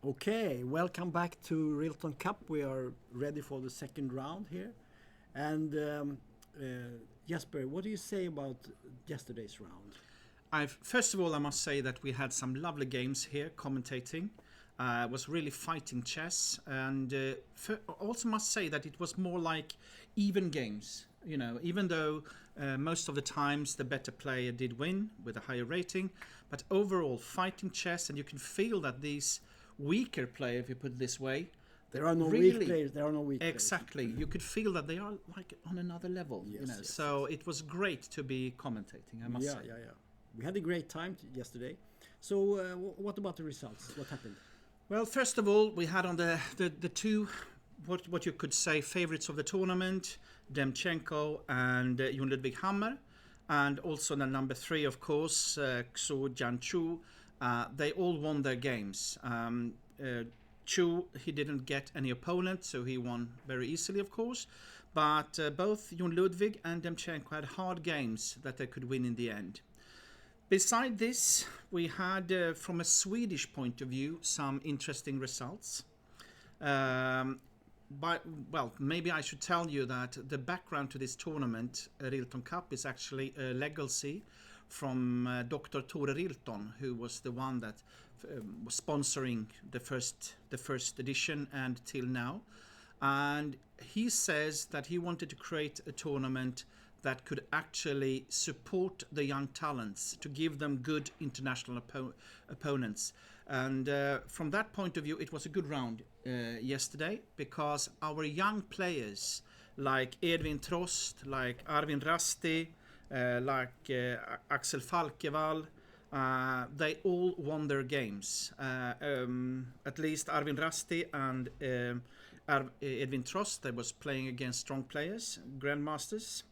Okay, welcome back to Rilton Cup. We are ready for the second round here. And Jesper, what do you say about yesterday's round? First of all, I must say that we had some lovely games here commentating. It was really fighting chess, and also must say that it was more like even games. You know, even though most of the times the better player did win with a higher rating, but overall fighting chess, and you can feel that these weaker players, if you put it this way, There are no really, weak players. There are no weak exactly. players. You could feel that they are like on another level. Yes, you know, yes, so it was great to be commentating. I must say. Yeah. We had a great time yesterday. So what about the results? What happened? Well, first of all, we had on the two, what you could say, favorites of the tournament, Demchenko and Jon Ludwig Hammer, and also the number 3, of course, Xu Jianchu. They all won their games. Chu, he didn't get any opponent, so he won very easily, of course. But both Jon Ludwig and Demchenko had hard games that they could win in the end. Beside this, we had, from a Swedish point of view, some interesting results. Maybe I should tell you that the background to this tournament, Rilton Cup, is actually a legacy from Dr. Tore Rilton, who was the one that was sponsoring the first edition and till now. And he says that he wanted to create a tournament that could actually support the young talents, to give them good international opponents. And from that point of view, it was a good round yesterday, because our young players like Edvin Trost, like Arvin Rasti, like Axel Falkevall, they all won their games. At least Arvin Rasti and Edvin Trost, they was playing against strong players, grandmasters.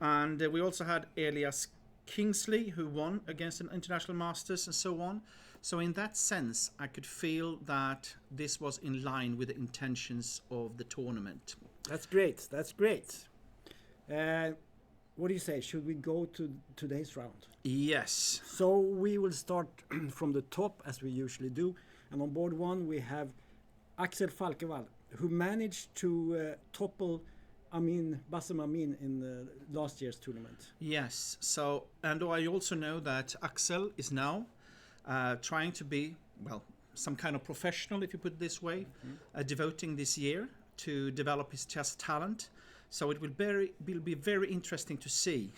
And we also had Elias Kingsley, who won against an international masters and so on. So in that sense, I could feel that this was in line with the intentions of the tournament. That's great. What do you say? Should we go to today's round? Yes. So we will start from the top, as we usually do. And on board 1, we have Axel Falkevall, who managed to topple Bassem Amin in last year's tournament. Yes. So, and I also know that Axel is now trying to be, some kind of professional, if you put it this way, devoting this year to develop his chess talent. So it will be very interesting to see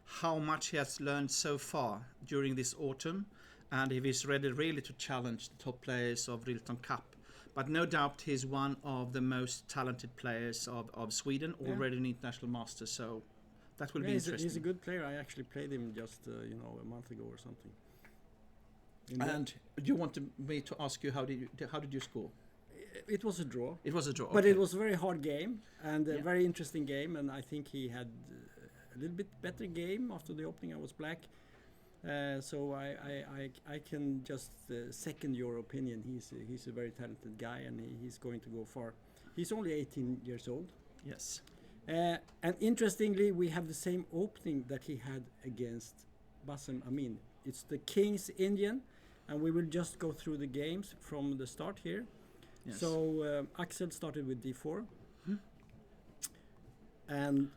how much he has learned so far during this autumn, and if he's ready really to challenge the top players of Rilton Cup. But no doubt he's one of the most talented players of Sweden, already an international master, so that will be interesting. He's a good player. I actually played him just a month ago or something. And you want me to ask you, how did you score? It was a draw. It was a draw, but it was a very hard game and a very interesting game, and I think he had a little bit better game after the opening. I was black. So I can just second your opinion. He's a very talented guy, and he's going to go far. He's only 18 years old. Yes. And interestingly, we have the same opening that he had against Bassem Amin. It's the King's Indian, and we will just go through the games from the start here. Yes. So Axel started with d4, and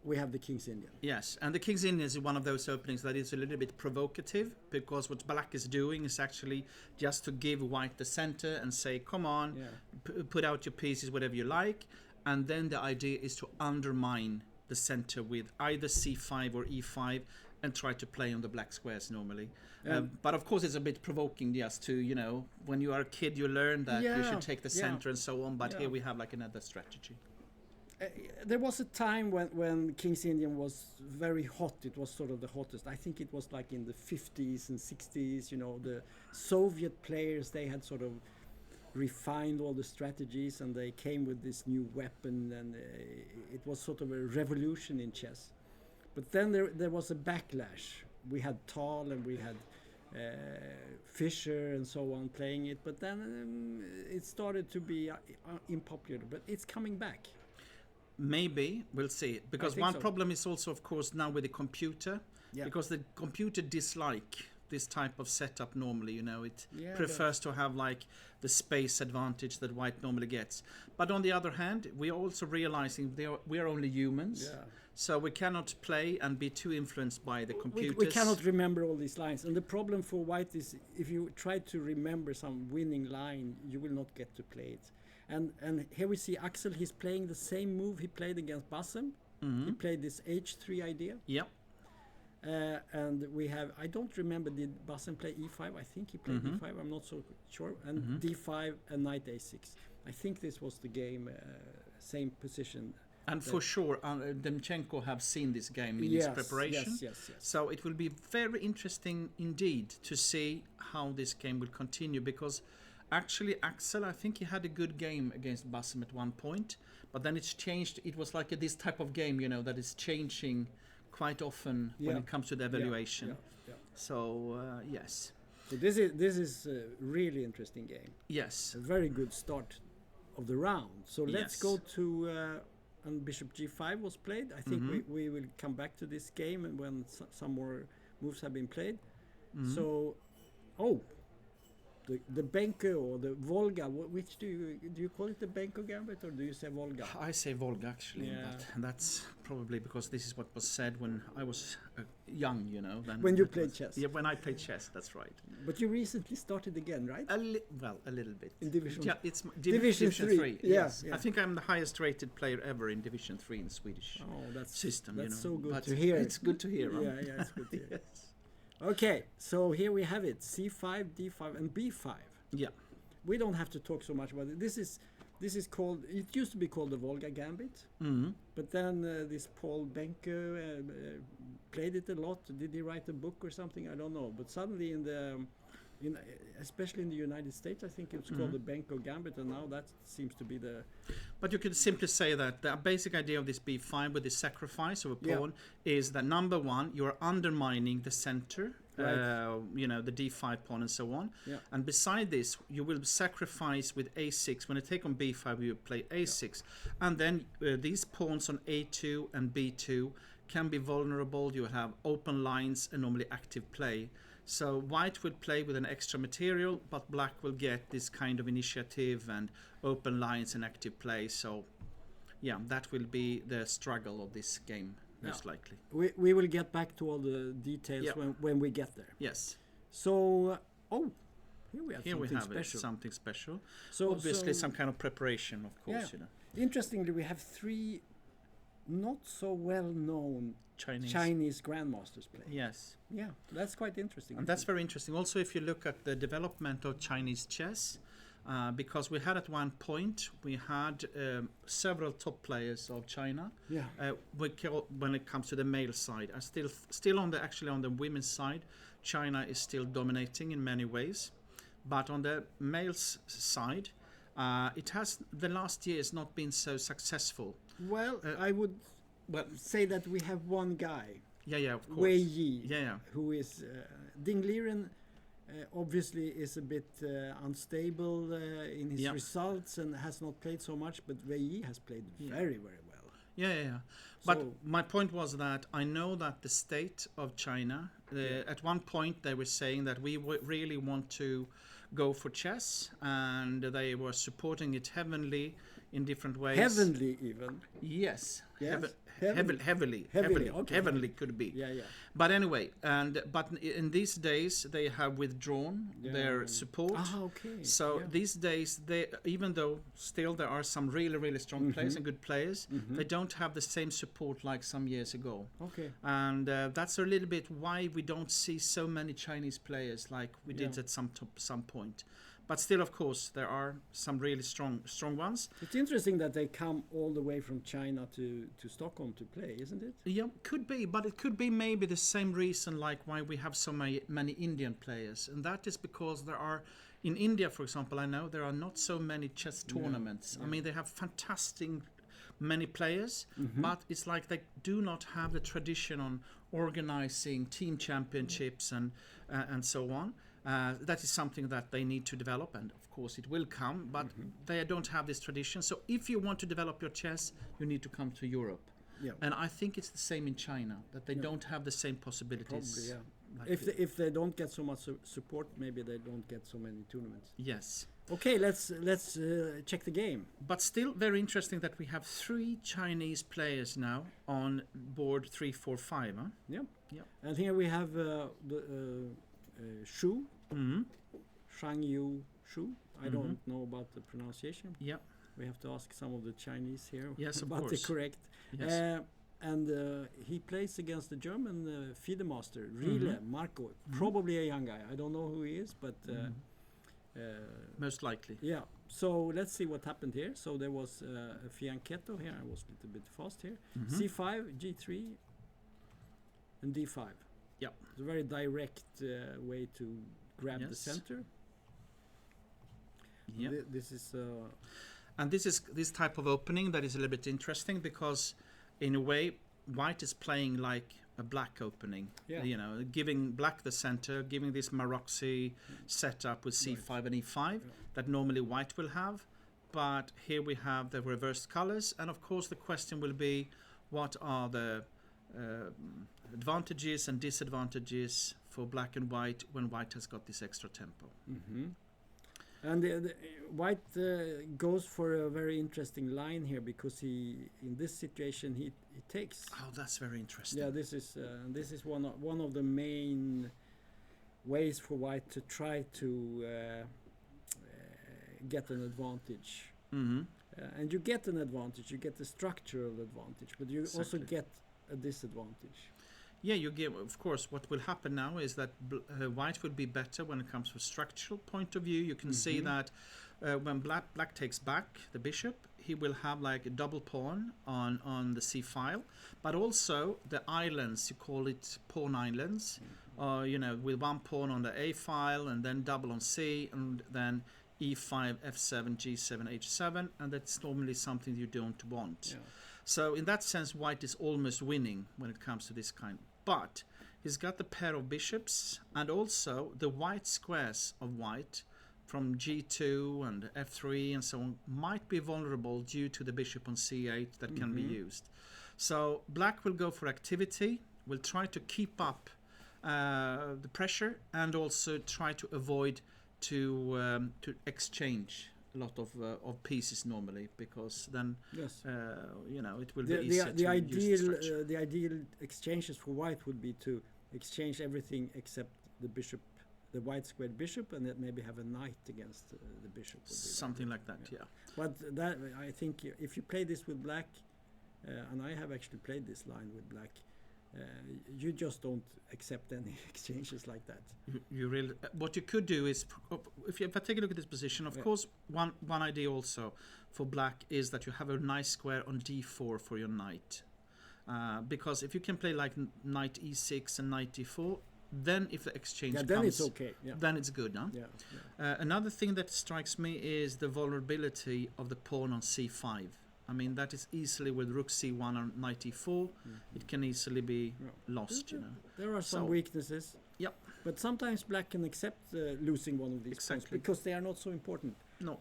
we have the King's Indian. Yes, and the King's Indian is one of those openings that is a little bit provocative, because what Black is doing is actually just to give White the center and say, come on, put out your pieces, whatever you like. And then the idea is to undermine the center with either c5 or e5 and try to play on the black squares normally. But of course it's a bit provoking just to, when you are a kid you learn that you should take the center and so on, but here we have like another strategy. There was a time when King's Indian was very hot. It was sort of the hottest. I think it was like in the 50s and 60s. The Soviet players, they had sort of refined all the strategies, and they came with this new weapon, and it was sort of a revolution in chess. But then there was a backlash. We had Tal and we had Fischer and so on playing it, but then it started to be unpopular. But it's coming back. Maybe, we'll see. Because one problem is also, of course, now with the computer. Yeah. Because the computer dislike this type of setup normally. You know, it Yeah, prefers to have like the space advantage that white normally gets. But on the other hand, we are also realizing we are only humans. Yeah. So we cannot play and be too influenced by the computers. We cannot remember all these lines, and the problem for white is if you try to remember some winning line, you will not get to play it. And here we see Axel. He's playing the same move he played against Bassem. He played this H3 idea. Yep. And we have, I don't remember, did Bassem play E5? I think he played E5, I'm not so sure. And D5 and knight A6. I think this was the game, same position. And for sure, Demchenko have seen this game in his preparation. Yes. So it will be very interesting indeed to see how this game will continue, because actually Axel, I think he had a good game against Bassem at one point, but then it's changed. It was like this type of game, you know, that is changing quite often when it comes to the evaluation. Yeah. So yes. So this is a really interesting game. Yes. A very good start of the round. So let's Yes. go to and Bishop G5 was played. I think we will come back to this game and when some more moves have been played. So, the Benko or the Volga. Which do you call it, the Benko gambit, or do you say Volga? I say Volga actually, Yeah. but that's probably because this is what was said when I was young, you know. Then When you that played was- chess. Yeah, when I played chess, that's right. But you recently started again, right? A little bit. In Division. Yeah, it's Division 3. Yes, Yeah. I think I'm the highest rated player ever in Division 3 in Swedish Oh, that's system. That's you know. so good But to hear. It's good to hear. Huh? Yeah, it's good to hear. Yes. Okay, so here we have it: C5, D5, and B5. Yeah. We don't have to talk so much about it. This is called. It used to be called the Volga Gambit, but then this Paul Benko played it a lot. Did he write a book or something? I don't know. But suddenly especially in the United States, I think it's called the Benko Gambit, and now that seems to be the. But you could simply say that the basic idea of this B5 with the sacrifice of a Yeah. pawn is that number one, you are undermining the center, Right. you know, the D5 pawn and so on. Yeah. And beside this, you will sacrifice with A6. When you take on B5, you play A6. And then these pawns on A2 and B2 can be vulnerable. You have open lines and normally active play. So white will play with an extra material, but black will get this kind of initiative and open lines and active play. So yeah, that will be the struggle of this game, most likely. We will get back to all the details Yeah. when we get there. Yes. So here we have Here we something have special. Something special. So Obviously so some kind of preparation, of course, Yeah. you know. Interestingly, we have 3 not so well-known Chinese grandmasters play. Yes. Yeah, that's quite interesting. And that's very interesting. Also, if you look at the development of Chinese chess, because we had at one point, we had several top players of China. Yeah. When it comes to the male side, still on the women's side, China is still dominating in many ways. But on the male's side, it has the last years not been so successful. Well, I would say that we have one guy, Yeah, of course. Wei Yi, Yeah. who is Ding Liren. Obviously is a bit unstable in his results and has not played so much, but Wei Yi has played very, very well. Yeah. But So- my point was that I know that the state of China, at one point they were saying that we really want to go for chess, and they were supporting it heavily in different ways. Heavenly even. Yes. Yes? Heavily. Okay. Heavenly could be. Yeah. But anyway, but in these days they have withdrawn their support. Okay. So yeah. these days, even though still there are some really, really strong players and good players, they don't have the same support like some years ago. Okay. And that's a little bit why we don't see so many Chinese players like we did at some point. But still, of course, there are some really strong ones. It's interesting that they come all the way from China to Stockholm to play, isn't it? Yeah, could be, but it could be maybe the same reason like why we have so many Indian players, and that is because there are in India, for example, I know there are not so many chess tournaments. I mean, they have fantastic many players, but it's like they do not have the tradition on organizing team championships and so on. That is something that they need to develop, and of course it will come, but they don't have this tradition. So if you want to develop your chess, you need to come to Europe. Yeah. And I think it's the same in China, that they don't have the same possibilities. Probably, If they don't get so much support, maybe they don't get so many tournaments. Yes. Okay, let's check the game. But still very interesting that we have 3 Chinese players now on board 3, 4, 5. Huh? Yeah. Yeah. And here we have the Shu, Mm-hmm. Shang Yu Shu. I don't know about the pronunciation. Yeah. We have to ask some of the Chinese here Yes, of about course. the correct. Yes. And he plays against the German FIDE master, Rile Marco. Probably a young guy. I don't know who he is, but Most likely. yeah. So let's see what happened here. So there was a fianchetto here. I was a little bit fast here. C5, G3, and D5. Yep. It's a very direct way to grab the Yes. center. Yeah. This is And this is this type of opening that is a little bit interesting because, in a way, white is playing like a black opening. Yeah. You know, giving black the center, giving this Maroxy setup with C5 and E5 that normally white will have. But here we have the reversed colors, and of course the question will be, what are the advantages and disadvantages for black and white when white has got this extra tempo? and the white goes for a very interesting line here because he in this situation he takes. Oh, that's very interesting. Yeah, this is one of the main ways for white to try to get an advantage. And you get an advantage, you get the structural advantage, but you also Exactly. get a disadvantage. Yeah, you give. Of course, what will happen now is that white will be better when it comes to structural point of view. You can see that when black takes back the bishop, he will have like a double pawn on the c file, but also the islands. You call it pawn islands, you know, with one pawn on the a file and then double on c and then e5, f7, g7, h7, and that's normally something you don't want. Yeah. So in that sense, white is almost winning when it comes to this kind. But he's got the pair of bishops and also the white squares of white from g2 and f3 and so on might be vulnerable due to the bishop on c8 that can be used. So black will go for activity, will try to keep up the pressure and also try to avoid to exchange a lot of pieces normally, because then Yes. you know, it will be easier the to use the structure. the ideal exchanges for white would be to exchange everything except the bishop, the white squared bishop, and then maybe have a knight against the bishop. Would be Something like that, yeah. But that I think if you play this with black, and I have actually played this line with black, you just don't accept any exchanges like that. You really, what you could do is, if I take a look at this position, of course, one idea also for black is that you have a nice square on d4 for your knight, because if you can play like knight e6 and knight d4, then if the exchange Yeah, comes, then it's okay. Yeah. then it's good, huh? Yeah. Another thing that strikes me is the vulnerability of the pawn on c5. I mean, that is easily with rook c1 or knight e4, it can easily be lost, you know. There are some So- weaknesses. Yep. But sometimes black can accept losing one of these pawns Exactly. because they are not so important. No.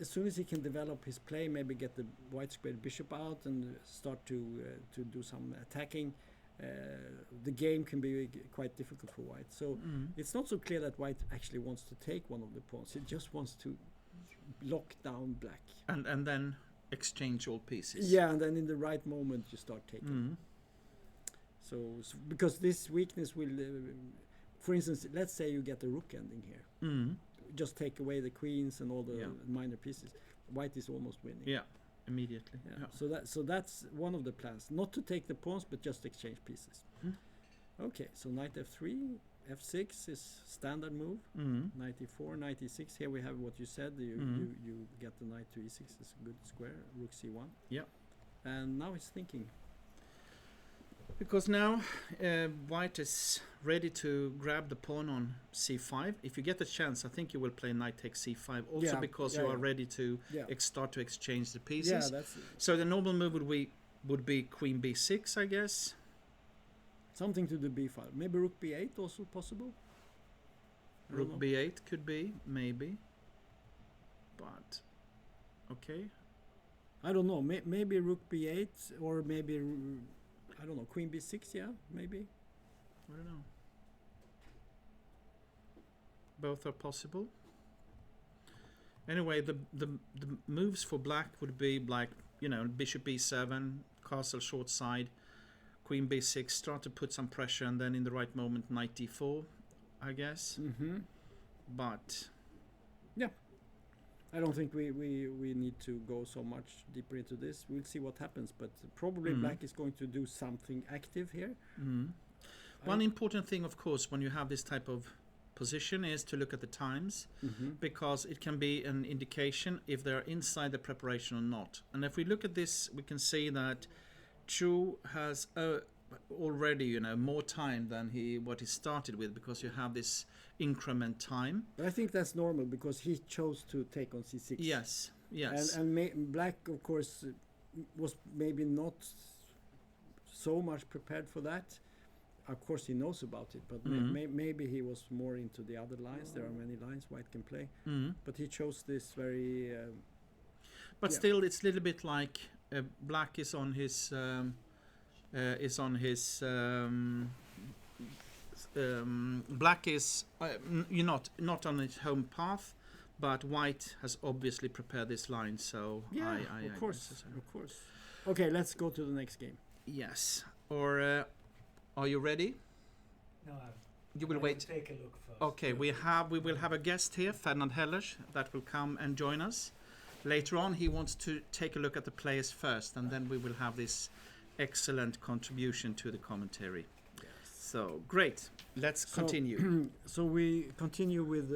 As soon as he can develop his play, maybe get the white squared bishop out and start to do some attacking, the game can be quite difficult for white. So it's not so clear that white actually wants to take one of the pawns. He just wants to lock down black. And then exchange all pieces. Yeah, and then in the right moment you start taking. So because this weakness will, for instance, let's say you get a rook ending here. Just take away the queens and all the minor pieces. White is almost winning. Yeah, immediately. Yeah. So that's one of the plans, not to take the pawns but just exchange pieces. Okay, so knight f3, f6 is standard move. Knight e4, knight e6. Here we have what you said. You get the knight to e6. It's a good square. Rook c1. Yeah. And now he's thinking. Because now white is ready to grab the pawn on c5. If you get the chance, I think you will play knight takes c5 also, Yeah, because yeah, you are yeah. ready to Yeah. start to exchange the pieces. Yeah, that's So the normal move would be queen b6, I guess. something to the b file. Maybe rook b8 also possible. I don't Rook know. b8 could be, maybe. But okay. I don't know. Maybe rook b8 or maybe I don't know. Queen b6. Yeah, maybe. I don't know. Both are possible. Anyway, the moves for black would be like, you know, bishop b7, castle short side, queen b6, start to put some pressure, and then in the right moment knight d4, I guess. But yeah, I don't think we need to go so much deeper into this. We'll see what happens, but probably black is going to do something active here. One important thing, of course, when you have this type of position is to look at the times, because it can be an indication if they're inside the preparation or not. And if we look at this, we can see that Chu has already, you know, more time than what he started with, because you have this increment time. But I think that's normal because he chose to take on c6. Yes. And black, of course, was maybe not so much prepared for that. Of course, he knows about it, but maybe he was more into the other lines. There are many lines white can play, but he chose this very. But still, it's a little bit like black is on his black is not on its home path, but white has obviously prepared this line. So of course. Okay, let's go to the next game. Yes, or. Are you ready? No, you will wait. Take a look first. Okay, we will have a guest here, Ferdinand, that will come and join us later on. He wants to take a look at the players first, and then we will have this excellent contribution to the commentary. Yes. So great. Let's continue. So we continue with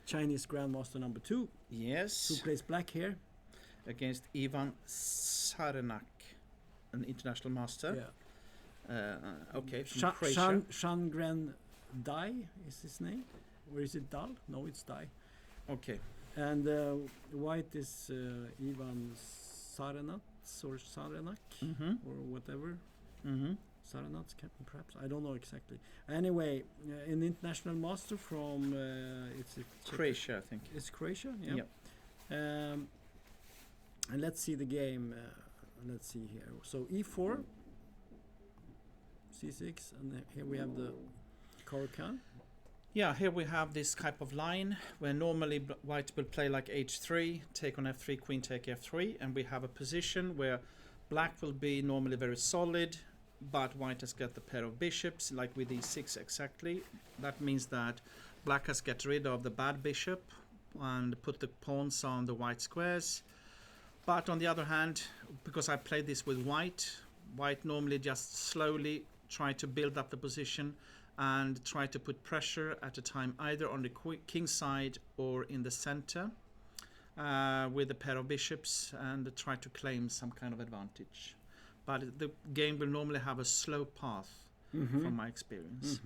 Chinese Grandmaster number 2. Yes. Who plays black here? Against Ivan Sarenak, an international master. Yeah. Okay, from Croatia. Shangren Dai is his name, or is it Dal? No, it's Dai. Okay. And white is Ivan Sarenak or Sarenak or whatever. Sarenak, perhaps. I don't know exactly. Anyway, an international master from it's Croatia, I think. It's Croatia, yeah. Yep. And let's see the game. Let's see here. So e4. c6, and here we have the Caro-Kann. Yeah, here we have this type of line where normally white will play like h3, take on f3, queen take f3, and we have a position where black will be normally very solid, but white has got the pair of bishops, like with e6 exactly. That means that black has got rid of the bad bishop and put the pawns on the white squares. But on the other hand, because I played this with white normally just slowly try to build up the position and try to put pressure at a time either on the king side or in the center with a pair of bishops, and try to claim some kind of advantage. But the game will normally have a slow path from my experience.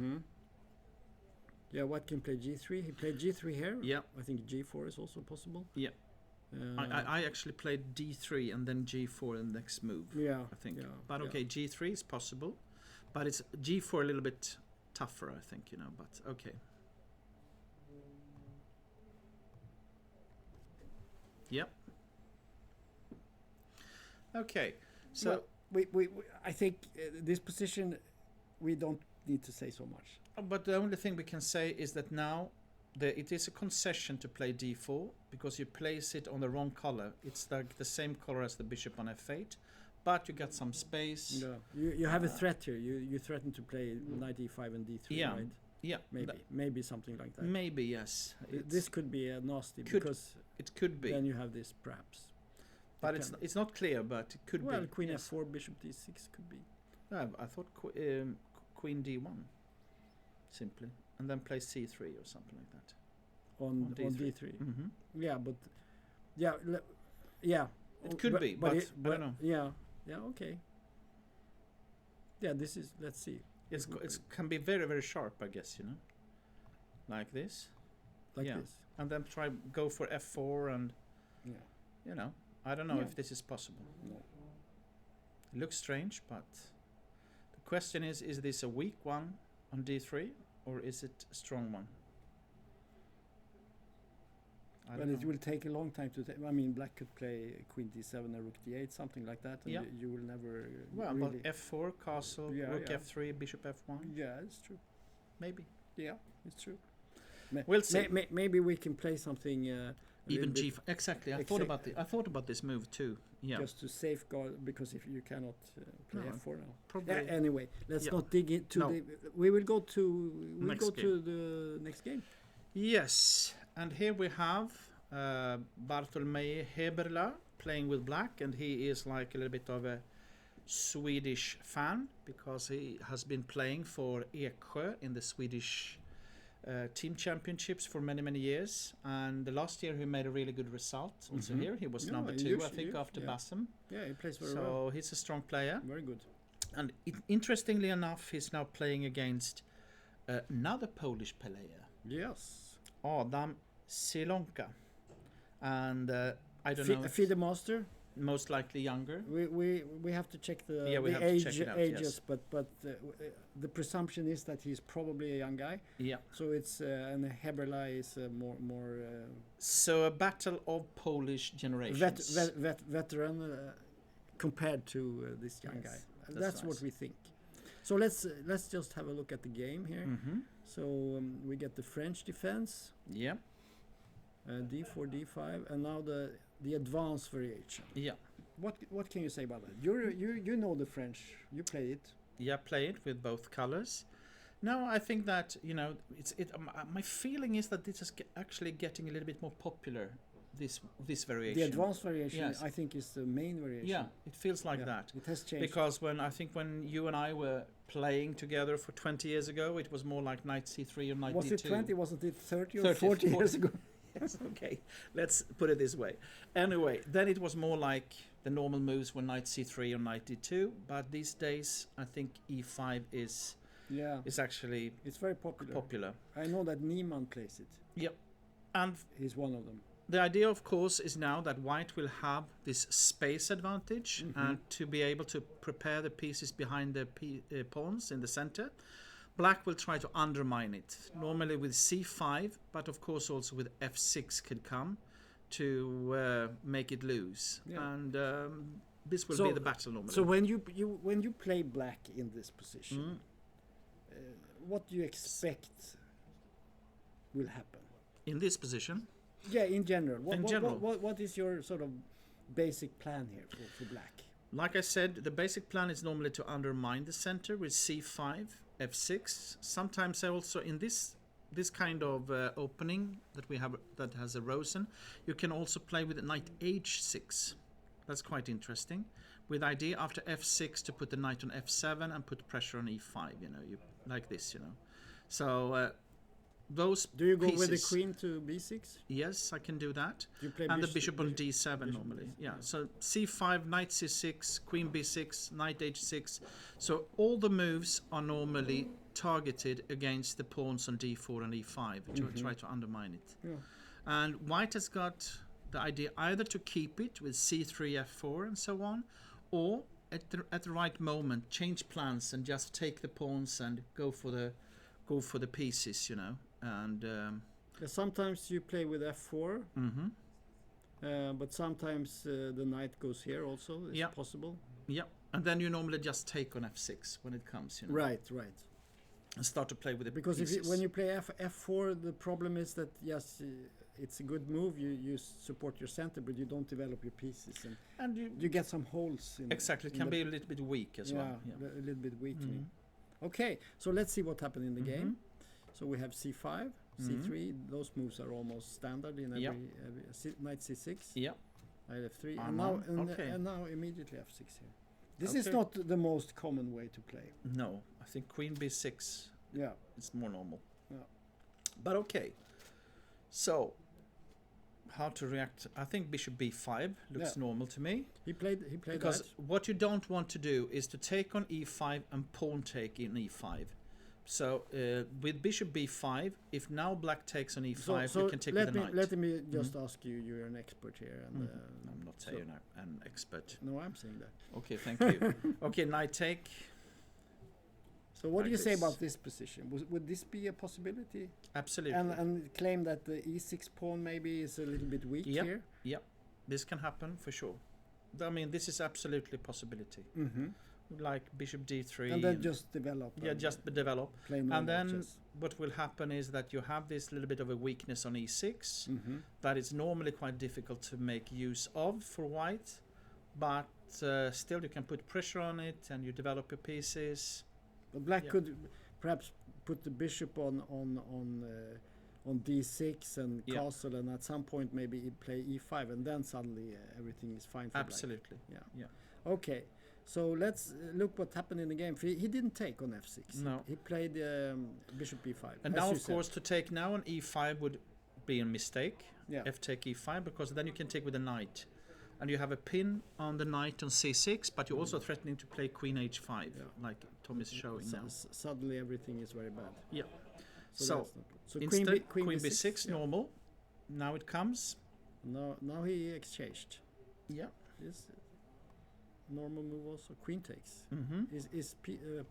Yeah, white can play g3. He played g3 here. Yeah. I think g4 is also possible. Yeah. I actually played d3 and then g4 in the next move. Yeah, I think. Yeah, but okay, g3 is possible, but it's g4 a little bit tougher, I think, you know. But okay. Yep. Okay, so well, we I think this position we don't need to say so much. But the only thing we can say is that now it is a concession to play d4 because you place it on the wrong color. It's like the same color as the bishop on f8, but you get some space. Yeah, you have a threat here. You threaten to play knight e5 and d3, yeah. right? Yeah, maybe something like that. Maybe yes. This could be a nasty because it could be. Then you have this perhaps. But it's not clear, but it could be. Well, queen f4, bishop d6 could be. I thought queen d1, simply, and then play c3 or something like that. On d3. Mm-hmm. Yeah, but yeah. It could be, but I don't know. Yeah. Okay. Yeah, this is. Let's see. It can be very, very sharp, I guess, you know, like this. Like this. And then go for f4 and, you know, I don't know if this is possible. No. It looks strange, but the question is this a weak one on d3 or is it a strong one? Well, it will take a long time to. I mean, black could play queen d7 and rook d8, something like that, and you will never. Well, really but f4, castle, rook f3, bishop f1. Yeah, it's true. Maybe. Yeah, it's true. We'll see. Maybe we can play something. Even G5. Exactly. I thought about this move too. Yeah. Just to safeguard, because if you cannot play No, f4 now. probably. Anyway, let's not dig into No. we will go to the next game. Yes, and here we have Bartolomei Heberla playing with black, and he is like a little bit of a Swedish fan because he has been playing for Eksjö in the Swedish team championships for many years, and the last year he made a really good result also here. He was number 2 I think after Bassam. Yeah, he plays very so well. He's a strong player, Very good. and interestingly enough he's now playing against another Polish player, Yes. Adam Silonka, and I don't know, FIDE master. most likely younger. We have to check the, Yeah, we the have to check it out, ages, yes. but the presumption is that he's probably a young guy. Yeah. So it's and Heberla is more So a battle of Polish generations. veteran compared to this young Yes, guy. that's That's nice. what we think. So let's just have a look at the game here. Mm-hmm. So we get the French defense, Yeah. d4, d5, and now the advanced variation. Yeah. What can you say about that? You know the French. You play it. Yeah, play it with both colors. No, I think that, my feeling is that this is actually getting a little bit more popular, this variation. The advanced variation, Yes. I think, is the main variation. Yeah, it feels like that. It has changed. Because when you and I were playing together for 20 years ago, it was more like knight c3 or knight was d2. it 20? Wasn't it 30 or 30, 40 years ago? Yes, okay. Let's put it this way. Anyway, then it was more like the normal moves were knight c3 or knight d2, but these days I think e5 is actually It's very popular. I know that Niemann plays it. Yep. And He's one of them. the idea, of course, is now that white will have this space advantage and to be able to prepare the pieces behind the pawns in the center. Black will try to undermine it, normally with c5, but of course also with f6 could come to make it lose. Yeah. And this will be the battle normally. So when you play black in this position, what do you expect will happen? In this position? Yeah, in general. What is your sort of basic plan here for black? Like I said, the basic plan is normally to undermine the center with c5, f6. Sometimes also in this kind of opening that we have that has a Rosen, you can also play with knight h6. That's quite interesting. With idea after f6 to put the knight on f7 and put pressure on e5. You like this. So those. Do you go pieces, with the queen to b6? Yes, I can do that. Do you play and the bishop on d7 normally. Yeah. So c5, knight c6, queen b6, knight h6. So all the moves are normally targeted against the pawns on d4 and e5 to try to undermine it. Yeah. And white has got the idea either to keep it with c3, f4 and so on, or at the right moment change plans and just take the pawns and go for the pieces, And sometimes you play with f4, but sometimes the knight goes here also. It's possible. Yeah, and then you normally just take on f6 when it comes. Right. And start to play with the because pieces. When you play f4, the problem is that yes, it's a good move. You support your center, but you don't develop your pieces, and you get some holes. Exactly, it can be a little bit weak as well. Yeah, a little bit weakening. Okay, so let's see what happened in the game. So we have c5, c3. Those moves are almost standard in every knight c6. Yeah. Knight f3, and now immediately f6 here. This is not the most common way to play. No, I think queen b6. Yeah, it's more normal. Yeah, but okay. So, how to react? I think bishop b5 looks normal to me. He played because that. What you don't want to do is to take on e5 and pawn take in e5. So with bishop b5, if now black takes on e5, you can take with the knight. Let me just ask you. You're an expert here, and I'm not saying an expert. No, I'm saying that. Okay, thank you. Okay, knight take. So what do you say about this position? Would this be a possibility? Absolutely. And claim that the e6 pawn maybe is a little bit weak here? Yep, this can happen for sure. I mean, this is absolutely a possibility. Like bishop d3. And then just develop. Yeah, just develop. And then what will happen is that you have this little bit of a weakness on e6 that is normally quite difficult to make use of for white, but still you can put pressure on it and you develop your pieces. But black could perhaps put the bishop on d6 and castle, and at some point maybe he play e5, and then suddenly everything is fine for Absolutely. black. Yeah. Okay. So let's look what happened in the game. He didn't take on f6. No. He played bishop b5. And now, of course, to take now on e5 would be a mistake. Yeah. F take e5, because then you can take with a knight. And you have a pin on the knight on c6, but you're also threatening to play queen h5, like Tom is showing now. Suddenly everything is very bad. Yeah. So instead, queen b6 normal. Now it comes. Now he exchanged. Yeah. This normal move also. Queen takes. Is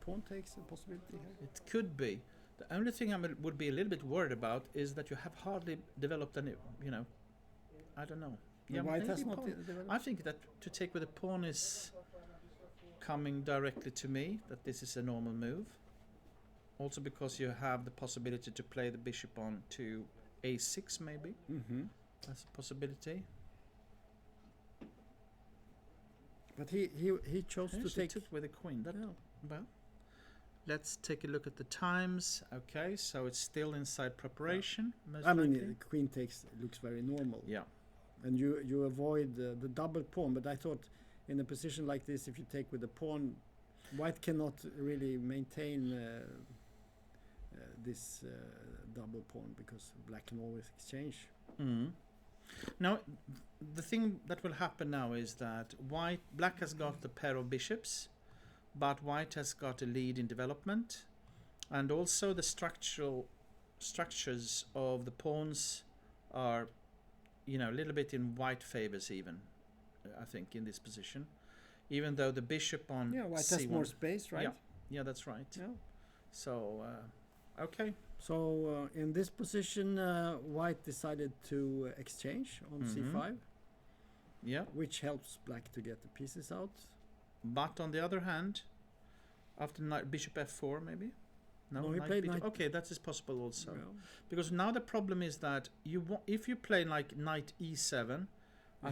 pawn takes a possibility here? It could be. The only thing I would be a little bit worried about is that you have hardly developed any, I don't know. Yeah, white has not developed. I think that to take with a pawn is coming directly to me, that this is a normal move. Also because you have the possibility to play the bishop on to a6 maybe. That's a possibility. But he chose to take took with a queen. Well, let's take a look at the times. Okay, so it's still inside preparation. I mean, the queen takes looks very normal. Yeah. And you avoid the double pawn, but I thought in a position like this, if you take with the pawn, white cannot really maintain this double pawn, because black can always exchange. Now, the thing that will happen now is that black has got the pair of bishops, but white has got a lead in development, and also the structures of the pawns are, a little bit in white favors even, I think, in this position. Even though the bishop on white c1 has more space, right? Yeah, that's right. Yeah. So, okay. So in this position, white decided to exchange on c5. Yeah. Which helps black to get the pieces out. But on the other hand, after bishop f4 maybe? No, he played knight. Okay, that is possible also. Yeah. Because now the problem is that if you play like knight e7,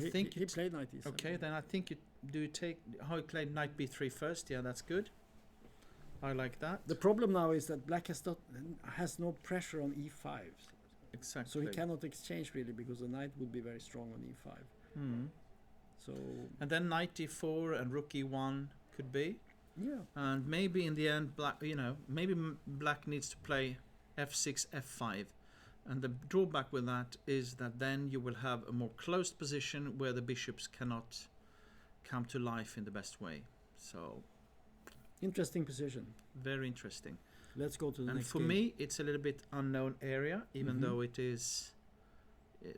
he played knight e7. Okay, then I think you take how he played knight b3 first. Yeah, that's good. I like that. The problem now is that black has no pressure on e5. Exactly. So he cannot exchange really, because the knight would be very strong on e5. So and then knight e4 and rook e1 could be. Yeah. And maybe in the end, black, maybe black needs to play f6, f5. And the drawback with that is that then you will have a more closed position where the bishops cannot come to life in the best way. So, interesting position. Very interesting. Let's go to the next game. And for me, it's a little bit unknown area, even though it is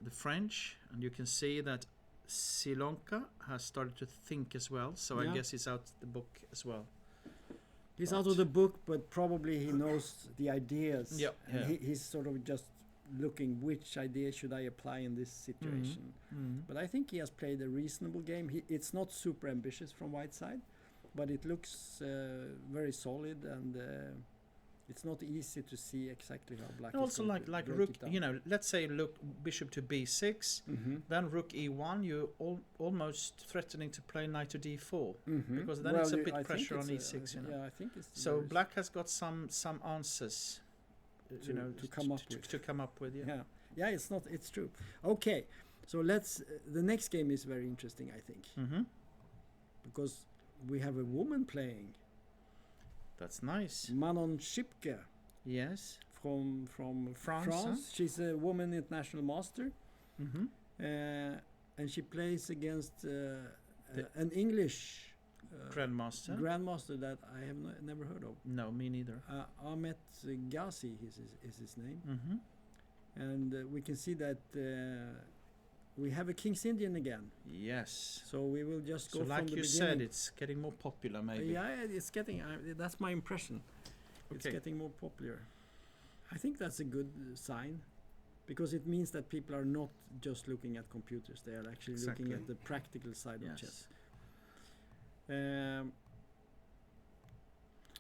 the French. And you can see that Sri Lanka has started to think as well, so I guess he's out the book as well. He's out of the book, but probably he knows the ideas. Yeah. He's sort of just looking which idea should I apply in this situation. But I think he has played a reasonable game. It's not super ambitious from white side, but it looks very solid, and it's not easy to see exactly how black. Also, like rook, let's say bishop to b6, then rook e1. You almost threatening to play knight to d4, because then it's a bit pressure on e6. Yeah, I think it's. So black has got some answers, to come up with. Yeah. It's true. Okay, so the next game is very interesting, I think, because we have a woman playing. That's nice. Manon Shipke. Yes. From France. Huh? She's a woman international master. And she plays against an English grandmaster that I have never heard of. No, me neither. Ahmet Ghazi is his name. And we can see that we have a King's Indian again. Yes. So we will just go from the beginning. So like you said, it's getting more popular maybe. Yeah, it's getting, that's my impression. Okay. It's getting more popular. I think that's a good sign, because it means that people are not just looking at computers. They are actually looking at the practical side of chess.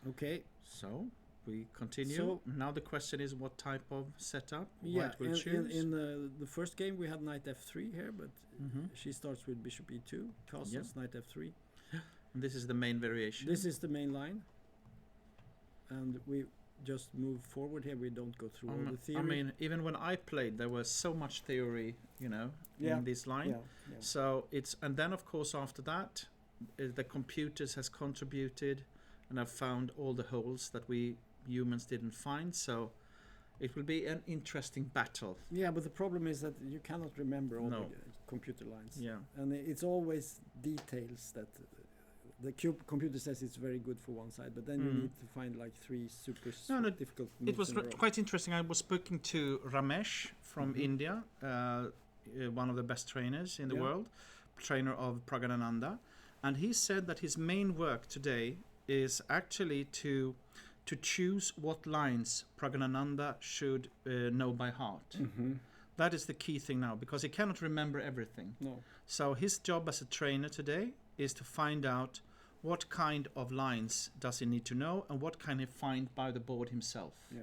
Okay. So we continue. So- Now the question is what type of setup Yeah, White will choose. in the first game we had knight f3 here, but Mhm. she starts with bishop e2, castles, knight f3. And this is the main variation. This is the main line, and we just move forward here. We don't go through all the theory. I mean, even when I played, there was so much theory, Yeah. in this line. yeah. So and then of course after that, the computers has contributed, and have found all the holes that we humans didn't find. So it will be an interesting battle. Yeah, but the problem is that you cannot remember all No. the computer lines. Yeah. And it's always details that the computer says it's very good for one side, but then you need to find like 3 super No, difficult moves. It was in a row. quite interesting. I was speaking to Ramesh from India, one of the best trainers in the Yeah. world, trainer of Pragyananda, and he said that his main work today is actually to choose what lines Pragyananda should know by heart. That is the key thing now, because he cannot remember everything. No. So his job as a trainer today is to find out what kind of lines does he need to know, and what can he find by the board himself. Yeah.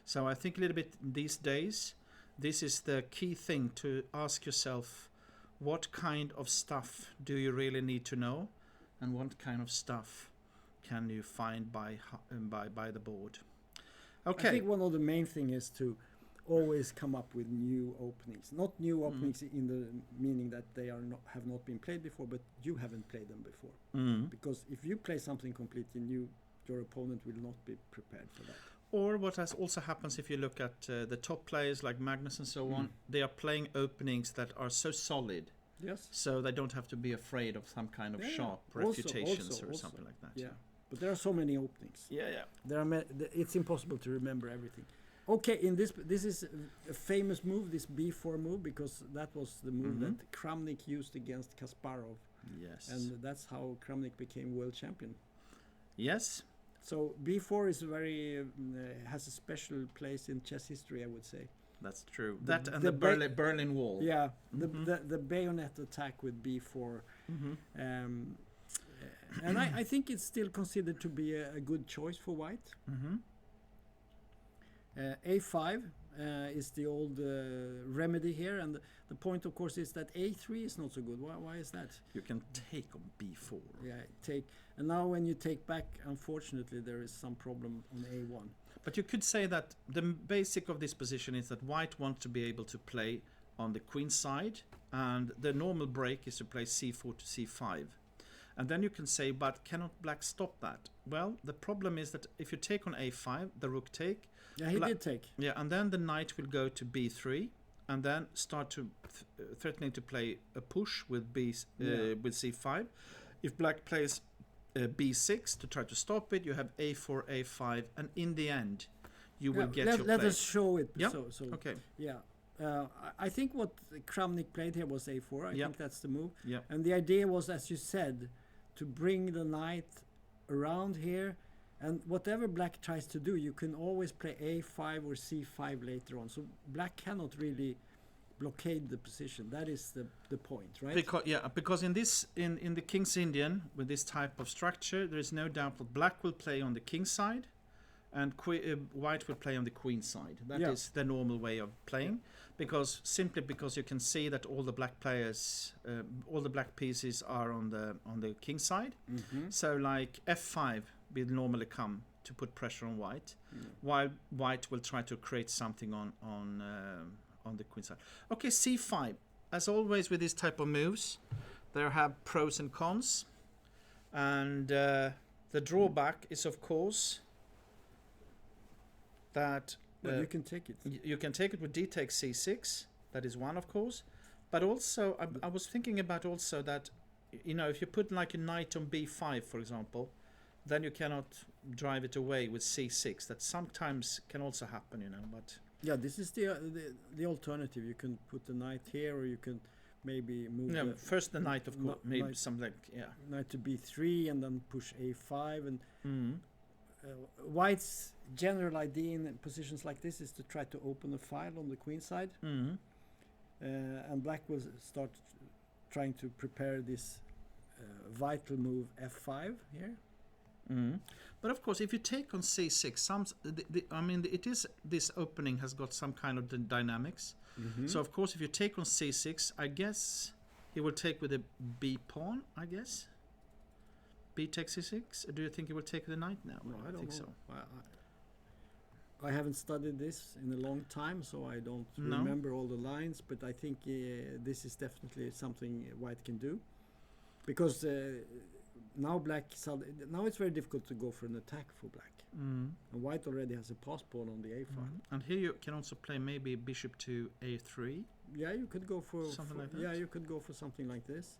So I think a little bit these days, this is the key thing, to ask yourself, what kind of stuff do you really need to know, and what kind of stuff can you find by the board. Okay. I think one of the main thing is to always come up with new openings. Not new openings in the meaning that they have not been played before, but you haven't played them before. Because if you play something completely new, your opponent will not be prepared for that. Or what also happens if you look at the top players like Magnus and so on, they are playing openings that are so solid, Yes. so they don't have to be afraid of some kind of Yeah, sharp also- refutations also- or also. something like that. Yeah. But there are so many openings. Yeah. There are it's impossible to remember everything. Okay, this is a famous move, this b4 move, because that was the move that Kramnik used against Kasparov, Yes. and that's how Kramnik became world champion. Yes. So b4 is very has a special place in chess history, I would say. That's true. The- That and the the Berlin Wall. Yeah, the bayonet attack with b4, and I think it's still considered to be a good choice for white. A5 is the old remedy here, and the point, of course, is that A3 is not so good. Why is that? You can take on B4. Yeah, and now when you take back, unfortunately, there is some problem on A1. But you could say that the basic of this position is that white wants to be able to play on the queen side, and the normal break is to play C4 to C5. And then you can say, but cannot black stop that? Well, the problem is that if you take on A5, the rook take. Yeah, he did take. Yeah, and then the knight will go to B3, and then start to threatening to play a push with with C5. If black plays B6 to try to stop it, you have A4, A5, and in the end, you will get your Let play. us show it. Yeah. So Okay. yeah. I think what Kramnik played here was A4. I think that's the move. Yeah. And the idea was, as you said, to bring the knight around here, and whatever black tries to do, you can always play A5 or C5 later on. So black cannot really blockade the position. That is the point, right? Because in the King's Indian, with this type of structure, there is no doubt that black will play on the king side, and white will play on the queen side. That is the normal way of playing, because you can see that all the black players, all the black pieces are on the king side. So like F5 will normally come to put pressure on white, while white will try to create something on the queen side. Okay, C5. As always with this type of moves, there have pros and cons, and the drawback is, of course, that you can take it. You can take it with d takes c6. That is one, of course, but also I was thinking about also that, if you put like a knight on b5, for example, then you cannot drive it away with c6. That sometimes can also happen, but. Yeah, this is the alternative. You can put the knight here, or you can maybe move. First the knight, of course, maybe something. Knight to b3 and then push a5, and white's general idea in positions like this is to try to open a file on the queen side, and black will start trying to prepare this vital move f5 here. But of course, if you take on c6, this opening has got some kind of dynamics. So of course, if you take on c6, I guess he will take with a b pawn. I guess b takes c6. Or do you think he will take the knight now? No, I don't think know. so. I haven't studied this in a long time, so I don't remember all the lines. But I think this is definitely something White can do, because now it's very difficult to go for an attack for Black. And White already has a pass pawn on the a file. And here you can also play maybe bishop to a3. Yeah, you could go for something like that. Yeah, you could go for something like this.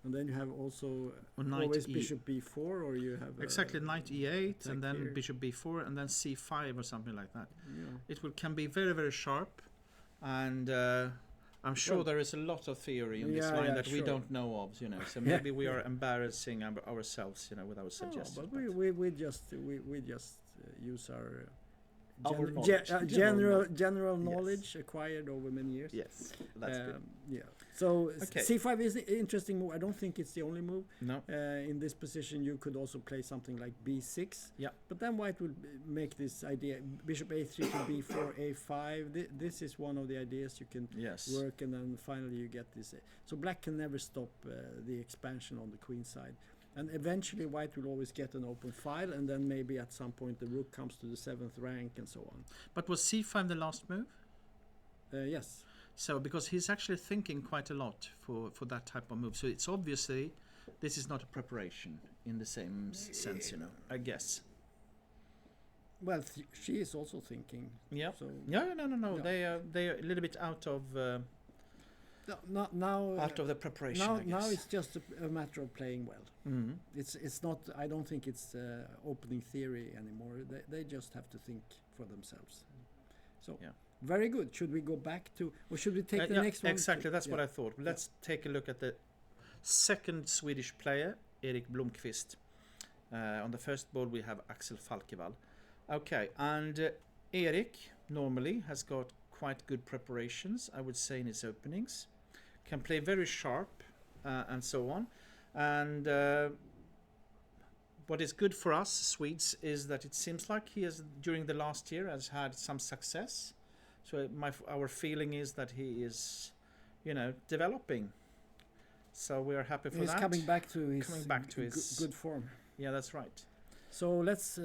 And then you have also Knight always bishop b4, or you have exactly knight e8, and then here. bishop b4, and then c5 or something like that. Yeah. It can be very, very sharp, and I'm sure there is a lot of theory in this line that we don't know of, So maybe we are embarrassing ourselves, with our suggestions. But we just use our knowledge. general knowledge acquired over many years. Yes, that's good. Yeah. So c5 is an interesting move. I don't think it's the only move. No. In this position, you could also play something like b6. Yeah. But then White will make this idea: bishop a3 to b4, a5. This is one of the ideas you can work, and then finally you get this. So Black can never stop the expansion on the queen side. And eventually White will always get an open file, and then maybe at some point the rook comes to the 7th rank and so on. But was c5 the last move? Yes. So because he's actually thinking quite a lot for that type of move. So it's obviously this is not a preparation in the same sense, I guess. Well, she is also thinking. Yeah. So No. They are a little bit out of now out of the preparation. I guess. Now it's just a matter of playing well. It's not. I don't think it's opening theory anymore. They just have to think for themselves. So very good. Should we go back to, or should we take the next one? Exactly. That's what I thought. Let's take a look at the second Swedish player, Erik Blomqvist. On the first board we have Axel Falkevall. Okay, and Erik normally has got quite good preparations, I would say, in his openings. Can play very sharp and so on. And what is good for us Swedes is that it seems like he has, during the last year, has had some success. So our feeling is that he is, developing. So we are happy for that. He's coming back to his good form. Yeah, that's right. So let's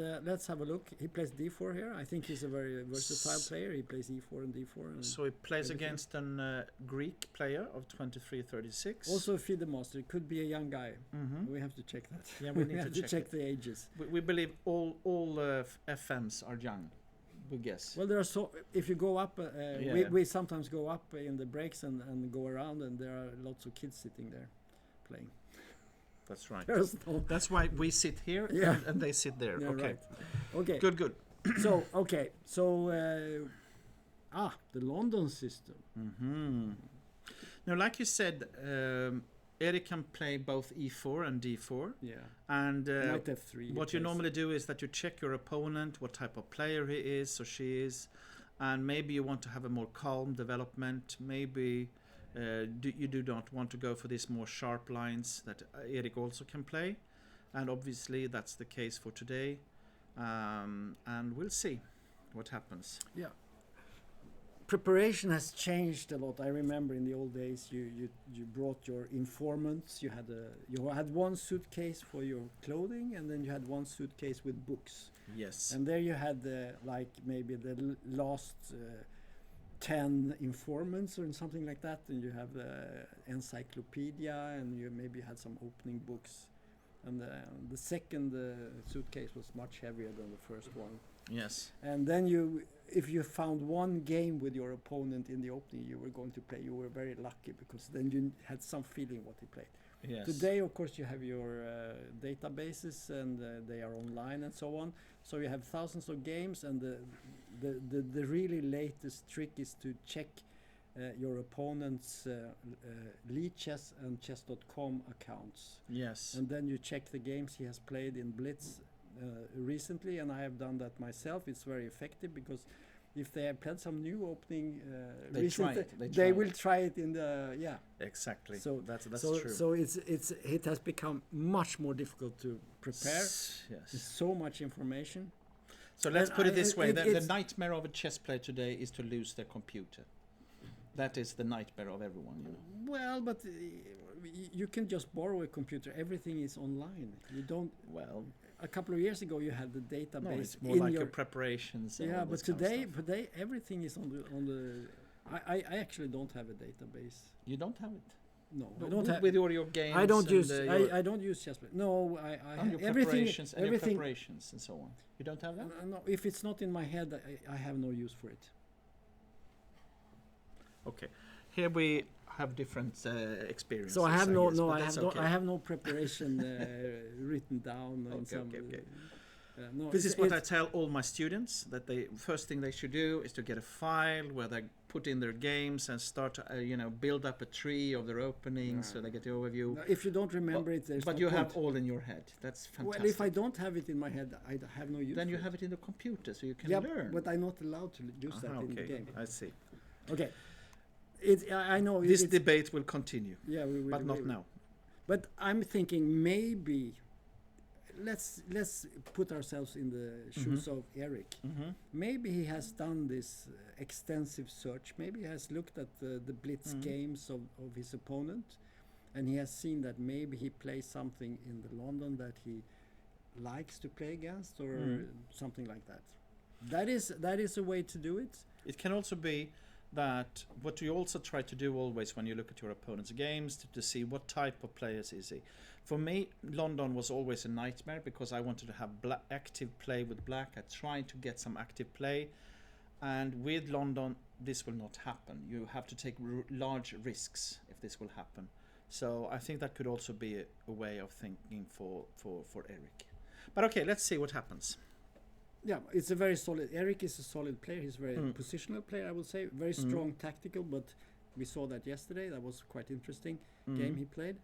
have a look. He plays d4 here. I think he's a very versatile player. He plays e4 and d4. And so he plays against a Greek player of 23-36. Also a FIDE master. It could be a young guy. We have to check that. Yeah, we need to check the ages. We believe all FMs are young, we guess. Well, there are if you go up, we sometimes go up in the breaks and go around, and there are lots of kids sitting there playing. That's right. That's why we sit here and they sit there. Okay. Right. Okay. Good. So the London system. Now, like you said, Erik can play both e4 and d4. Yeah. And Knight f3. What you normally do is that you check your opponent, what type of player he is or she is, and maybe you want to have a more calm development. Maybe you do not want to go for these more sharp lines that Erik also can play, and obviously that's the case for today, and we'll see what happens. Yeah, preparation has changed a lot. I remember in the old days you brought your informants. You had one suitcase for your clothing, and then you had one suitcase with books. Yes. And there you had like maybe the last 10 informants or something like that, and you have the encyclopedia, and you maybe had some opening books, and the second suitcase was much heavier than the first one. Yes. And then if you found one game with your opponent in the opening you were going to play, you were very lucky, because then you had some feeling what he played. Yes. Today, of course, you have your databases, and they are online and so on. So you have thousands of games, and the really latest trick is to check your opponent's Lichess and chess.com accounts. Yes. And then you check the games he has played in Blitz recently, and I have done that myself. It's very effective, because if they have played some new opening They recent, try it, they will try it in the Exactly. So that's so true. so it has become much more difficult to prepare. Yes. There's so much information. So let's And put it this way: the it's- nightmare of a chess player today is to lose their computer. That is the nightmare of everyone, you know. Well, but you can just borrow a computer. Everything is online. You don't. Well, A couple of years ago, you had the database. no, it's more in like your your preparations. And yeah, all but this kind of stuff. today everything is on the. I actually don't have a database. You don't have it. No, I don't have. with all your games. I don't and, use. your, I don't use Jesper. No, I and your everything. preparations and your Everything. preparations and so on. You don't have that. No, if it's not in my head, I have no use for it. Okay, here we have different experiences. So I have guess, but I that's have okay. I have no preparation written down. And Okay, some, okay. No, This is what I tell all my students, that the first thing they should do is to get a file where they put in their games and start to, build up a tree of their openings so they get the overview. No, if you don't remember it, there's But no you point. have all in your head. That's fantastic. Well, if I don't have it in my head, I have no use. then you for have it in the computer, so you can yeah, learn. but I'm not allowed to use that in the okay, game. I see. Okay, I know This it's, debate will continue, yeah, we will, but not now. But I'm thinking maybe let's put ourselves in the shoes of Eric. Mm-hmm. Maybe he has done this extensive search. Maybe he has looked at the blitz games of his opponent, and he has seen that maybe he plays something in the London that he likes to play against, or something like that. That is a way to do it. It can also be that what you also try to do always when you look at your opponent's games to see what type of players is he. For me, London was always a nightmare because I wanted to have active play with black. I tried to get some active play, and with London this will not happen. You have to take large risks if this will happen. So I think that could also be a way of thinking for Eric. But okay, let's see what happens. Yeah, it's a very solid. Eric is a solid player. He's a very positional player, I would say. Very strong tactical, but we saw that yesterday. That was quite interesting game he played.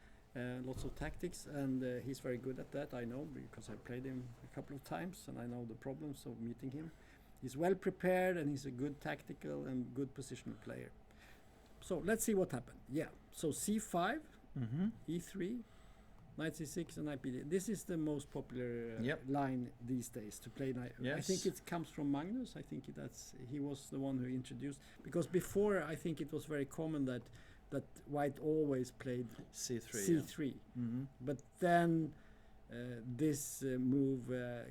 Lots of tactics, and he's very good at that. I know because I played him a couple of times, and I know the problems of meeting him. He's well prepared, and he's a good tactical and good positional player. So let's see what happened. Yeah. So C5, E3. Knight c6 and knight bd. This is the most popular line these days to play knight. Yes. I think it comes from Magnus. I think he was the one who introduced, because before I think it was very common that white always played c3. But then this move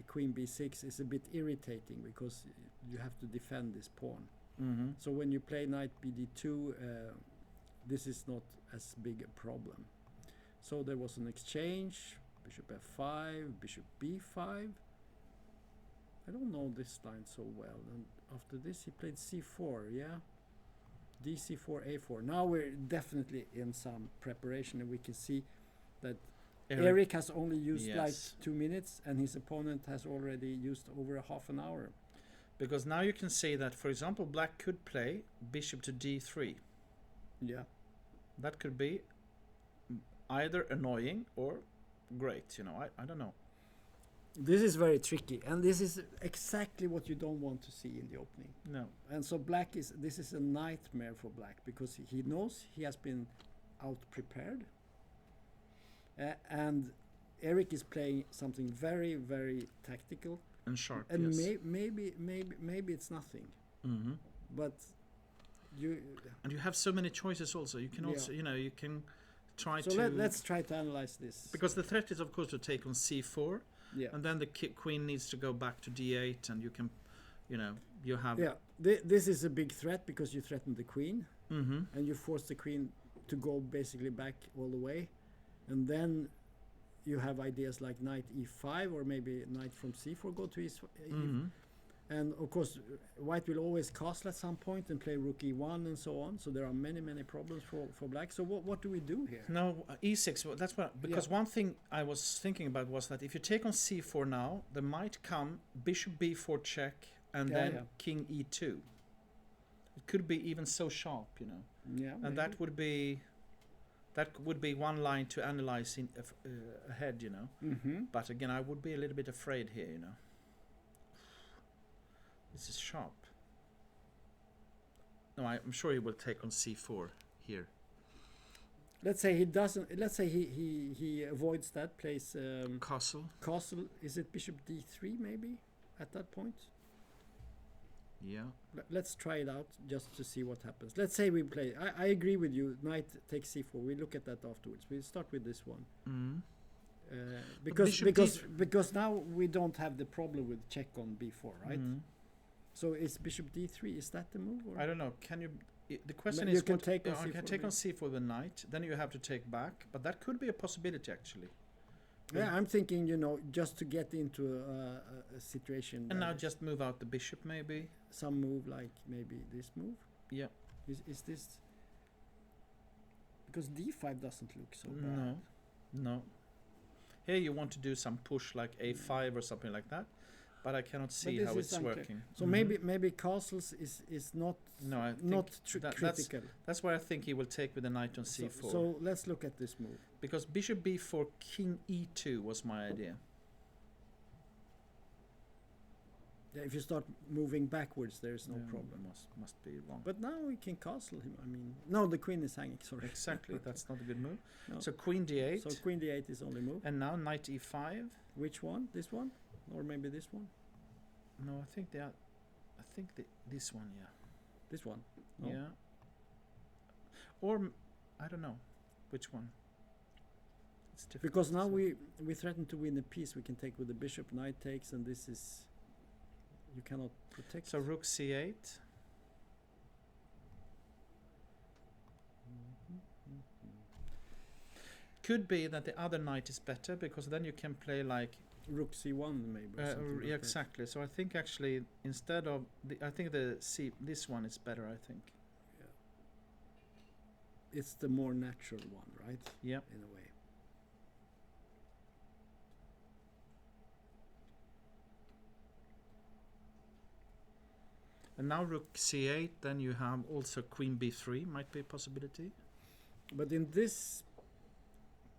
queen b6 is a bit irritating because you have to defend this pawn. So when you play knight bd2, this is not as big a problem. So there was an exchange, bishop f5, bishop b5. I don't know this line so well. And after this he played c4, yeah? dc4, a4. Now we're definitely in some preparation, and we can see that Eric has only used like 2 minutes, and his opponent has already used over a half an hour. Because now you can see that, for example, black could play bishop to d3. Yeah. That could be either annoying or great, I don't know. This is very tricky, and this is exactly what you don't want to see in the opening. No. And so this is a nightmare for black, because he knows he has been out prepared, and Eric is playing something very, very tactical And sharp, and yes. maybe it's nothing, but you have so many choices also. You can also, you can try so to... let's try to analyze this. Because the threat is, of course, to take on c4, and then the queen needs to go back to d8, and you can, you have... Yeah, this is a big threat because you threaten the queen, and you force the queen to go basically back all the way, and then you have ideas like knight e5, or maybe knight from c4 go to e5. And of course, white will always castle at some point and play rook e1 and so on. So there are many problems for black. So what do we do here? No, e6. Well, that's what, because one thing I was thinking about was that if you take on c4 now, there might come bishop b4 check and then king e2. It could be even so sharp, Yeah, and maybe. that would be one line to analyze ahead, But again, I would be a little bit afraid here, This is sharp. No, I'm sure he will take on c4 here. Let's say he doesn't. Let's say he avoids that, plays Castle. castle. Is it bishop d3 maybe at that point? Yeah. Let's try it out just to see what happens. Let's say we play. I agree with you. Knight takes c4. We look at that afterwards. We start with this one. Mm. Because now we don't have the problem with check on b4, right? Mm. So is bishop d3? Is that the move? Or? I don't know. Can you? The question You is, can what, take on I can c4, take on c4 with the knight. Then you have to take back, but that could be a possibility actually. Yeah, I'm thinking, just to get into a situation. And that now is just move out the bishop maybe. some move like maybe this move. Yeah. Is this because d5 doesn't look so bad? No, no. Here you want to do some push like a5 or something like that, but I cannot see this how is it's unclear. working. So Mhm. maybe castles is not No, I think not that's critical. that's why I think he will take with the knight on So, c4. so let's look at this move. Because bishop b4, king e2 was my idea. Yeah, if you start moving backwards, there's no Yeah, problem. Must be wrong. But now we can castle him. I mean, no, the queen is hanging. Sorry. Exactly, that's not a good move. No. So queen d8, So queen d8 is only move. and now knight e5. Which one? This one, or maybe this one? No, I think this one, yeah. This one. No. Yeah. Or I don't know which one. It's difficult. Because to now say. we threaten to win a piece. We can take with the bishop. Knight takes, and this is you cannot protect. So rook c8. Could be that the other knight is better because then you can play like Rook c1 maybe. Or something like yeah, that. exactly. So I think actually instead of I think this one is better. I think. It's the more natural one, right? Yeah. In a way. And now rook c8. Then you have also queen b3 might be a possibility. But in this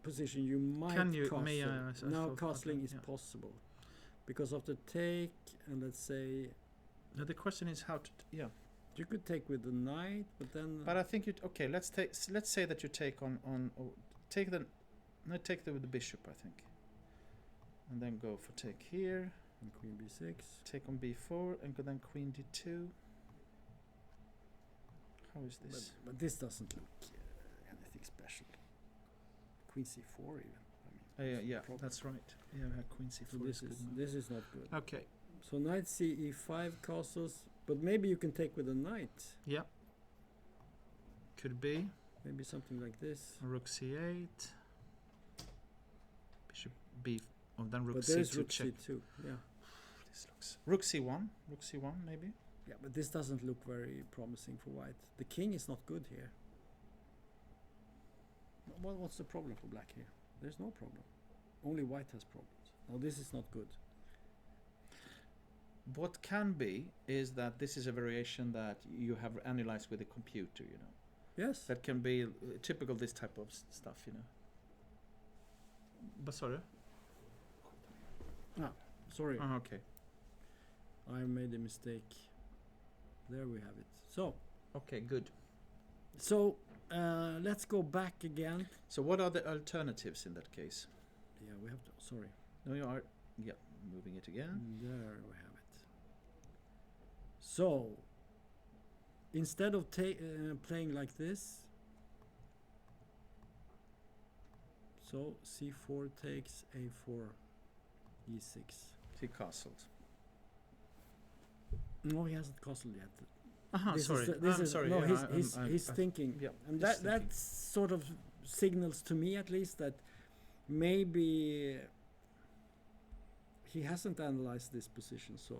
position, you might Can you? castle. May I Now thought castling that, is yeah. possible because of the take, and let's say Now the question is how to. Yeah. you could take with the knight, but then But I think you okay. Let's say that you take take with the bishop. I think, and then go for take here. and queen b6. Take on b4 and go then queen d2. How is this? But this doesn't look anything special. Queen c4 even. I mean, Yeah, problem. that's right. Yeah, we have queen c4. So this good is move. this is not good. Okay. So knight c e5 castles, but maybe you can take with a knight. Yeah. Could be Maybe something like this. rook c8. Bishop b. Oh, then rook But there's c2 rook check. c2. Yeah. This looks rook c1. Rook c1 maybe. Yeah, but this doesn't look very promising for white. The king is not good here. What's the problem for black here? There's no problem. Only white has problems. Now this is not good. What can be is that this is a variation that you have analyzed with a computer. You know. Yes. That can be typical this type of stuff, you know. But sorry. Sorry, Okay. I made a mistake. There we have it. Okay, good. So let's go back again. So what are the alternatives in that case? Yeah, we have to. Sorry. No, you are. Yeah, moving it again. There we have it. So instead of playing like this, so c4 takes a4, e6. He castled. No, he hasn't castled yet. Sorry. This I'm is sorry. no. Yeah, He's thinking, yeah, and he's that thinking. sort of signals to me at least that maybe he hasn't analyzed this position so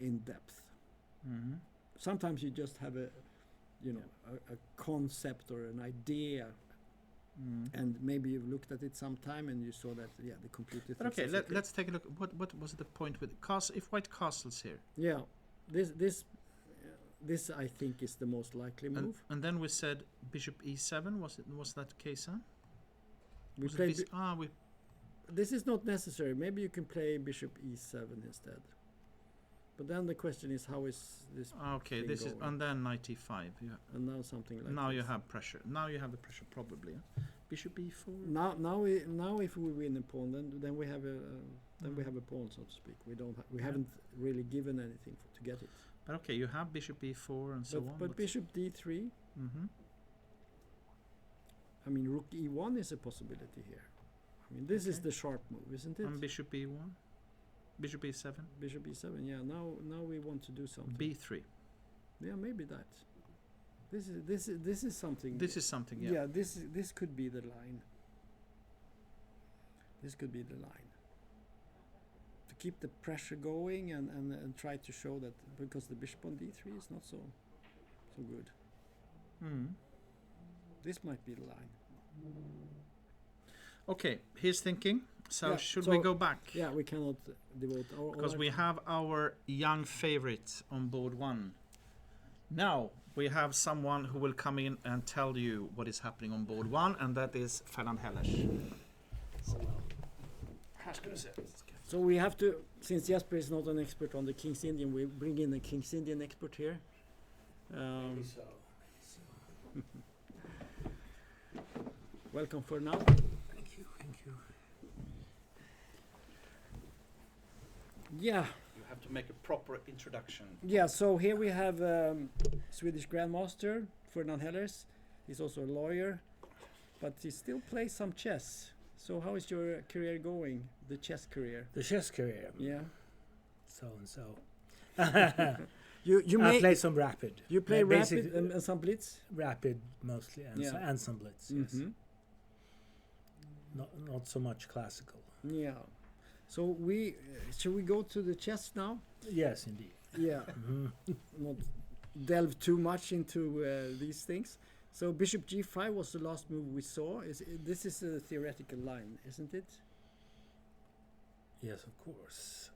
in depth. Mm-hmm. Sometimes you just have a concept or an idea, and maybe you've looked at it some time and you saw that the computer. But thinks okay, it's let's take a look. What was the point with castle? If white castles here, Yeah, this I think is the most likely move. and then we said bishop e7. Was that the case? Huh? We Was it play. we This is not necessary. Maybe you can play bishop e7 instead. But then the question is, how is this? Okay, thing this is going? and then 95. Yeah. And now something like Now this. you have pressure. Now you have the pressure probably. Bishop e4. Now if we win a pawn, then we have a pawn, so to speak. We haven't really given anything to get it. But okay, you have bishop e4 and so on. But bishop d3. Mm-hmm. I mean, rook e1 is a possibility here. I mean, this is the sharp move, isn't it? And bishop e1. Bishop e7. Bishop e7. Yeah. Now we want to do something. b3. Yeah, maybe that. This is something. This is something. Yeah. Yeah. This could be the line. This could be the line. To keep the pressure going and try to show that, because the bishop on d3 is not so good. Mm. This might be the line. Okay, he's thinking. So Yeah, should we go back? Yeah, we cannot devote our. Because we have our young favorite on board 1. Now we have someone who will come in and tell you what is happening on board 1, and that is Ferdinand. So we have to, since Jesper is not an expert on the King's Indian, we bring in a King's Indian expert here. Welcome for now. Thank you. Yeah. You have to make a proper introduction. Yeah, so here we have Swedish Grandmaster Ferdinand Hellers. He's also a lawyer, but he still plays some chess. So how is your career going, the chess career? The chess career. Yeah. So and so. I play some rapid. You play Basic- rapid and some blitz? Rapid mostly, and, Yeah. and some blitz. Yes. Mhm. Not so much classical. Yeah. So should we go to the chess now? Yes, indeed. Yeah. Mhm. Not delve too much into these things. So bishop g5 was the last move we saw. This is a theoretical line, isn't it? Yes, of course.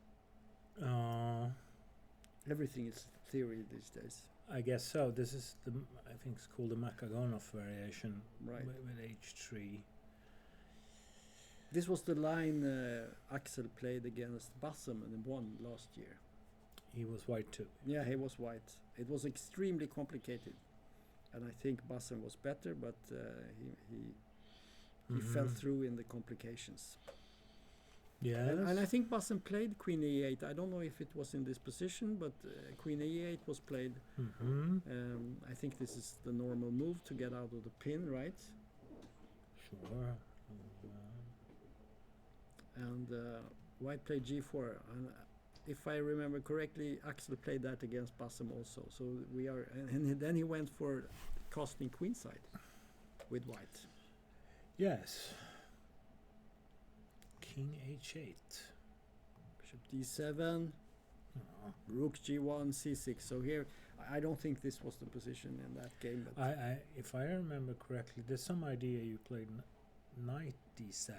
Everything is theory these days. I guess so. This is I think it's called the Makagonov variation. Right. With h3. This was the line Axel played against Bassam and won last year. He was white too. Yeah, he was white. It was extremely complicated, and I think Bassam was better, but he fell through in the complications. Yeah. And I think Bassam played Queen e8. I don't know if it was in this position, but Queen e8 was played. I think this is the normal move to get out of the pin, right? Sure. And white played g4. And if I remember correctly, Axel played that against Bassam also. So we are, and then he went for casting queenside with white. Yes. King h8. Bishop d7, rook g1, c6. So here, I don't think this was the position in that game. But If I remember correctly, there's some idea you played knight d7.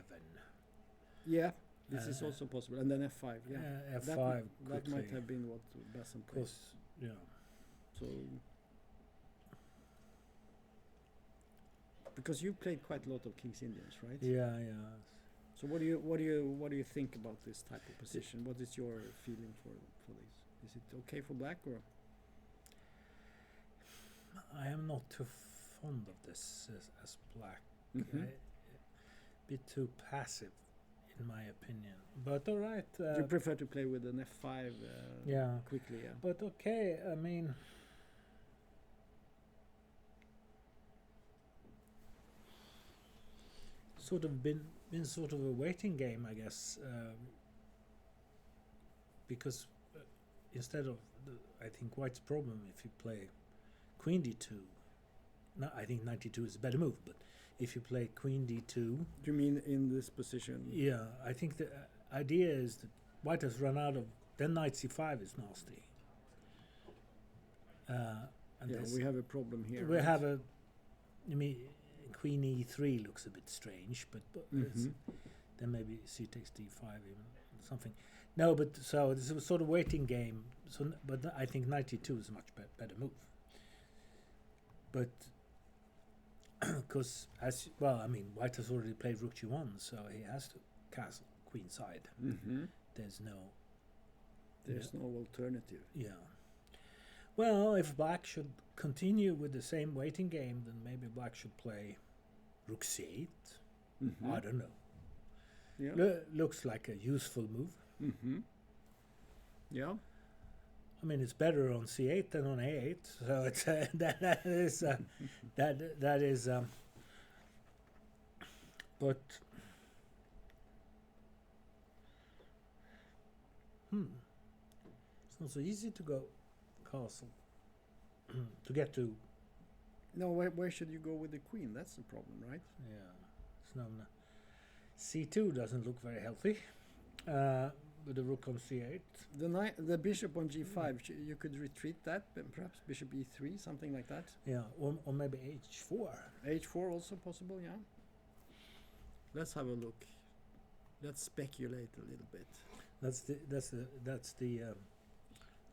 yeah, this is also possible. And then f5. Yeah, f5. that might have been what Bassam played. Yeah. So, because you played quite a lot of King's Indians, right? Yeah. So what do you think about this type of position? What is your feeling for this? Is it okay for black or? I am not too fond of this as black. Mhm. Bit too passive, in my opinion. But all right. You prefer to play with an f5 yeah. quickly, yeah. But okay, I mean. Sort of been sort of a waiting game, I guess, because instead of I think white's problem if you play queen d2. No, I think knight d2 is a better move, but if you play queen d2, Do you mean in this position? yeah, I think the idea is that white has run out of. Then knight c5 is nasty. And Yeah, we have a problem here. we right? have a. I mean, queen e3 looks a bit strange, but it's, then maybe c takes d5 even something. No, but so this is a sort of waiting game. So, but I think knight e2 is a much better move. But because I mean, white has already played rook g1, so he has to castle queenside. Mm-hmm. There's no There's no alternative. Yeah. Well, if black should continue with the same waiting game, then maybe black should play rook c8. Mhm. I don't know. Yeah. Looks like a useful move. Yeah. I mean, it's better on c8 than on a8, so it's that is that is. But it's not so easy to go castle to get to. No, where should you go with the queen? That's the problem, right? Yeah, it's no. C2 doesn't look very healthy. With the rook on c8. The bishop on g5, you could retreat that, perhaps bishop e3, something like that. Yeah, or maybe h4. h4 also possible, yeah. Let's have a look. Let's speculate a little bit. That's the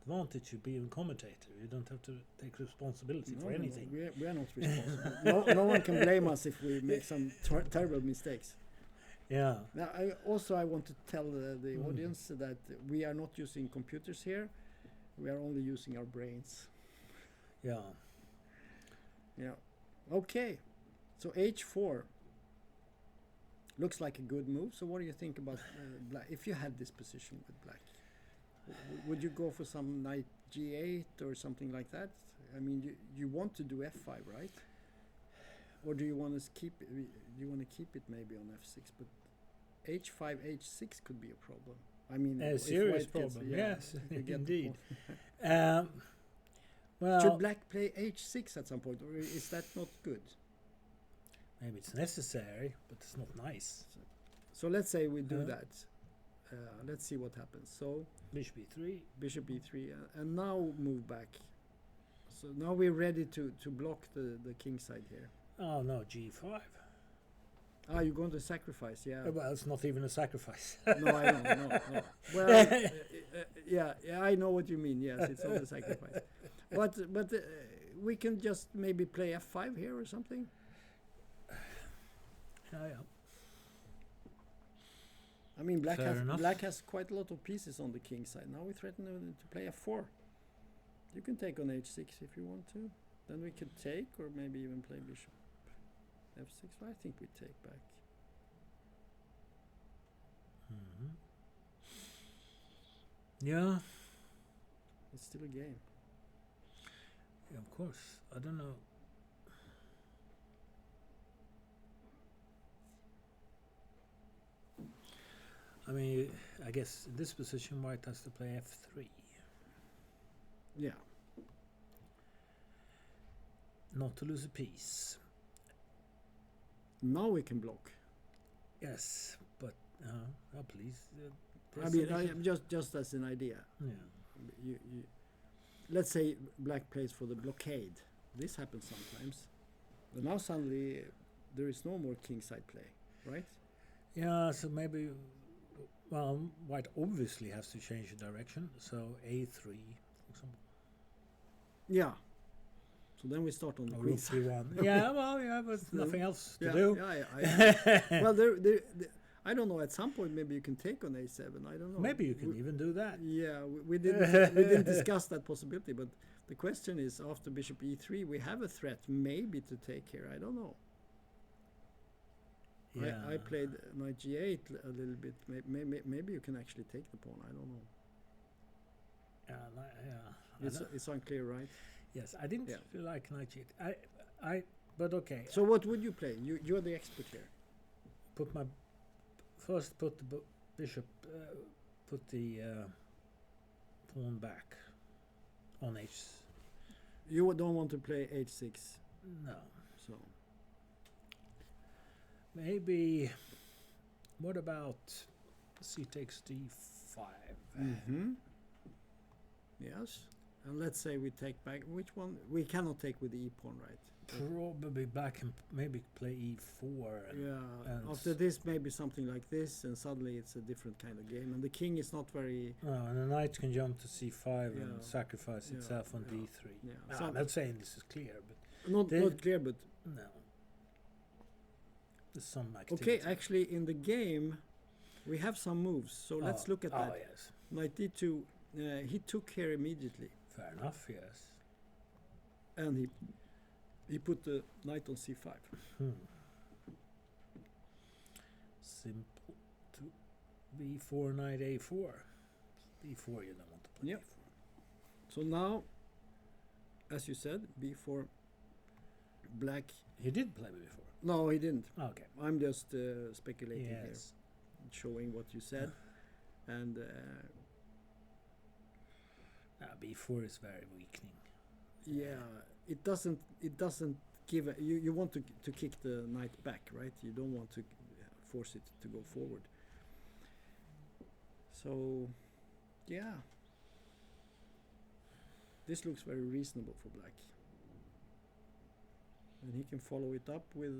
advantage of being a commentator. You don't have to take responsibility for anything. No, we are not responsible. no one can blame us if we make some terrible mistakes. Yeah. Now, I want to tell the audience that we are not using computers here. We are only using our brains. Yeah. Yeah. Okay. So h4 looks like a good move. So what do you think about black? If you had this position with black, would you go for some knight g8 or something like that? I mean, you want to do f5, right? Or do you want to keep it? You want to keep it maybe on f6, but h5, h6 could be a problem. I mean, a serious problem. Yes, indeed. Well, should black play h6 at some point, or is that not good? Maybe it's necessary, but it's not nice. So let's say we do that. Let's see what happens. So bishop e3, bishop e3, and now move back. So now we're ready to block the king side here. Oh no, g5. Ah, you're going to sacrifice, yeah. Well, it's not even a sacrifice. No, I know, no. Well, yeah, I know what you mean. Yes, it's not a sacrifice. But we can just maybe play f5 here or something. Yeah. I mean, black Fair enough. has quite a lot of pieces on the king side. Now we threaten to play f4. You can take on h6 if you want to. Then we could take, or maybe even play bishop f6. I think we take back. Yeah. It's still a game. Yeah, of course. I don't know. I mean, I guess in this position, white has to play f3. Yeah. Not to lose a piece. Now we can block. Yes, but please. I mean, just as an idea. Yeah. You let's say black plays for the blockade. This happens sometimes. But now suddenly there is no more kingside play, right? Yeah, so maybe, well, white obviously has to change the direction. So a3, for example. Yeah. So then we start on the queen side. Yeah, well, yeah, but nothing else to yeah, do. Yeah, well, I don't know. At some point, maybe you can take on a7. I don't know. Maybe you can even do that. Yeah, we didn't discuss that possibility. But the question is, after bishop e3, we have a threat maybe to take here. I don't know. Yeah. I played knight g8 a little bit. Maybe you can actually take the pawn. I don't know. Yeah. It's unclear, right? Yes, I didn't feel like knight g8. But okay. So what would you play? You're the expert here. Put the bishop, put the pawn back on h. You don't want to play h6. No. So maybe. What about c takes d5? Mm-hmm. Yes. And let's say we take back. Which one? We cannot take with the e pawn, right? Probably black and maybe play e4. And after this, maybe something like this, and suddenly it's a different kind of game. And the king is not very. And the knight can jump to c5 and sacrifice itself on d3. Yeah. I'm not saying this is clear, but not clear, but no. There's some activity. Okay, actually, in the game, we have some moves. So let's look at that. Oh yes. Knight d2 he took here immediately, Fair enough, yes. and he put the knight on c5. Simple to b4, knight a4. b4 you don't want to play Yep. b4. So now, as you said, b4, black. He did play b4. No, he didn't. Okay. I'm just speculating here, Yes. showing what you said, and b4 is very weakening. yeah, it doesn't give you want to kick the knight back, right? You don't want to force it to go forward. So, yeah, this looks very reasonable for black, and he can follow it up with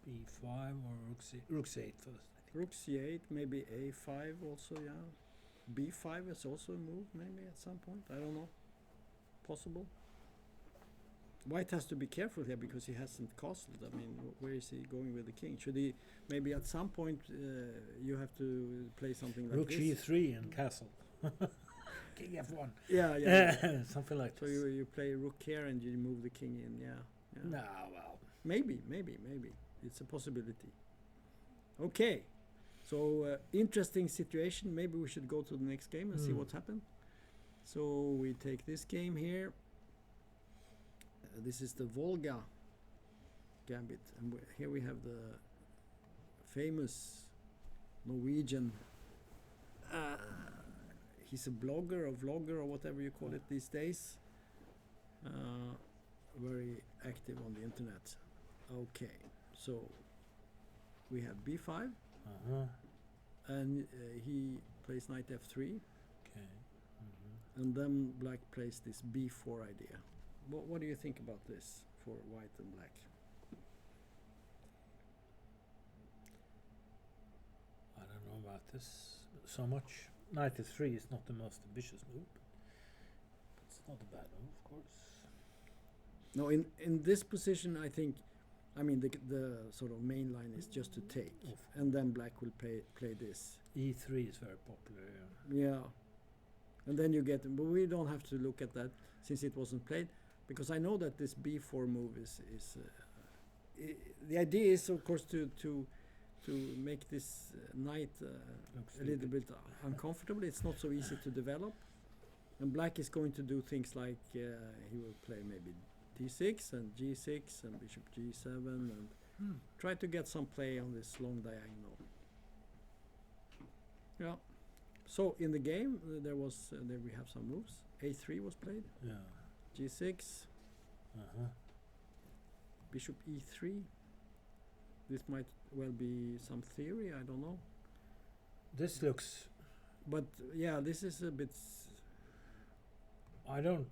b5 or rook c8 first. rook c8, maybe a5 also. Yeah, b5 is also a move, maybe at some point. I don't know. Possible. White has to be careful here because he hasn't castled. I mean, where is he going with the king? Should he maybe at some point you have to play something like Rook this? g3 and castle. King f1. Yeah. Something like So this. you play rook here and you move the king in. Yeah. No, well. Maybe. It's a possibility. Okay. So interesting situation. Maybe we should go to the next game and see what happened. So we take this game here. This is the Volga gambit, and here we have the famous Norwegian. He's a blogger or vlogger or whatever you call it these days. Very active on the internet. Okay, so we have b5, and he plays knight f3, Okay. and then black plays this b4 idea. What do you think about this for white and black? I don't know about this so much. Knight f3 is not the most ambitious move. But it's not a bad move, of course. No, in this position, I think, I mean, the sort of main line is just to take, and then black will play this. e3 is very popular. Yeah, and then you get, but we don't have to look at that since it wasn't played, because I know that this b4 move is the idea is of course to make this knight a little bit uncomfortable. It's not so easy to develop, and black is going to do things like he will play maybe d6 and g6 and bishop g7 and try to get some play on this long diagonal. Yeah. So in the game there we have some moves. a3 was played. Yeah. g6. Bishop e3. This might well be some theory. I don't know. This looks. But yeah, this is a bit. I don't.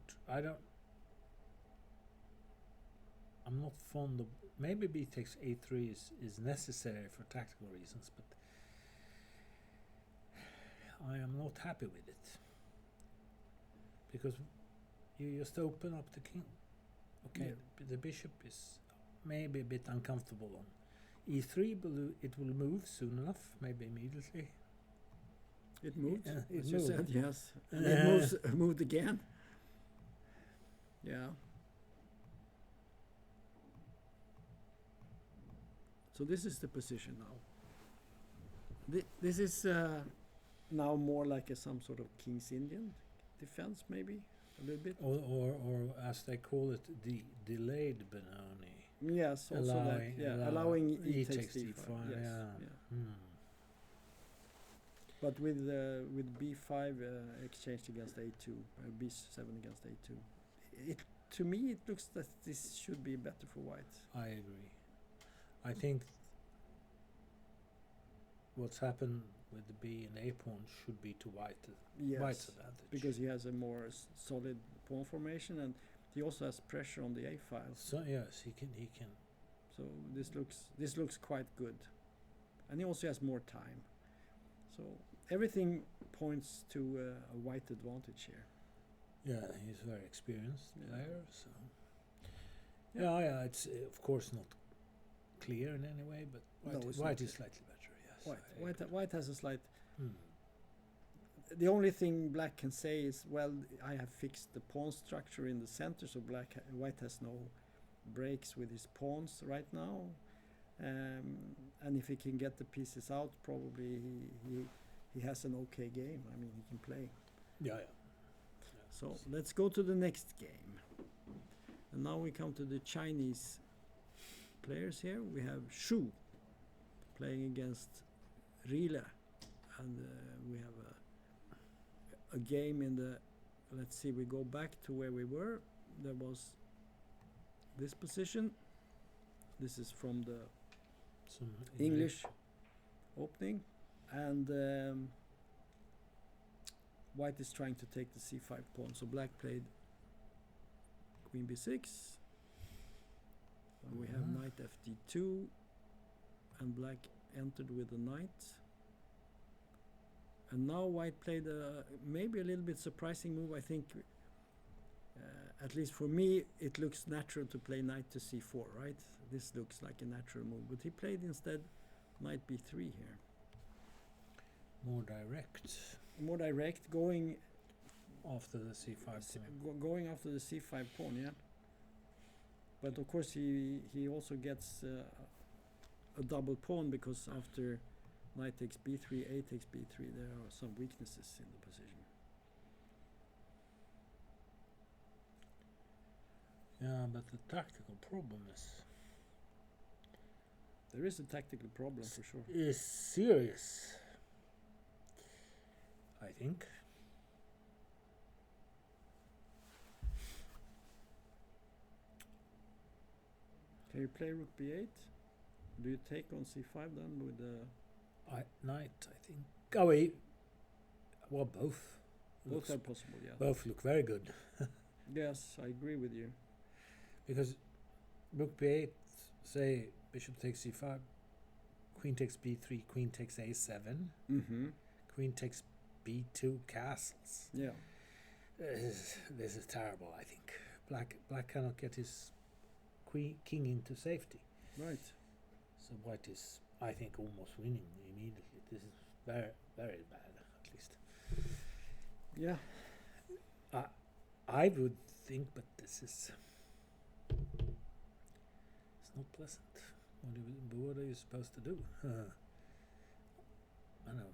I'm not fond of. Maybe b takes a3 is necessary for tactical reasons, but I am not happy with it because you just open up the king. Okay, the bishop is maybe a bit uncomfortable on e3, but it will move soon enough, maybe immediately. It moved, It as you moved. said, yes. And it moved again. Yeah. So this is the position now. This is now more like some sort of King's Indian defense, maybe a little bit. Or as they call it, the delayed Benoni. Yes, also allowing e takes d5. Yes, yeah. But with b5 exchanged against a2, b7 against a2, to me it looks that this should be better for white. I agree. I think what's happened with the b and a pawn should be to white's advantage. Because he has a more solid pawn formation, and he also has pressure on the a file. So yes, he can. So this looks quite good, and he also has more time. So everything points to a white advantage here. Yeah, he's a very experienced player. So Yeah. yeah, it's of course not clear in any way, but No, it's white not is slightly better. Yes, White has a slight the only thing black can say is, well, I have fixed the pawn structure in the center, so white has no breaks with his pawns right now. And if he can get the pieces out, probably he has an okay game. I mean, he can play. Yeah. So let's go to the next game. And now we come to the Chinese players here. We have Shu playing against Rile. And we have a game in the... Let's see, we go back to where we were. There was this position. This is from the English opening. And white is trying to take the c5 pawn. So black played queen b6. And we have knight fd2. And black entered with the knight. And now white played maybe a little bit surprising move. I think, at least for me, it looks natural to play knight to c4, right? This looks like a natural move. But he played instead knight b3 here. More direct. More direct, going after the c5 pawn. Going after the c5 pawn, yeah. But of course he also gets a double pawn, because after knight takes b3, a takes b3, there are some weaknesses in the position. Yeah, but the tactical problem There is a tactical problem for sure. is serious, I think. Can you play rook b8? Do you take on c5 then with the... Knight, I think. Oh, wait. Well, both. Both are possible, yeah. Both look very good. Yes, I agree with you. Because rook b8, say bishop takes c5, queen takes b3, queen takes a7, queen takes b2 castles. Yeah. This is terrible, I think. Black cannot get his king into safety. Right. So white is, I think, almost winning immediately. This is very, very bad, at least. Yeah. I would think, but this is... It's not pleasant. What are you supposed to do? I know.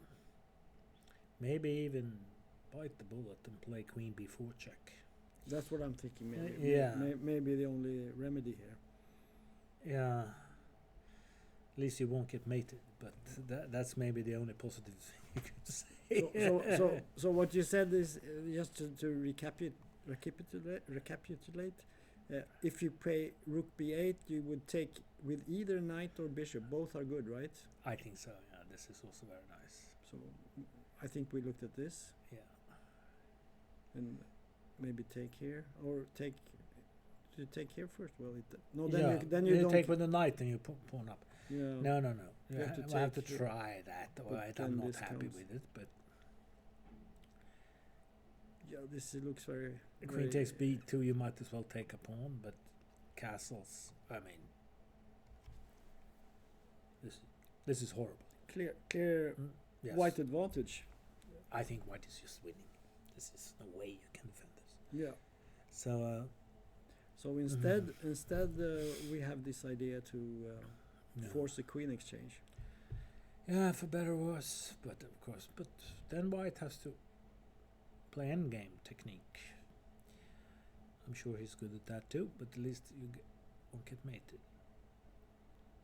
Maybe even bite the bullet and play queen b4 check. That's what I'm thinking. Maybe. Yeah. Maybe the only remedy here. Yeah. At least you won't get mated, but that's maybe the only positive thing you could say. So what you said is, just to recapitulate, if you play rook b8, you would take with either knight or bishop. Both are good, right? I think so. Yeah, this is also very nice. So I think we looked at this. Yeah. And maybe take here, or take. Do you take here first? Well, then you don't take with the knight and you pawn up. Yeah. No. You have to try that. Right? I'm not happy with it, but yeah, this looks very. Queen takes b2. You might as well take a pawn, but castles. I mean, this is horrible. Clear. Yes. White advantage. I think white is just winning. This is no way you can defend this. Yeah. So. So instead, we have this idea to force a queen exchange. Yeah, for better or worse, but of course. But then white has to play endgame technique. I'm sure he's good at that too, but at least you won't get mated.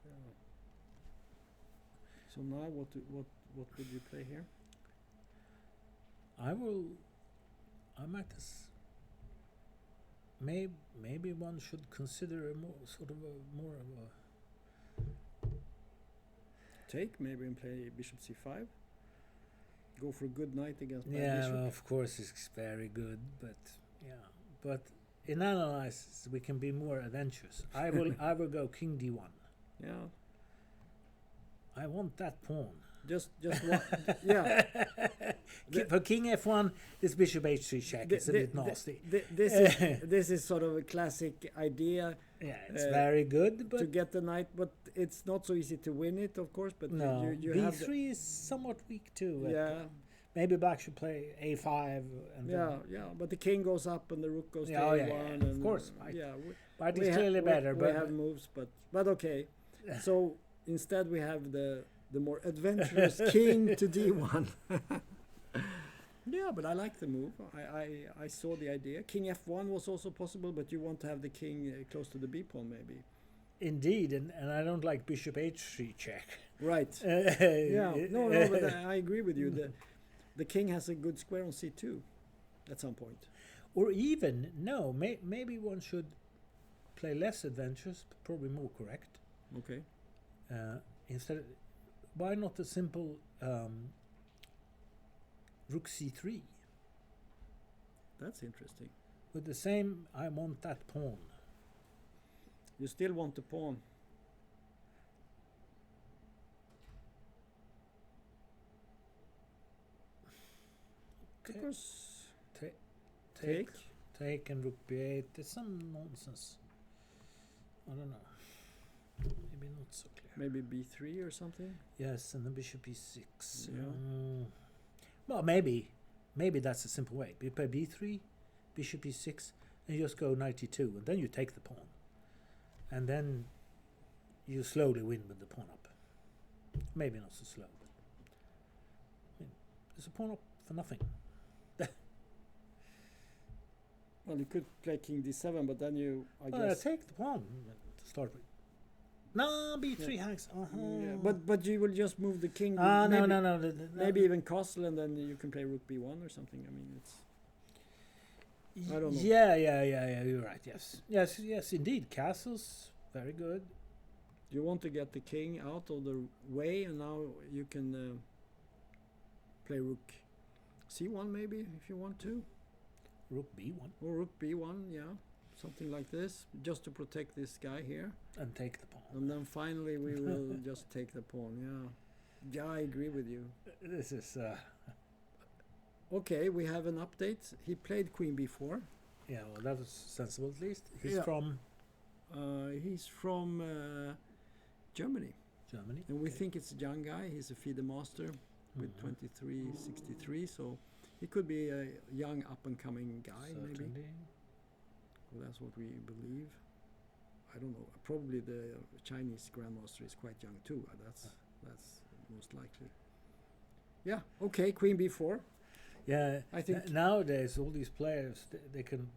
Yeah. So now, what would you play here? I might maybe one should consider a more take maybe and play bishop c5. Go for a good knight against my yeah, bishop. well, of course it's very good, but in analysis we can be more adventurous. I will go king d1. Yeah. I want that pawn. Just one. Yeah. For king f1, this bishop h3 check is a bit nasty. This is sort of a classic idea. Yeah, it's very good, but to get the knight, but it's not so easy to win it, of course. But no, you b3 is somewhat weak too. Yeah, maybe black should play a5 and but the king goes up and the rook goes to Yeah, a1. yeah, And, of course, right. White we is clearly better, we but have moves, but okay. So instead we have the more adventurous king to d1. Yeah, but I like the move. I saw the idea. King f1 was also possible, but you want to have the king close to the b pawn maybe. indeed, and I don't like bishop h3 check. Right. Yeah. No, but I agree with you. The king has a good square on c2 at some point. Or even no, maybe one should play less adventurous, but probably more correct. Okay. Instead, why not a simple rook c3? That's interesting. With the same, I want that pawn. You still want the pawn. Okay. Because Take. Take and rook b8. There's some nonsense. I don't know. Maybe not so clear. maybe b3 or something. Yes, and then bishop e6. Yeah. Well, maybe that's a simple way. You play b3, bishop e6, and you just go knight e2, and then you take the pawn, and then you slowly win with the pawn up. Maybe not so slow, but I mean, there's a pawn up for nothing. Well, you could play king d7, but then you, I guess. Take the pawn to start with. No, b3 hangs. Yeah, but you will just move the king. No. Maybe even castle, and then you can play rook b1 or something. I mean, it's. I don't know. Yeah. You're right. Yes. Indeed, castles very good. You want to get the king out of the way, and now you can play rook c1 maybe if you want to. Rook b1 or rook b1, yeah, something like this, just to protect this guy here. And take the pawn. And then finally we will just take the pawn. Yeah, I agree with you. This is. Okay, we have an update. He played queen b4. Yeah, well, that was sensible at least. He's Yeah. from He's from Germany. Germany. And we think it's a young guy. He's a FIDE master with 2363, so he could be a young up-and-coming guy, maybe. Certainly. Well, that's what we believe. I don't know. Probably the Chinese grandmaster is quite young too. That's most likely. Yeah. Okay. Queen b4. Yeah, I think nowadays all these players they can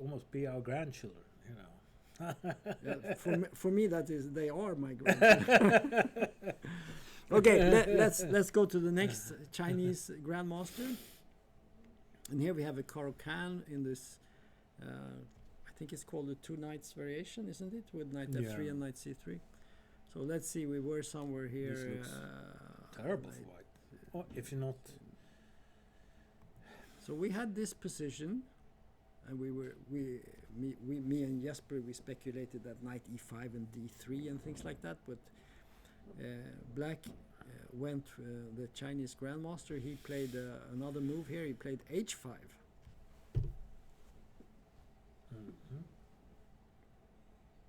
almost be our grandchildren. You know. Yeah, for me that is they are my grandchildren. Okay. Let's go to the next Chinese grandmaster. And here we have a Caro-Kann in this, I think it's called the two knights variation, isn't it? With knight f3 and knight c3. So let's see, we were somewhere here. This looks terrible for white. Oh, if you're not. So we had this position, and me and Jesper, we speculated that knight e5 and d3 and things like that, but black went the Chinese grandmaster. He played another move here. He played h5.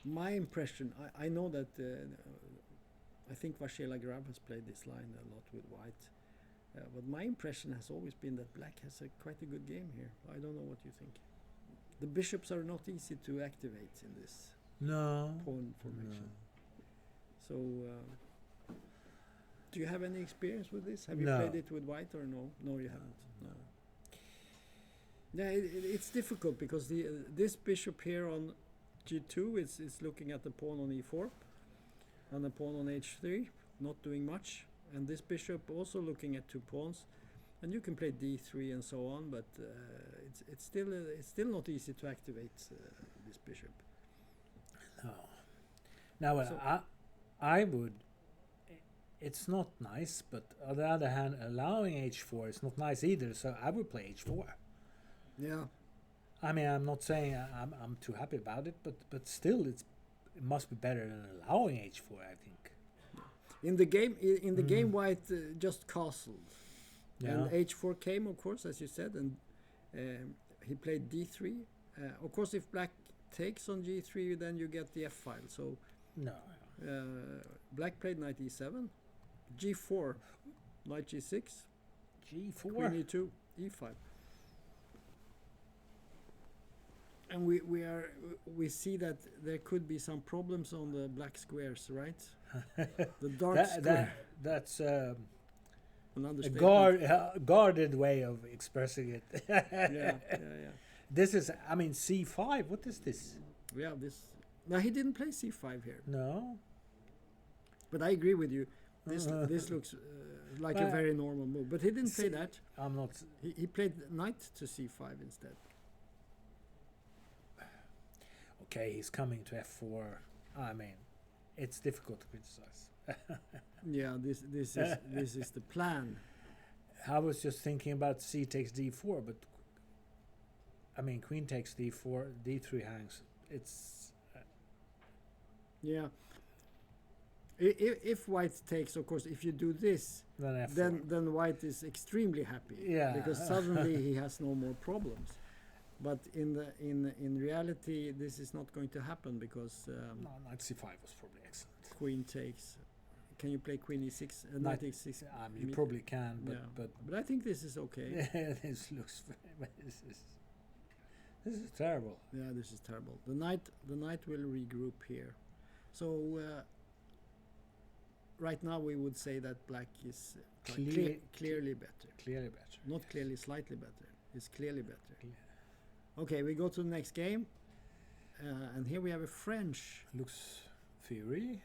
My impression, I know that I think Vashela Grab has played this line a lot with white, but my impression has always been that black has quite a good game here. I don't know what you think. The bishops are not easy to activate in this pawn formation. So do you have any experience with this? Have you played it with white or no? No, you haven't. No. Yeah, it's difficult because this bishop here on g2 is looking at the pawn on e4 and the pawn on h3, not doing much. And this bishop also looking at two pawns, and you can play d3 and so on, but it's still not easy to activate this bishop. No. Now, so I would. It's not nice, but on the other hand, allowing h4 is not nice either. So I would play h4. Yeah. I mean, I'm not saying I'm too happy about it, but still, it must be better than allowing h4. I think. In the game, white just castled, and h4 came, of course, as you said, and he played d3. Of course, if black takes on g3, then you get the f file. So no. Black played knight e7, g4, knight g6. G4. Queen E2, E5. And we see that there could be some problems on the black squares, right? The dark square. That's An a understatement. guarded way of expressing it. Yeah. This is, I mean, C5. What is this? Yeah, this. Now he didn't play C5 here, No. but I agree with you. This looks like a very normal move, but he didn't play that. I'm not. He played knight to C5 instead. Okay, he's coming to F4. I mean, it's difficult to criticize. Yeah, this is the plan. I was just thinking about C takes D4, but I mean, Queen takes D4, D3 hangs. It's Yeah. If white takes, of course, if you do this, then F4. then white is extremely happy. Yeah. Because suddenly he has no more problems. But in reality, this is not going to happen because No, knight C5 was probably excellent. queen takes. Can you play queen E6? Knight Knight E6. you probably can, but yeah. But I think this is okay. this looks this is terrible. Yeah, this is terrible. The knight will regroup here. So right now we would say that black is clearly better. Clearly better. Not clearly, slightly better. It's clearly better. Clear. Okay, we go to the next game. And here we have a French. Looks fury.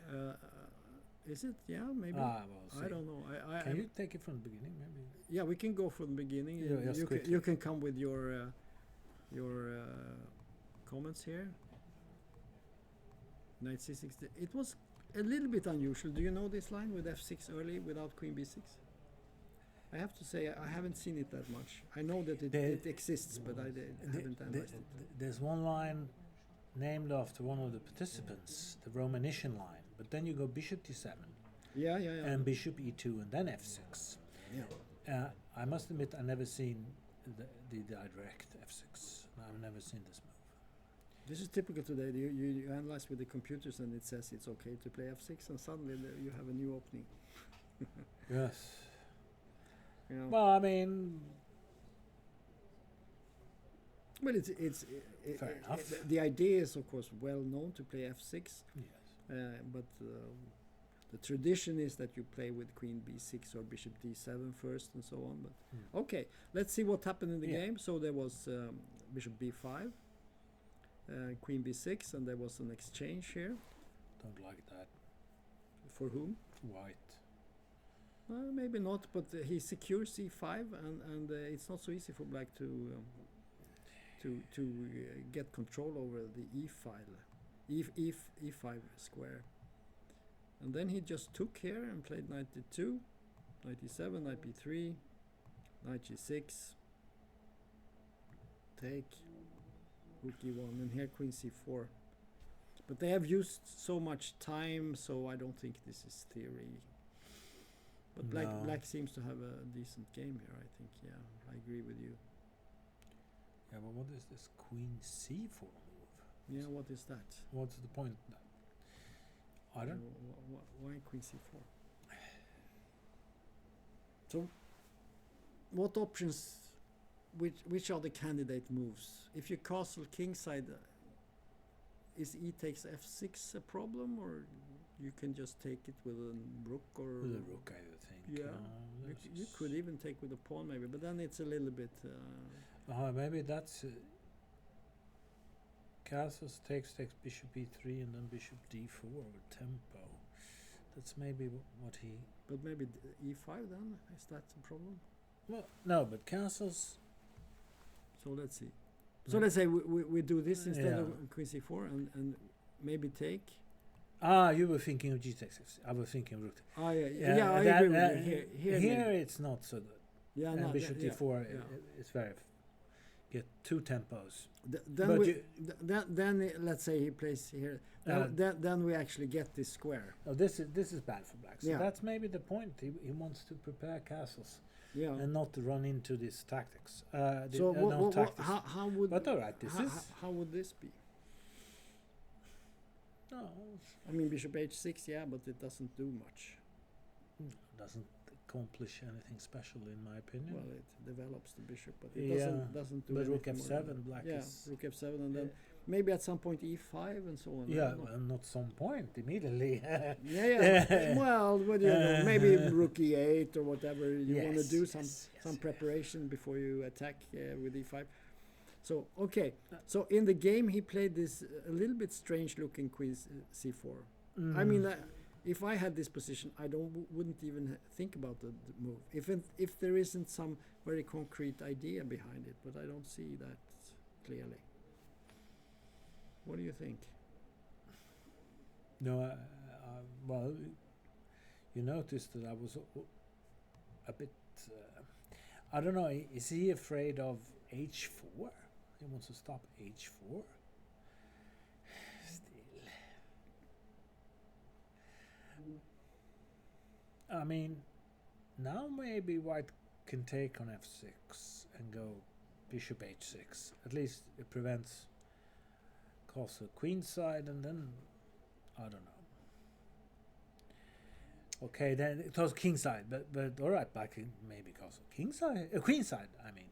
Is it? Yeah, maybe. Well, see. I don't know. Can you take it from the beginning, maybe? Yeah, we can go from the beginning. Yeah, You can come with your comments here. Knight C6. It was a little bit unusual. Do you know this line with F6 early without Queen B6? I have to say I haven't seen it that much. I know that it exists, but I haven't analyzed it. There's one line named after one of the participants, the Romanician line, but then you go bishop D7 Yeah. and bishop E2 and then F6. Yeah. I must admit I never seen the direct F6. I've never seen this move. This is typical today. You analyze with the computers and it says it's okay to play F6 and suddenly you have a new opening. Yes. You know. Well, I mean, Well, fair enough. The idea is, of course, well known to play F6, Yes. but the tradition is that you play with Queen B6 or Bishop D7 first and so on. But okay, let's see what happened in the game. So there was Bishop B5, Queen B6, and there was an exchange here. Don't like that. For whom? White. Maybe not, but he secures C5, and it's not so easy for black to get control over the E5 square. And then he just took here and played knight D2, knight E7, knight B3, knight G6, take, rook E1, and here queen C4. But they have used so much time, so I don't think this is theory. But black seems to have a decent game here, I think. Yeah, I agree with you. Yeah, but what is this Queen C4 move? Yeah, what is that? What's the point? I don't. Why Queen C4? So, what options? Which are the candidate moves? If you castle kingside, is E takes F6 a problem, or you can just take it with a rook or? With a rook, I would think. Yeah, you could even take with a pawn maybe, but then it's a little bit. Maybe that's castles takes bishop E3 and then bishop D4 with tempo. That's maybe what he. But maybe E5 then, is that the problem? Well, no, but castles. So let's see. So let's say we do this instead of Queen C4 and maybe take. You were thinking of G takes. I was thinking rook. I agree with you. Here it's not so good. Yeah, and bishop D4 it's very. Get two tempos. Then let's say he plays here. Then we actually get this square. Oh, this is bad for black. So that's maybe the point. He wants to prepare castles. Yeah. And not to run into these tactics. How would? But all right, how would this be? No. I mean, bishop H6, yeah, but it doesn't do much. Doesn't accomplish anything special, in my opinion. Well, it develops the bishop, but it Yeah, doesn't do but rook anything more than f7, black yeah, is... rook f7, and then maybe at some point e5 and so on. I Yeah, don't know. well, not some point, immediately. Yeah. Well, what do you know? Maybe rook e8 or whatever. You want to do some preparation before you attack with e5. So okay. So in the game he played this a little bit strange looking queen c4. I mean, if I had this position, I wouldn't even think about the move. If there isn't some very concrete idea behind it, but I don't see that clearly. What do you think? No, well, you noticed that I was a bit... I don't know, is he afraid of h4? He wants to stop h4? Still. I mean, now maybe white can take on f6 and go bishop h6. At least it prevents castle queenside, and then I don't know. Okay, then it was kingside, but all right, black can maybe castle kingside, queenside. I mean,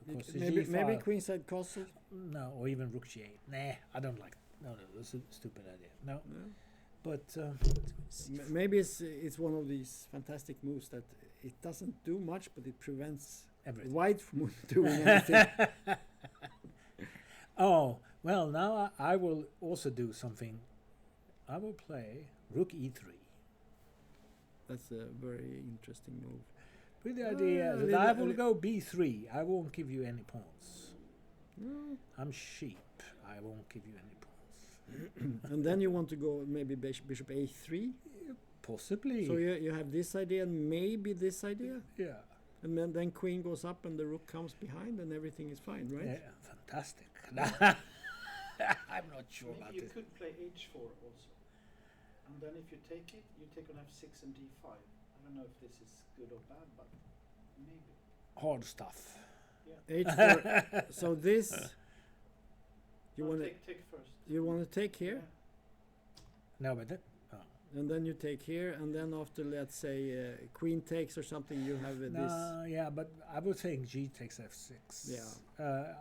of course, Maybe queenside castle. No, or even rook g8. Nah, I don't like. No, that's a stupid idea. No, but Maybe it's one of these fantastic moves that it doesn't do much, but it prevents everything. white from doing anything. Oh, well, now I will also do something. I will play rook e3. That's a very interesting move. With the idea that I will go b3. I won't give you any pawns. I'm sheep. I won't give you any pawns. And then you want to go maybe bishop a3? Possibly. So you have this idea and maybe this idea? Yeah. And then queen goes up and the rook comes behind and everything is fine, right? Yeah, fantastic. I'm not sure about You this. could play h4 also. And then if you take it, you take on f6 and d5. I don't know if this is good or bad, but maybe. Hard stuff. H4. So this you want to take first. you want to take here, No, but and then you take here, and then after, let's say, queen takes or something, you have this. no, yeah, but I would think g takes f6. Yeah.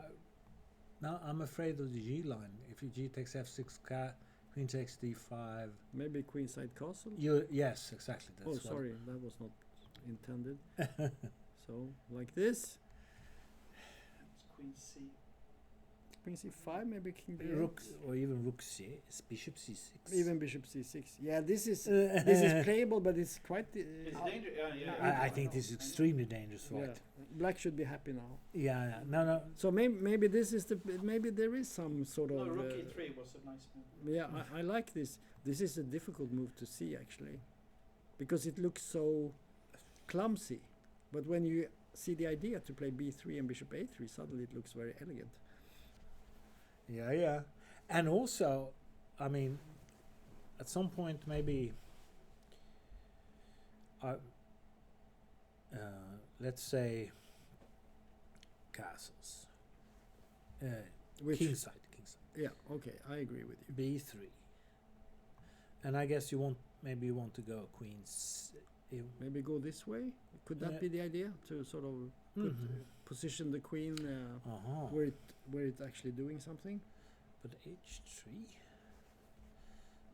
Now I'm afraid of the g line. If you g takes f6, queen takes d5. Maybe queenside castle. Yes, exactly. That's Oh, what- sorry, that was not intended. So like this, It's queen c. queen c5, maybe king b8. Rook or even rook c, bishop c6. Even bishop c6. Yeah, this is playable, but it's quite. It's dangerous. I think this is extremely dangerous, Yeah. right? Black should be happy now. Yeah. No. So maybe this is maybe there is some sort of. No, rook e3 was a nice move. Yeah, I like this. This is a difficult move to see actually, because it looks so clumsy. But when you see the idea to play b3 and bishop a3, suddenly it looks very elegant. Yeah. And also, I mean, at some point maybe, let's say, castles. Kingside. Yeah, okay, I agree with you. b3. And I guess you want to go queens. Maybe go this way. Could that be the idea to sort of position the queen where it's actually doing something? But h3.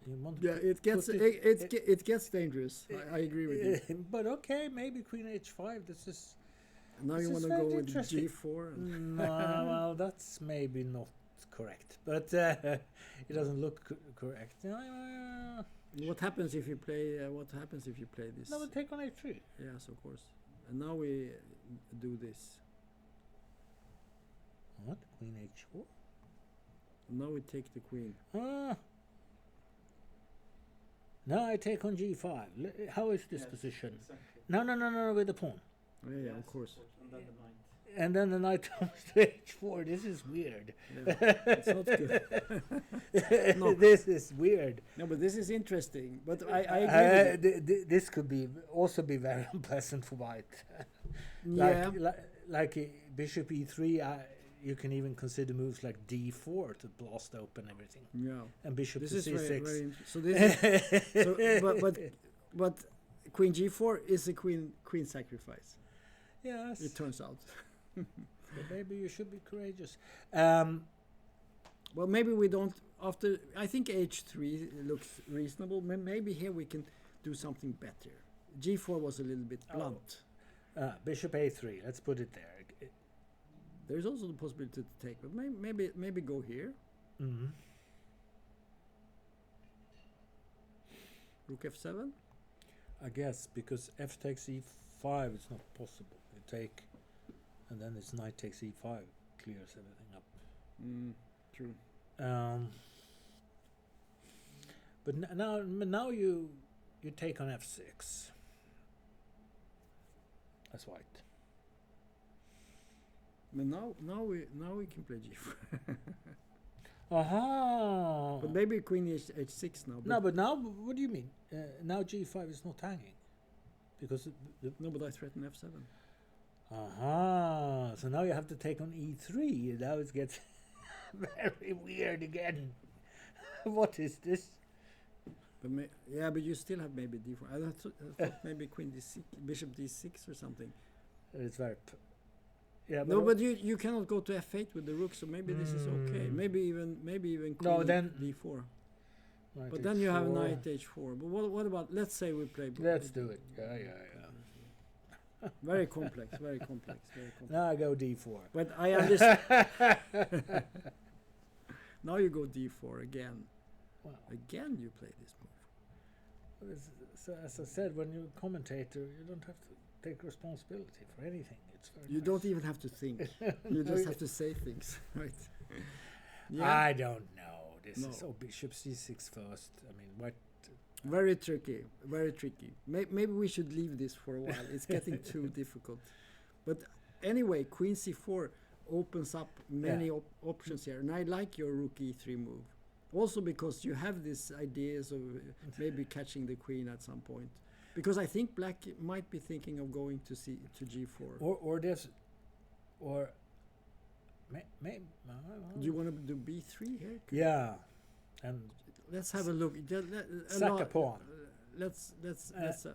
You want Yeah, it gets dangerous. I agree with you. But okay, maybe queen h5. This is. Now this you want is to go very with interesting. g4. And No, well, that's maybe not correct, but it doesn't look correct. what happens if you play? What happens if you play this? No, but take on h3. Yes, of course. And now we do this. What? Queen h4? Now we take the queen. Now I take on g5. How is this position? Exactly. No, with the pawn. Yeah, of course. And then the knight. And then the knight comes to h4. This is weird. Yeah, it's not good. No. This is weird. No, but this is interesting. But I agree with you. This could also be very unpleasant for white. Yeah. Like bishop e3, you can even consider moves like d4 to blast open everything. Yeah. And bishop This to is c6. very so this is, but queen g4 is a queen sacrifice. Yes. It turns out. But maybe you should be courageous. Well, maybe we don't. After I think h3 looks reasonable. Maybe here we can do something better. g4 was a little bit blunt. Bishop a3. Let's put it there. There's also the possibility to take, but maybe go here. Mm-hmm. Rook f7. I guess because f takes e5, it's not possible. You take, and then it's knight takes e5, clears everything up. True. But now you take on f6. That's white. But now we can play g4. Aha! But maybe queen h6 now. No, but now what do you mean? Now g5 is not hanging, because No, but I threaten f7. Aha! So now you have to take on e3. Now it gets very weird again. What is this? But but you still have maybe d4. I thought maybe queen d6, bishop d6 or something. It's very. Yeah, No, but you cannot go to f8 with the rook, so maybe this is okay. Maybe even queen No, then d4. knight But then you have h4. knight h4. But what about, let's say we play. Let's do it. Yeah. Very complex, very complex, very complex. Now I go d4. But I understand. Now you go d4 again. Wow. Again you play this move. So as I said, when you're a commentator, you don't have to take responsibility for anything. It's very You nice. don't even have to think. You just have to say things, right? I don't know. This No. is bishop c6 first. I mean, what? Very tricky, very tricky. Maybe we should leave this for a while. It's getting too difficult. But anyway, queen c4 opens up many options here. And I like your rook e3 move. Also because you have these ideas of maybe catching the queen at some point. Because I think black might be thinking of going to g4. Do you want to do b3 here? Yeah, and Let's have a look. sack a pawn. Let's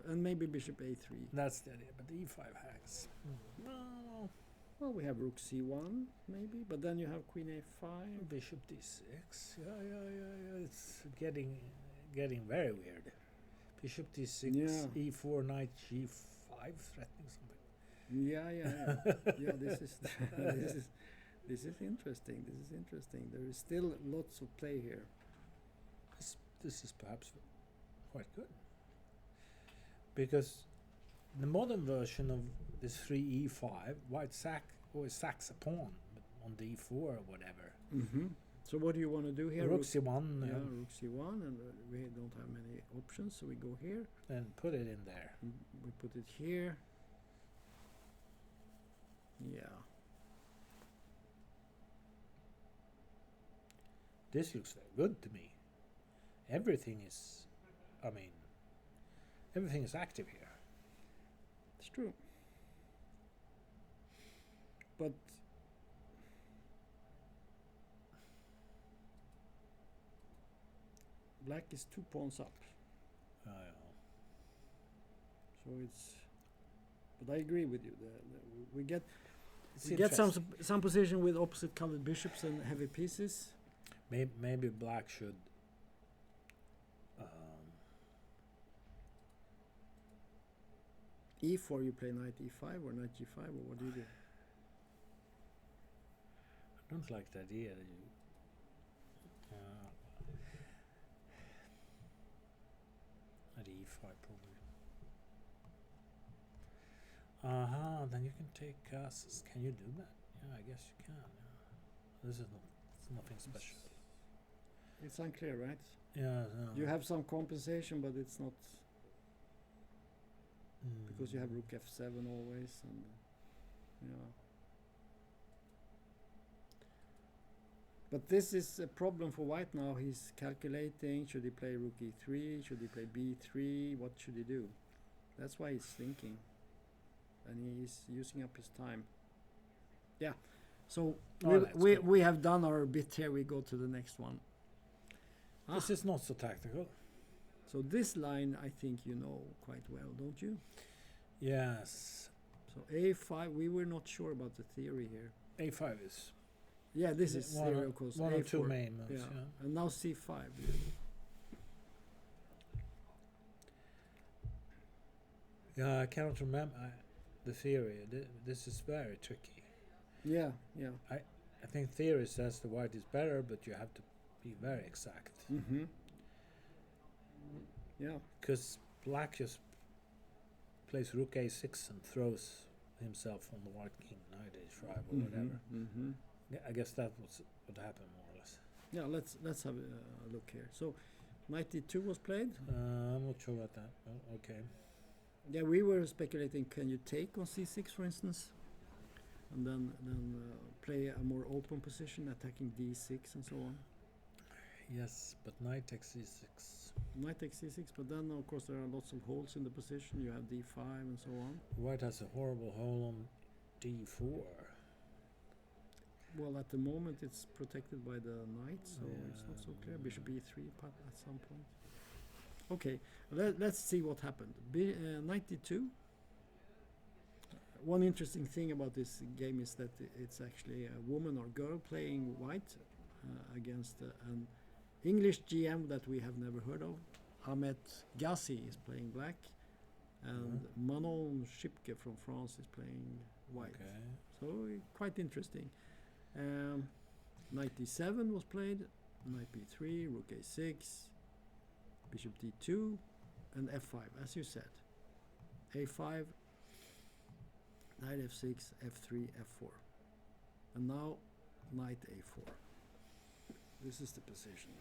and maybe bishop a3. That's the idea. But e5 hangs. No, Well, we have rook c1 maybe, but then you have queen a5. bishop d6. Yeah. It's getting very weird. Bishop d6, Yeah. e4, knight g5, threatening something. Yeah. This is interesting. This is interesting. There is still lots of play here. This is perhaps quite good, because the modern version of this 3e5, white always sacks a pawn on d4 or whatever. Mm-hmm. So what do you want to do here? Rook c1, rook c1, and we don't have many options, so we go here. and put it in there. We put it here. Yeah. This looks very good to me. Everything is active here. It's true. But black is 2 pawns up. So it's. But I agree with you. We get some position with opposite colored bishops and heavy pieces. Maybe black should e4, you play knight e5 or knight g5, or what do you do? I don't like the idea that you at e5 probably. Then you can take castles. Can you do that? Yeah, I guess you can. Yeah. This is nothing special. It's unclear, right? Yeah. No. You have some compensation, but it's not because you have rook f7 always, and yeah. But this is a problem for white now. He's calculating, should he play rook e3, should he play b3, what should he do? That's why he's thinking, and he's using up his time. Yeah, so we have done our bit here. We go to the next one. This is not so tactical. So this line, I think you know quite well, don't you? Yes. So A5, we were not sure about the theory here. A5 is Yeah, this is one, theory, of course. one or two A4. main moves. Yeah. Yeah. And now C5. Yeah, I cannot remember the theory. This is very tricky. Yeah, yeah. I think theory says the white is better, but you have to be very exact. Mm-hmm. Yeah. Because black just plays rook a6 and throws himself on the white king, knight h5 or whatever. Mm-hmm. Yeah, I guess that was what happened more or less. Yeah, let's have a look here. So, knight d2 was played. I'm not sure about that. Oh, okay. Yeah, we were speculating, can you take on c6, for instance? And then play a more open position, attacking d6 and so on. Yes, but knight takes c6. Knight takes c6, but then of course there are lots of holes in the position. You have d5 and so on. White has a horrible hole on d4. Well, at the moment it's protected by the knight, so it's not so clear. Yeah. Bishop e3 at some point. Okay, let's see what happened. Knight d2. One interesting thing about this game is that it's actually a woman or girl playing white against an English GM that we have never heard of. Ahmet Gassi is playing black, and Manon Schipke from France is playing white. Okay. So quite interesting. Knight d7 was played, knight b3, rook a6, bishop d2, and f5, as you said. a5, knight f6, f3, f4. And now knight a4. This is the position.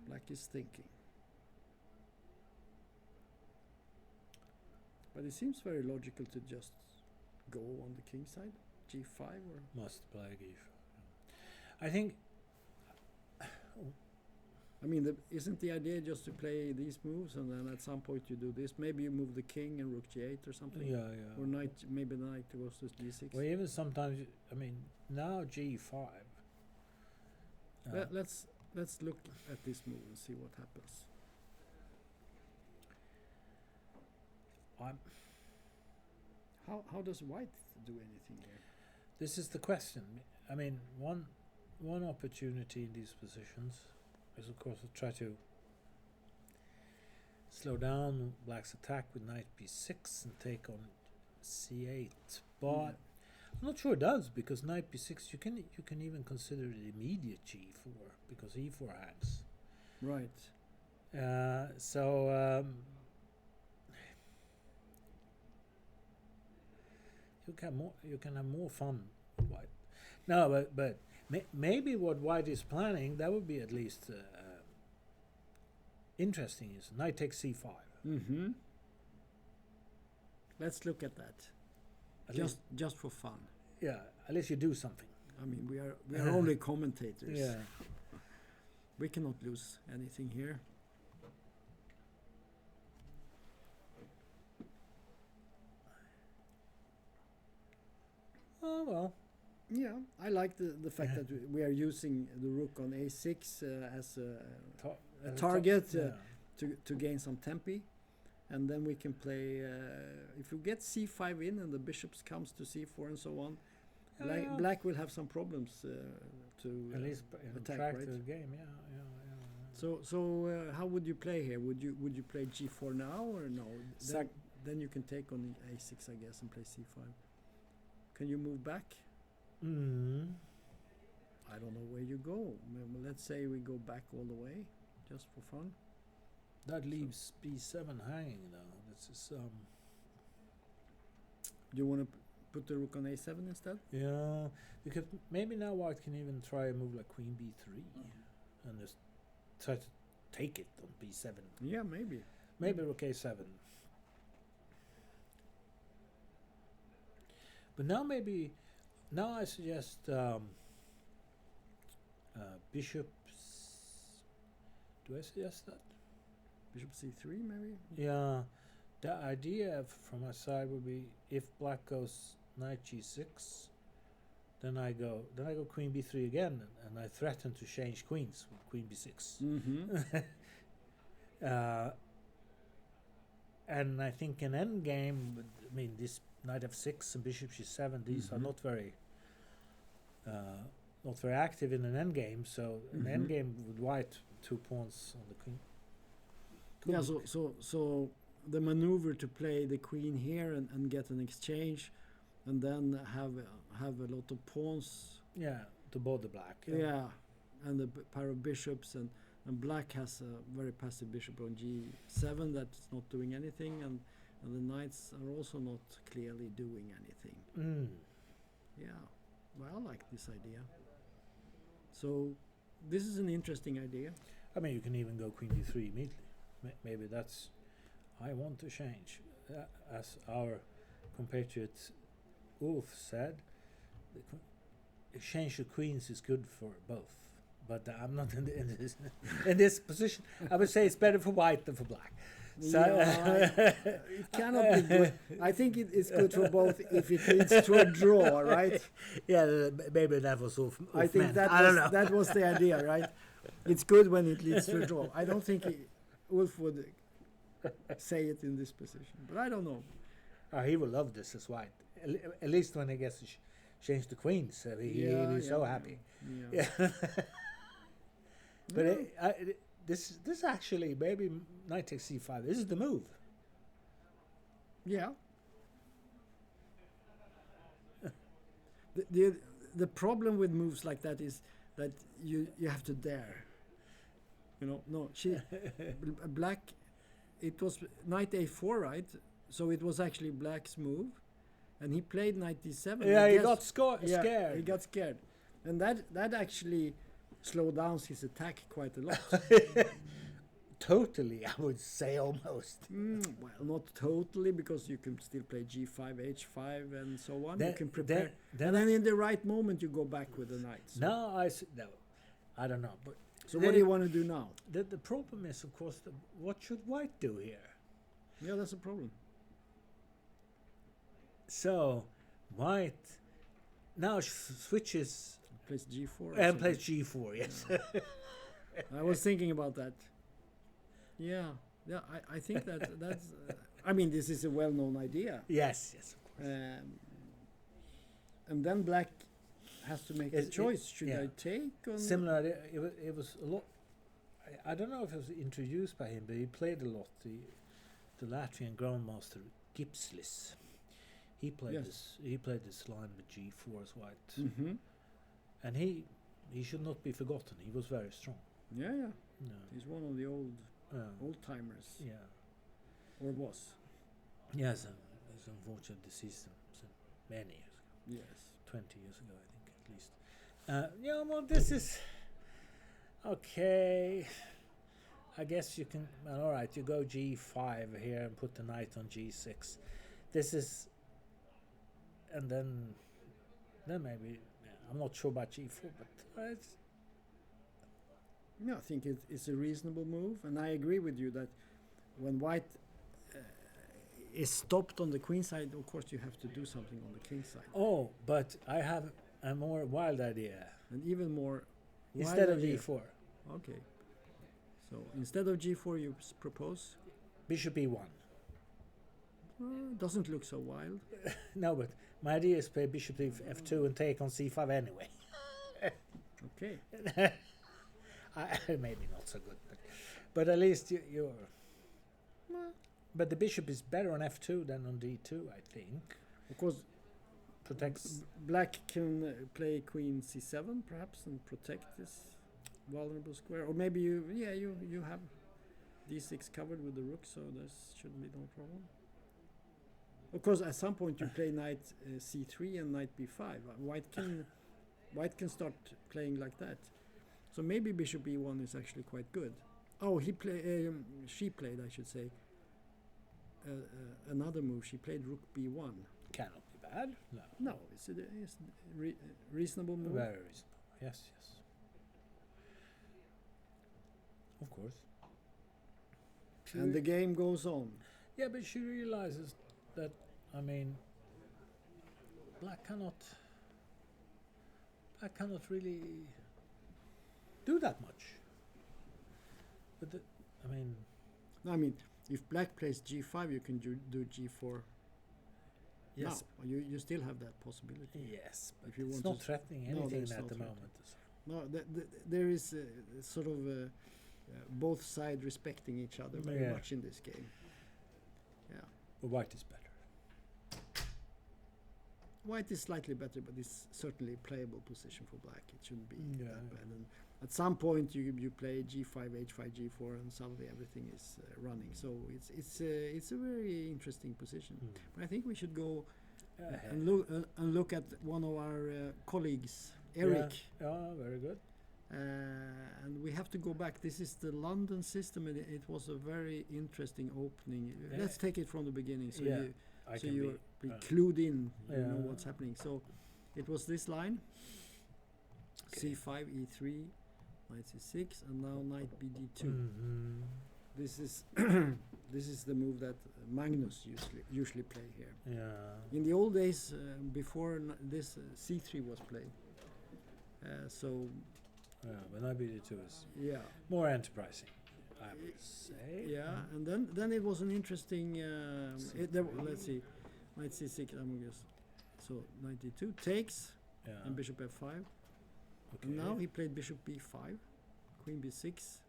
Black is thinking. But it seems very logical to just go on the king side. G5 or... Must play g4. I think... I mean, isn't the idea just to play these moves and then at some point you do this? Maybe you move the king and rook g8 or something? Yeah, yeah. Or knight, maybe the knight goes to g6? Well, even sometimes, I mean, now g5. Let's look at this move and see what happens. How does white do anything here? This is the question. I mean, one opportunity in these positions is, of course, to try to slow down black's attack with knight b6 and take on c8. But I'm not sure it does, because knight b6 you can even consider it immediate g4 because e4 hangs. Right. You can have more fun with white. No, but maybe what white is planning, that would be at least interesting, is knight takes c5. Mm-hmm. Let's look at that. Just for fun. Yeah, at least you do something. I mean, we are only commentators. Yeah. We cannot lose anything here. Oh well. Yeah, I like the fact that we are using the rook on a6 as a target to gain some tempi, and then we can play. If we get c5 in and the bishops comes to c4 and so on, black will have some problems to at least attack, track right? the game. Yeah. So how would you play here? Would you play g4 now or no? Then you can take on a6, I guess, and play c5. Can you move back? I don't know where you go. Let's say we go back all the way, just for fun. That leaves b7 hanging though. This is Do you want to put the rook on a7 instead? Yeah, because maybe now white can even try a move like queen b3 and just try to take it on b7. Yeah, maybe. Maybe rook a7. But now I suggest bishops. Do I suggest that? Bishop c3 maybe? Yeah, the idea from my side would be if black goes knight g6, then I go queen b3 again, and I threaten to change queens with queen b6. Mm-hmm. And I think an end game, I mean, this knight f6 and bishop g7, these are not very active in an end game. So an end game with white, 2 pawns on the queen. Yeah, so the maneuver to play the queen here and get an exchange, and then have a lot of pawns. Yeah, to bother black. Yeah, and the pair of bishops, and black has a very passive bishop on g7 that's not doing anything, and the knights are also not clearly doing anything. Yeah, well, I like this idea. So this is an interesting idea. I mean, you can even go queen d3 immediately. Maybe that's, I want to change. As our compatriot Ulf said, exchange of queens is good for both. But I'm not in this position. I would say it's better for white than for black. So it cannot be good. I think it's good for both if it leads to a draw, right? Yeah, maybe that was Ulf. I think that was the idea, right? It's good when it leads to a draw. I don't think Ulf would say it in this position, but I don't know. He will love this as white. At least when he gets to change the queens, he'll be so happy. Yeah. But this actually, maybe knight takes c5. This is the move. Yeah. The problem with moves like that is that you have to dare. No, black. It was knight a4, right? So it was actually black's move, and he played knight d7. Yeah, he got scared. Yeah, he got scared, and that actually slowed down his attack quite a lot. Totally, I would say almost. Well, not totally, because you can still play g5, h5, and so on. You can prepare, and then in the right moment you go back with the knight. So. No, I don't know. But so what do you want to do now? The problem is, of course, what should white do here? Yeah, that's a problem. So white now switches. Plays g4. And plays g4, yes. Yeah. I was thinking about that. Yeah, I think that's. I mean, this is a well-known idea. Yes, of course. And then black has to make a choice. Should I take? Similar idea. It was a lot. I don't know if it was introduced by him, but he played a lot. The Latvian grandmaster Gipslis. He played this. He played this line with g4 as white. And he should not be forgotten. He was very strong. Yeah. No. He's one of the old timers. Yeah. Or was. Yes, he's unfortunately deceased many years ago. Yes. 20 years ago, I think, at least. Well, this is okay. I guess you can. Well, all right, you go g5 here and put the knight on g6. This is, and then maybe. I'm not sure about g4, but it's... No, I think it's a reasonable move, and I agree with you that when white is stopped on the queen side, of course you have to do something on the king side. Oh, but I have a more wild idea. And even more instead of g4. Okay. So instead of g4 you propose? Bishop e1. Doesn't look so wild. No, but my idea is play bishop f2 and take on c5 anyway. Okay. Maybe not so good, but at least you're... But the bishop is better on f2 than on d2, I think. Of course, protects. Black can play queen c7 perhaps and protect this vulnerable square, or maybe you have d6 covered with the rook, so there shouldn't be no problem. Of course, at some point you play knight c3 and knight b5. White can start playing like that. So maybe bishop e1 is actually quite good. Oh, she played, I should say, another move. She played rook b1. Cannot be bad. No, it's a reasonable move. Very reasonable. Yes. Of course. And the game goes on. Yeah, but she realizes that, I mean, black cannot really do that much. But No, I mean, if black plays g5, you can do g4. Yes. Now, you still have that possibility. Yes, but If you it's want not to threatening No, anything there's at no the threat. moment. No, there is sort of both sides respecting each other very Yeah. much in this game. Yeah, But white is better. white is slightly better, but it's certainly a playable position for black. It shouldn't be Yeah. that bad. And at some point, you play g5, h5, g4, and suddenly everything is running. So it's a very interesting position. But I think we should go and look at one of our colleagues, Eric. Yeah, very good. And we have to go back. This is the London system, and it was a very interesting opening. Yeah. Let's take it from the beginning, so Yeah, you I so can you're be. clued in. You know Yeah. what's happening. So it was this line: Okay. c5, e3, knight c6, and now knight bd2. Mhm. This is this is the move that Magnus usually play here. Yeah. In the old days, before this, c3 was played. So Yeah, but I bd2 is yeah. more enterprising, I would say. Yeah, and then it was an interesting. Let's see, knight c6. I'm guess. So 92 takes Yeah. and bishop f5. Okay. And now he played bishop b5, queen b6,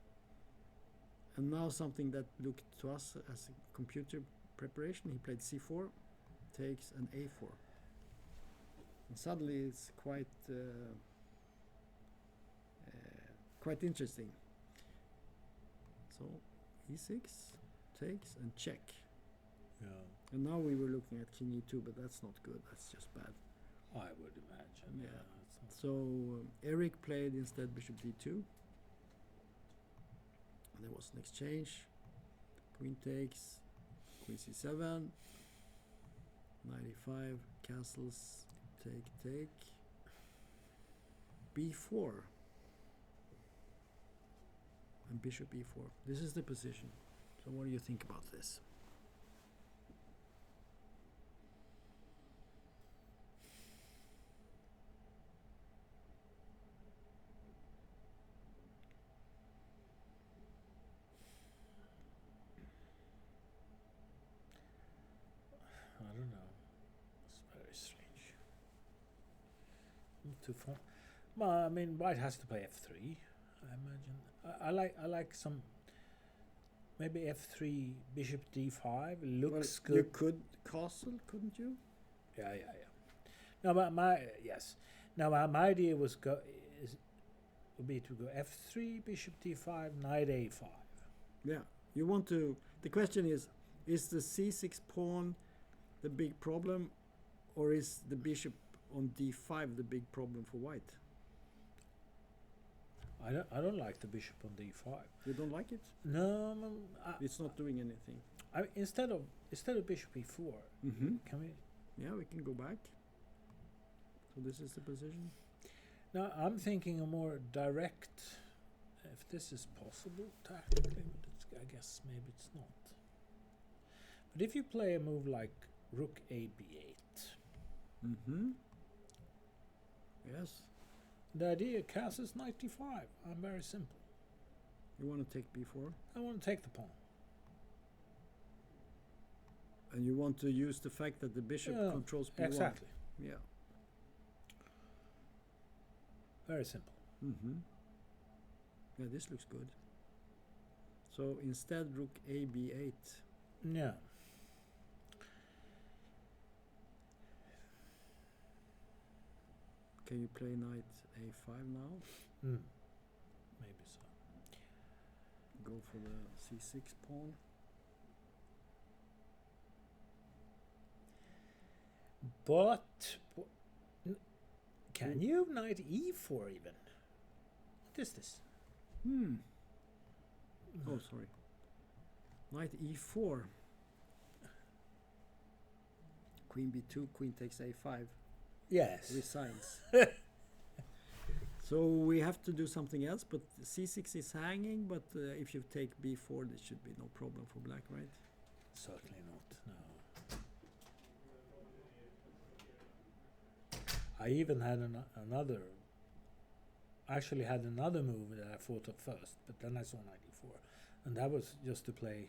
and now something that looked to us as a computer preparation. He played c4, takes, and a4. And suddenly it's quite interesting. So e6 takes and check. Yeah, And now we were looking at king e2, but that's not good. That's just bad. I would imagine. Yeah. It's not- So Eric played instead bishop d2. And there was an exchange. Queen takes, queen c7, knight e5, castles, take, b4, and bishop e4. This is the position. So what do you think about this? I don't know. It's very strange. Not too fun. Well, I mean, white has to play f3. I imagine. I like some. Maybe f3, bishop d5 looks Well, you good. could castle, couldn't you? Yeah. No, but yes. Now my idea would be to go f3, bishop d5, knight a5. Yeah. You want to. The question is the c6 pawn the big problem, or is the bishop on d5 the big problem for white? I don't like the bishop on d5. You don't like it? No, It's not doing anything. instead of bishop e4, Mm-hmm. can we? Yeah, we can go back. So this is the position. No, I'm thinking a more direct. If this is possible tactically, but I guess maybe it's not. But if you play a move like rook a b8, Mm-hmm. Yes. the idea castles knight d5. I'm very simple. You want to take b4, I want to take the pawn. and you want to use the fact that the bishop Yeah, controls b1. Exactly. Yeah. Very simple. Mm-hmm. Yeah, this looks good. So instead, rook a b8. Yeah. Can you play knight a5 now? Maybe so. Go for the c6 pawn. But can you knight e4 even? What is this? Oh, sorry. Knight e4. Queen b2, queen takes a5. Yes. Resigns. So we have to do something else, but c6 is hanging, but if you take b4, this should be no problem for black, right? Certainly not. No. I even had another. Actually, had another move that I thought of first, but then I saw knight e4, and that was just to play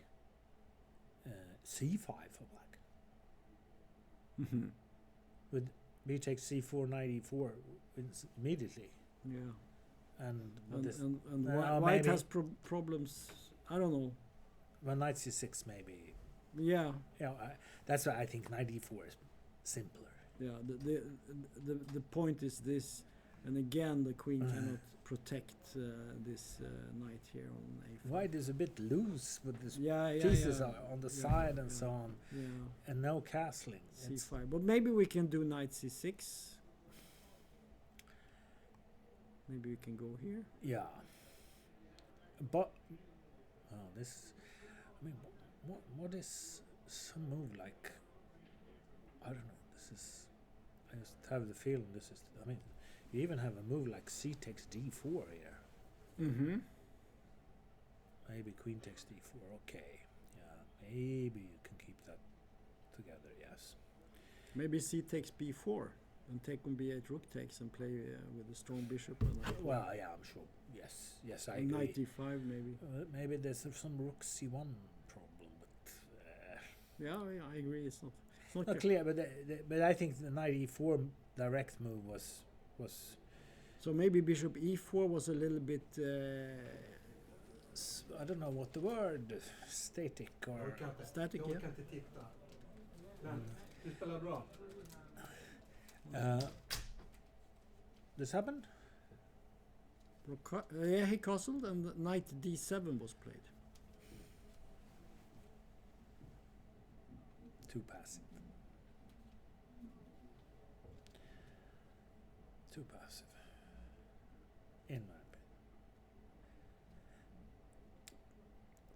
c5 for black. Mhm. With b takes c4, knight e4 immediately. Yeah. And And, this, and Well, white maybe- has problems. I don't know. well, knight c6 maybe. Yeah. That's why I think knight e4 is simpler. Yeah. The point is this, and again the queen cannot protect this knight here on a4. White is a bit loose with this Yeah. pieces Yeah. on the Yeah, side and yeah. so on, Yeah. and no castling. It's- C5. But maybe we can do knight c6. Maybe we can go here. Yeah. But this. I mean, what is some move like? I don't know. This is. I just have the feeling this is. I mean, you even have a move like c takes d4 here. Mm-hmm. Maybe queen takes d4. Okay. Yeah. Maybe you can keep that together. Yes. Maybe c takes b4 and take on b8 rook takes and play with a strong bishop. And Well, yeah, I'm sure. Yes, I agree. knight d5 maybe. Maybe there's some rook c1 problem, but Yeah, I agree. It's not not clear. But I think the knight e4 direct move was. So maybe bishop e4 was a little bit. I don't know what the word static or Static, Jag yeah. orkar inte titta. Men, du spelar bra. this happened. Yeah, he castled and knight d7 was played. Too passive. Too passive. In my opinion.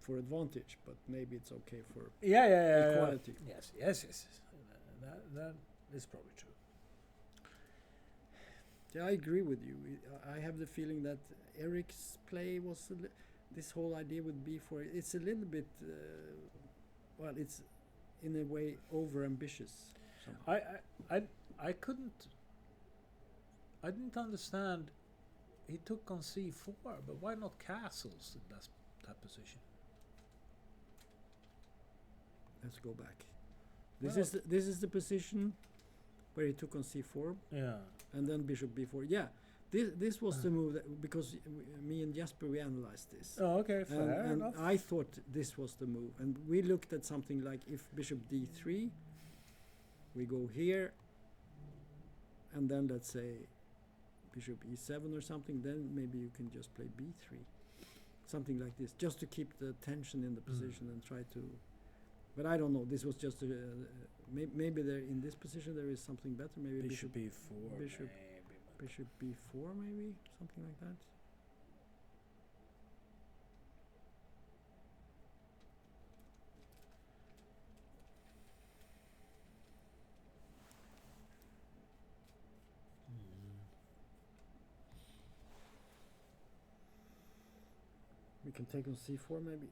For advantage, but maybe it's okay for Yeah. equality. Yes. That is probably true. Yeah, I agree with you. I have the feeling that Eric's play was this whole idea with b4. It's a little bit, well, it's in a way over ambitious. I couldn't. I didn't understand. He took on c4, but why not castles in that position? Let's go back. Well- This is the position where he took on c4 Yeah. and then bishop b4. Yeah, this was the move that, because me and Jesper we analyzed this. Oh, okay, fair and enough. I thought this was the move, and we looked at something like if bishop d3, we go here, and then let's say bishop e7 or something, then maybe you can just play b3, something like this, just to keep the tension in the position and try to. But I don't know. This was just maybe there in this position there is something better. Maybe Bishop e4. bishop- maybe. bishop b4, maybe something like that. We can take on c4 maybe.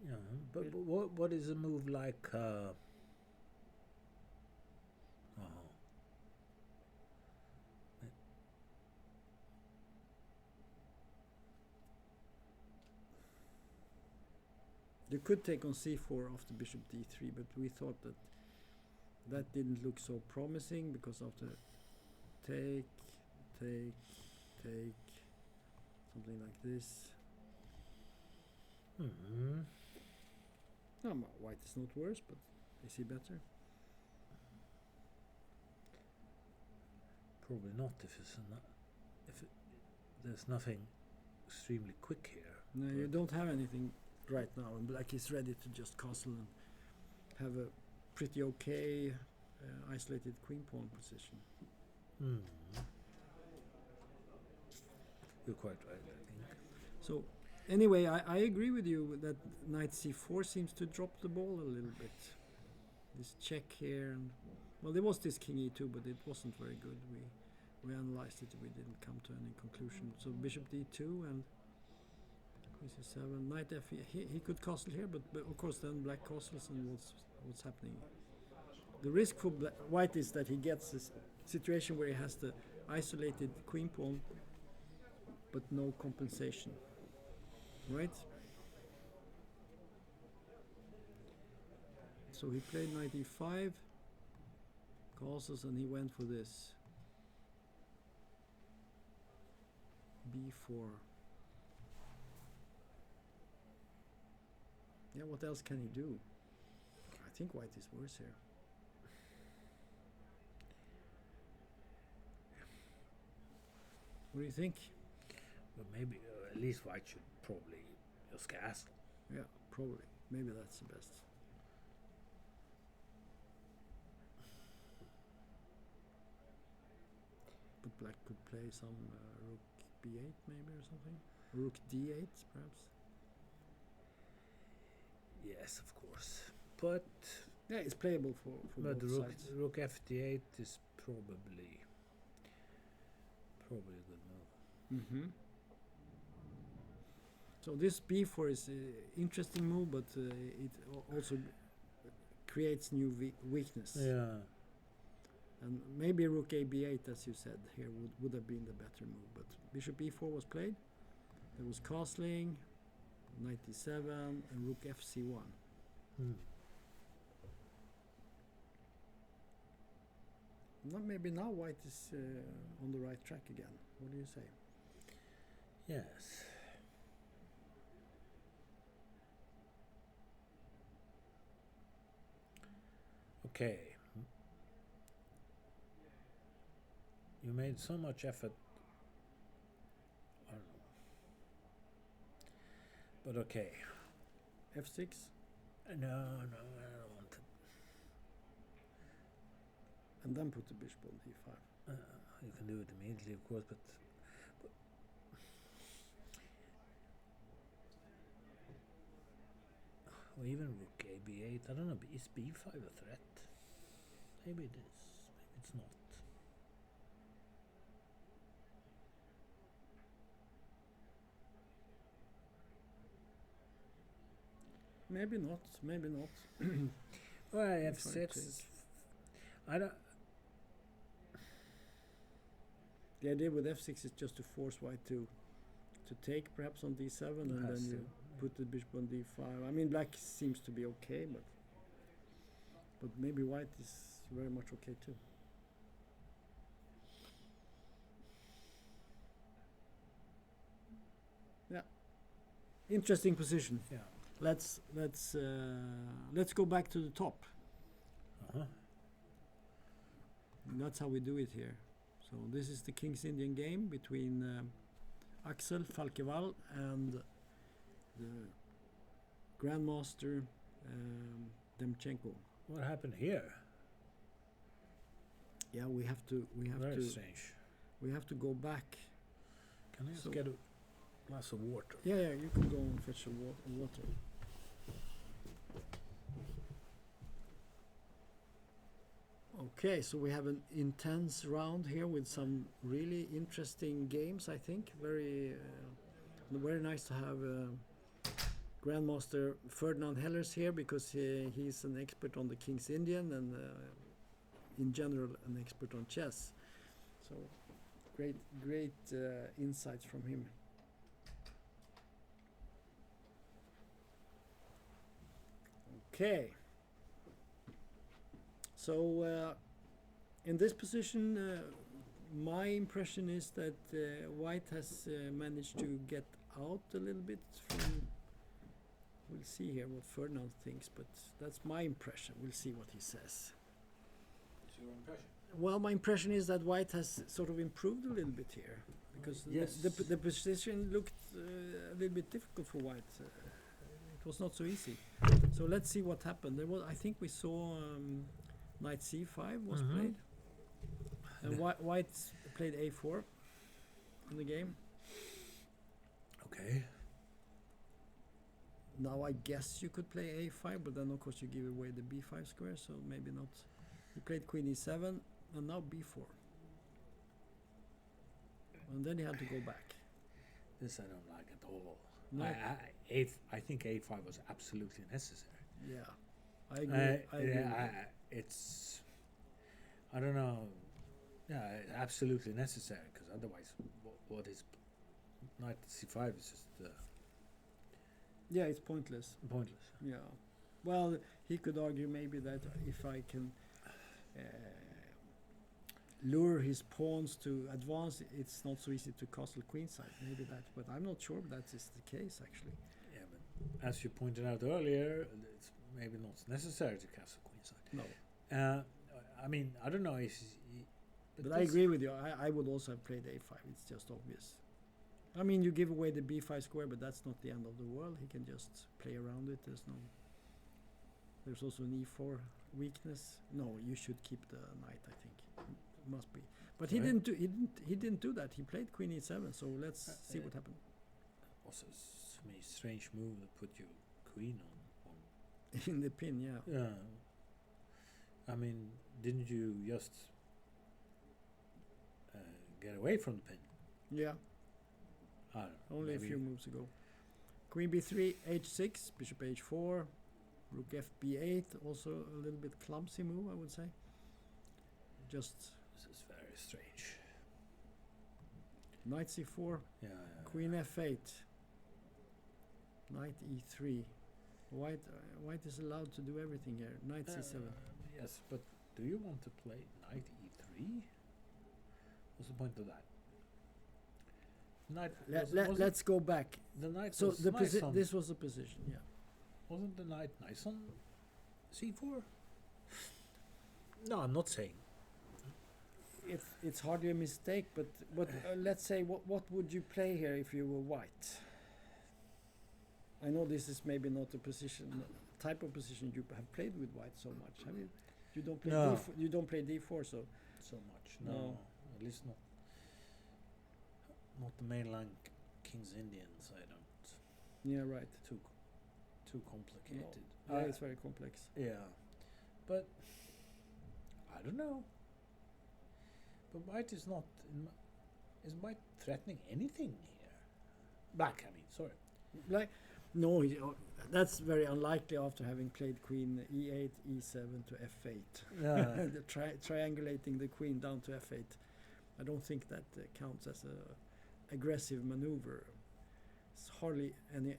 Yeah, but what is a move like? You could take on c4 after bishop d3, but we thought that didn't look so promising because of the take, something like this. Hmm. No, white is not worse, but is he better? Probably not there's nothing extremely quick here. No, you don't have anything right now, and black is ready to just castle and have a pretty okay isolated queen pawn position. Hmm. You're quite right, I think. So anyway, I agree with you that knight c4 seems to drop the ball a little bit. This check here, and well, there was this king e2, but it wasn't very good. We analyzed it, we didn't come to any conclusion. So bishop d2 and queen c7, knight f. He could castle here, but of course then black castles, and what's happening? The risk for white is that he gets this situation where he has the isolated queen pawn, but no compensation. Right? So he played knight e5, castles, and he went for this. b4. Yeah, what else can he do? I think white is worse here. What do you think? But maybe at least white should probably just castle. Yeah, probably. Maybe that's the best. But black could play some rook b8 maybe or something. Rook d8 perhaps. Yes, of course. But Yeah, it's playable for but both sides. rook fd8 is probably a good move. Mm-hmm. So this b4 is an interesting move, but it also creates new weakness. Yeah. And maybe rook a b8, as you said here, would have been the better move. But bishop e4 was played. There was castling, knight d7, and rook fc1. Maybe now white is on the right track again. What do you say? Yes. Okay. You made so much effort. I don't know. But okay. f6? No, I don't want it. And then put the bishop on d5. You can do it immediately, of course, but or even rook a b8. I don't know. Is b5 a threat? Maybe it is. Maybe it's not. Maybe not. Maybe not. Well, If I f6. take. I don't. The idea with f6 is just to force white to take perhaps on d7, and then you put the bishop on d5. I mean, black seems to be okay, but maybe white is very much okay too. Yeah, interesting position. Yeah. Let's go back to the top. Uh-huh. And that's how we do it here. So this is the King's Indian game between Axel Falkeval and the Grandmaster Demchenko. What happened here? Yeah, we have to Very strange. we have to go back. Can I just So- get a glass of water? Yeah, you can go and fetch a water. Okay, so we have an intense round here with some really interesting games. I think very nice to have Grandmaster Ferdinand Hellers here, because he's an expert on the King's Indian and in general an expert on chess. So great insights from him. Okay. So in this position, my impression is that white has managed to get out a little bit from. We'll see here what Ferdinand thinks, but that's my impression. We'll see what he says. What's your impression? Well, my impression is that white has sort of improved a little bit here, because Yes. the position looked a little bit difficult for white. It was not so easy. So let's see what happened. I think we saw knight c5 was Mhm. played, and white played a4 in the game. Okay. Now I guess you could play a5, but then of course you give away the b5 square, so maybe not. He played queen e7, and now b4. And then he had to go back. This I don't like at all. No. I think a5 was absolutely necessary. Yeah, I agree. I agree. It's, I don't know. Yeah, absolutely necessary, because otherwise, what is knight c5 is just Yeah, it's pointless. pointless. Yeah, Well, he could argue maybe that if I can lure his pawns to advance, it's not so easy to castle queenside. Maybe that, but I'm not sure that is the case actually. Yeah, but as you pointed out earlier, it's maybe not necessary to castle queenside. No, I mean, I don't know if. but I agree with you. I would also have played a5. It's just obvious. I mean, you give away the b5 square, but that's not the end of the world. He can just play around it. There's also an e4 weakness. No, you should keep the knight. I think must be. But he Right. didn't do. He didn't do that. He played queen e7. So let's see what happened. Also, to me, strange move to put your queen on. In the pin, yeah. Yeah. I mean, didn't you just get away from the pin? Yeah, I don't know. only a maybe- few moves ago. Queen b3, h6, bishop h4, rook f b8. Also a little bit clumsy move, I would say. Just This is very strange. knight c4, Yeah. queen f8, knight e3. White is allowed to do everything here. Knight c7. Yes, but do you want to play knight e3? What's the point of that? Knight. Let's go back. The knight So was the nice on. this was the position, yeah. Wasn't the knight nice on c4? No, I'm not saying. It's hardly a mistake, but let's say what would you play here if you were white? I know this is maybe not a type of position you have played with white so much, have you? You don't play No. d4, you don't play d4, so So much. No. No, at least not. Not the mainline King's Indians. I don't. yeah, right. Too complicated. Yeah, it's very complex. Yeah, but I don't know. But white is not. Is white threatening anything here? Black, I mean. Sorry. Like, no, that's very unlikely after having played queen e8, e7 to f8. Yeah. The triangulating the queen down to f8. I don't think that counts as a aggressive maneuver. It's hardly any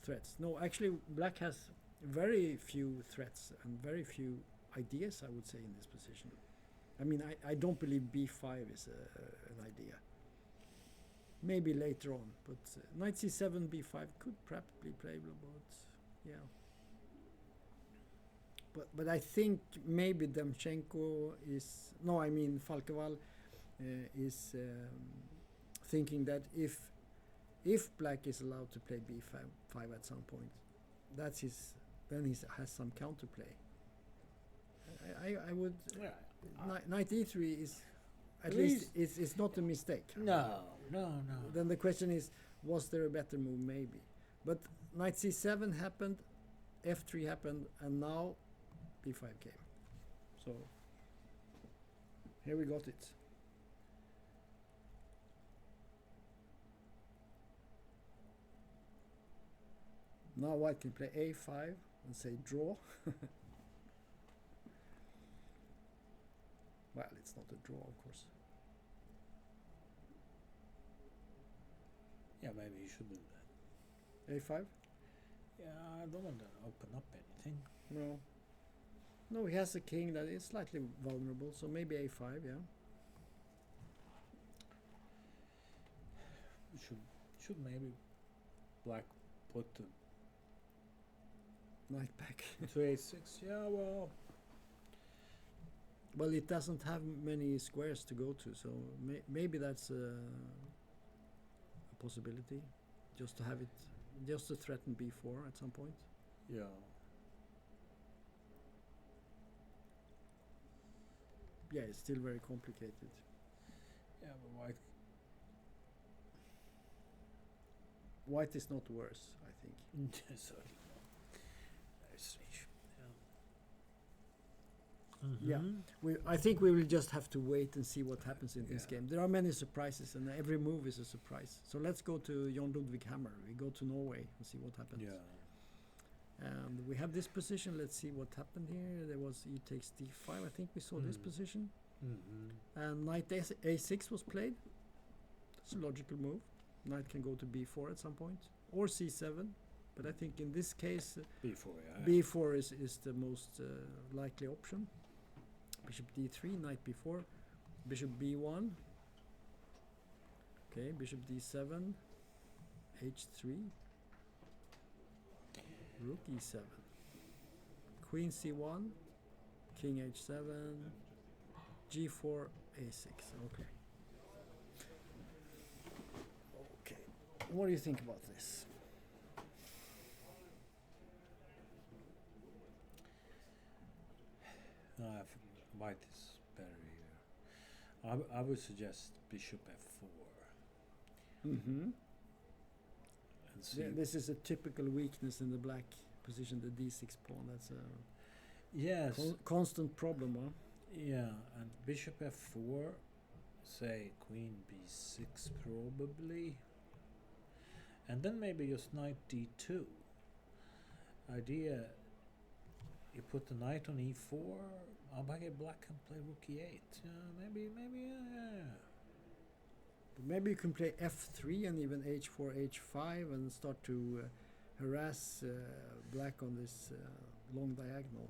threats. No, actually, black has very few threats and very few ideas, I would say, in this position. I mean, I don't believe b5 is an idea. Maybe later on, but knight c7, b5 could perhaps be playable, but yeah. But I think maybe Demchenko is Falkeval is thinking that if black is allowed to play b5 at some point, then he has some counterplay. I would Yeah. knight e3 is at At least it's not a mistake. No. Then the question is, was there a better move? Maybe. But knight c7 happened, f3 happened, and now b5 came. So here we got it. Now white can play a5 and say draw. Well, it's not a draw, of course. Yeah, maybe you should do that. a5? Yeah, I don't want to open up anything. No. No, he has a king that is slightly vulnerable, so maybe a5, yeah. Should maybe black put the Knight back. to a6? Yeah, well, Well, it doesn't have many squares to go to, so maybe that's a possibility. Just to have it, just to threaten b4 at some point. yeah. Yeah, it's still very complicated. Yeah, but white. White is not worse, I think. Certainly not. Very strange. Yeah. I think we will just have to wait and see what happens in this Yeah. game. There are many surprises, and every move is a surprise. So let's go to Jon Ludvig Hammer. We go to Norway and see what happens. Yeah. And we have this position. Let's see what happened here. There was e takes d5. I think we saw this position. And knight a6 was played. That's a logical move. Knight can go to b4 at some point. Or c7. but I think in this case B4, yeah. b4 is the most likely option. Bishop d3, knight b4, bishop b1. Okay, bishop d7, h3, rook e7, queen c1, king h7, g4, a6. Okay. Okay. What do you think about this? No, white is better here. I would suggest bishop f4 Mm-hmm. and see. This is a typical weakness in the black position, the d6 pawn. That's a Yes. constant problem, huh? Yeah, and bishop f4, say queen b6 probably, and then maybe just knight d2. Idea, you put the knight on e4. Black can play rook e8. Maybe, yeah. But maybe you can play f3 and even h4, h5 and start to harass black on this long diagonal.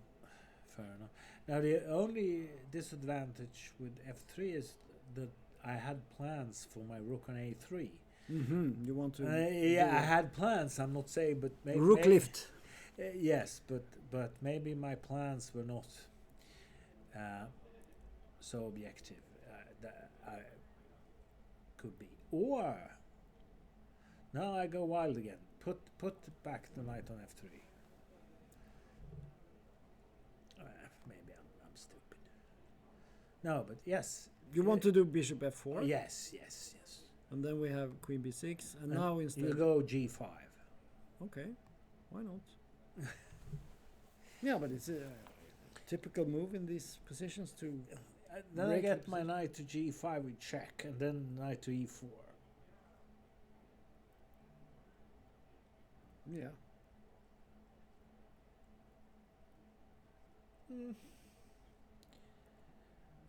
Fair enough. Now the only disadvantage with f3 is that I had plans for my rook on a3. Mm-hmm. You want to? Yeah, I had plans. I'm not saying, but maybe rook lift. Yes, but maybe my plans were not so objective that I could be. Or now I go wild again. Put back the knight on f3. Maybe I'm stupid. No, but yes. You want to do bishop f4? Yes. And then we have queen b6, and now instead you go g5. Okay, why not? Yeah, but it's a typical move in these positions to. Then I break get the my knight to g5 with check, and then knight to e4. Yeah.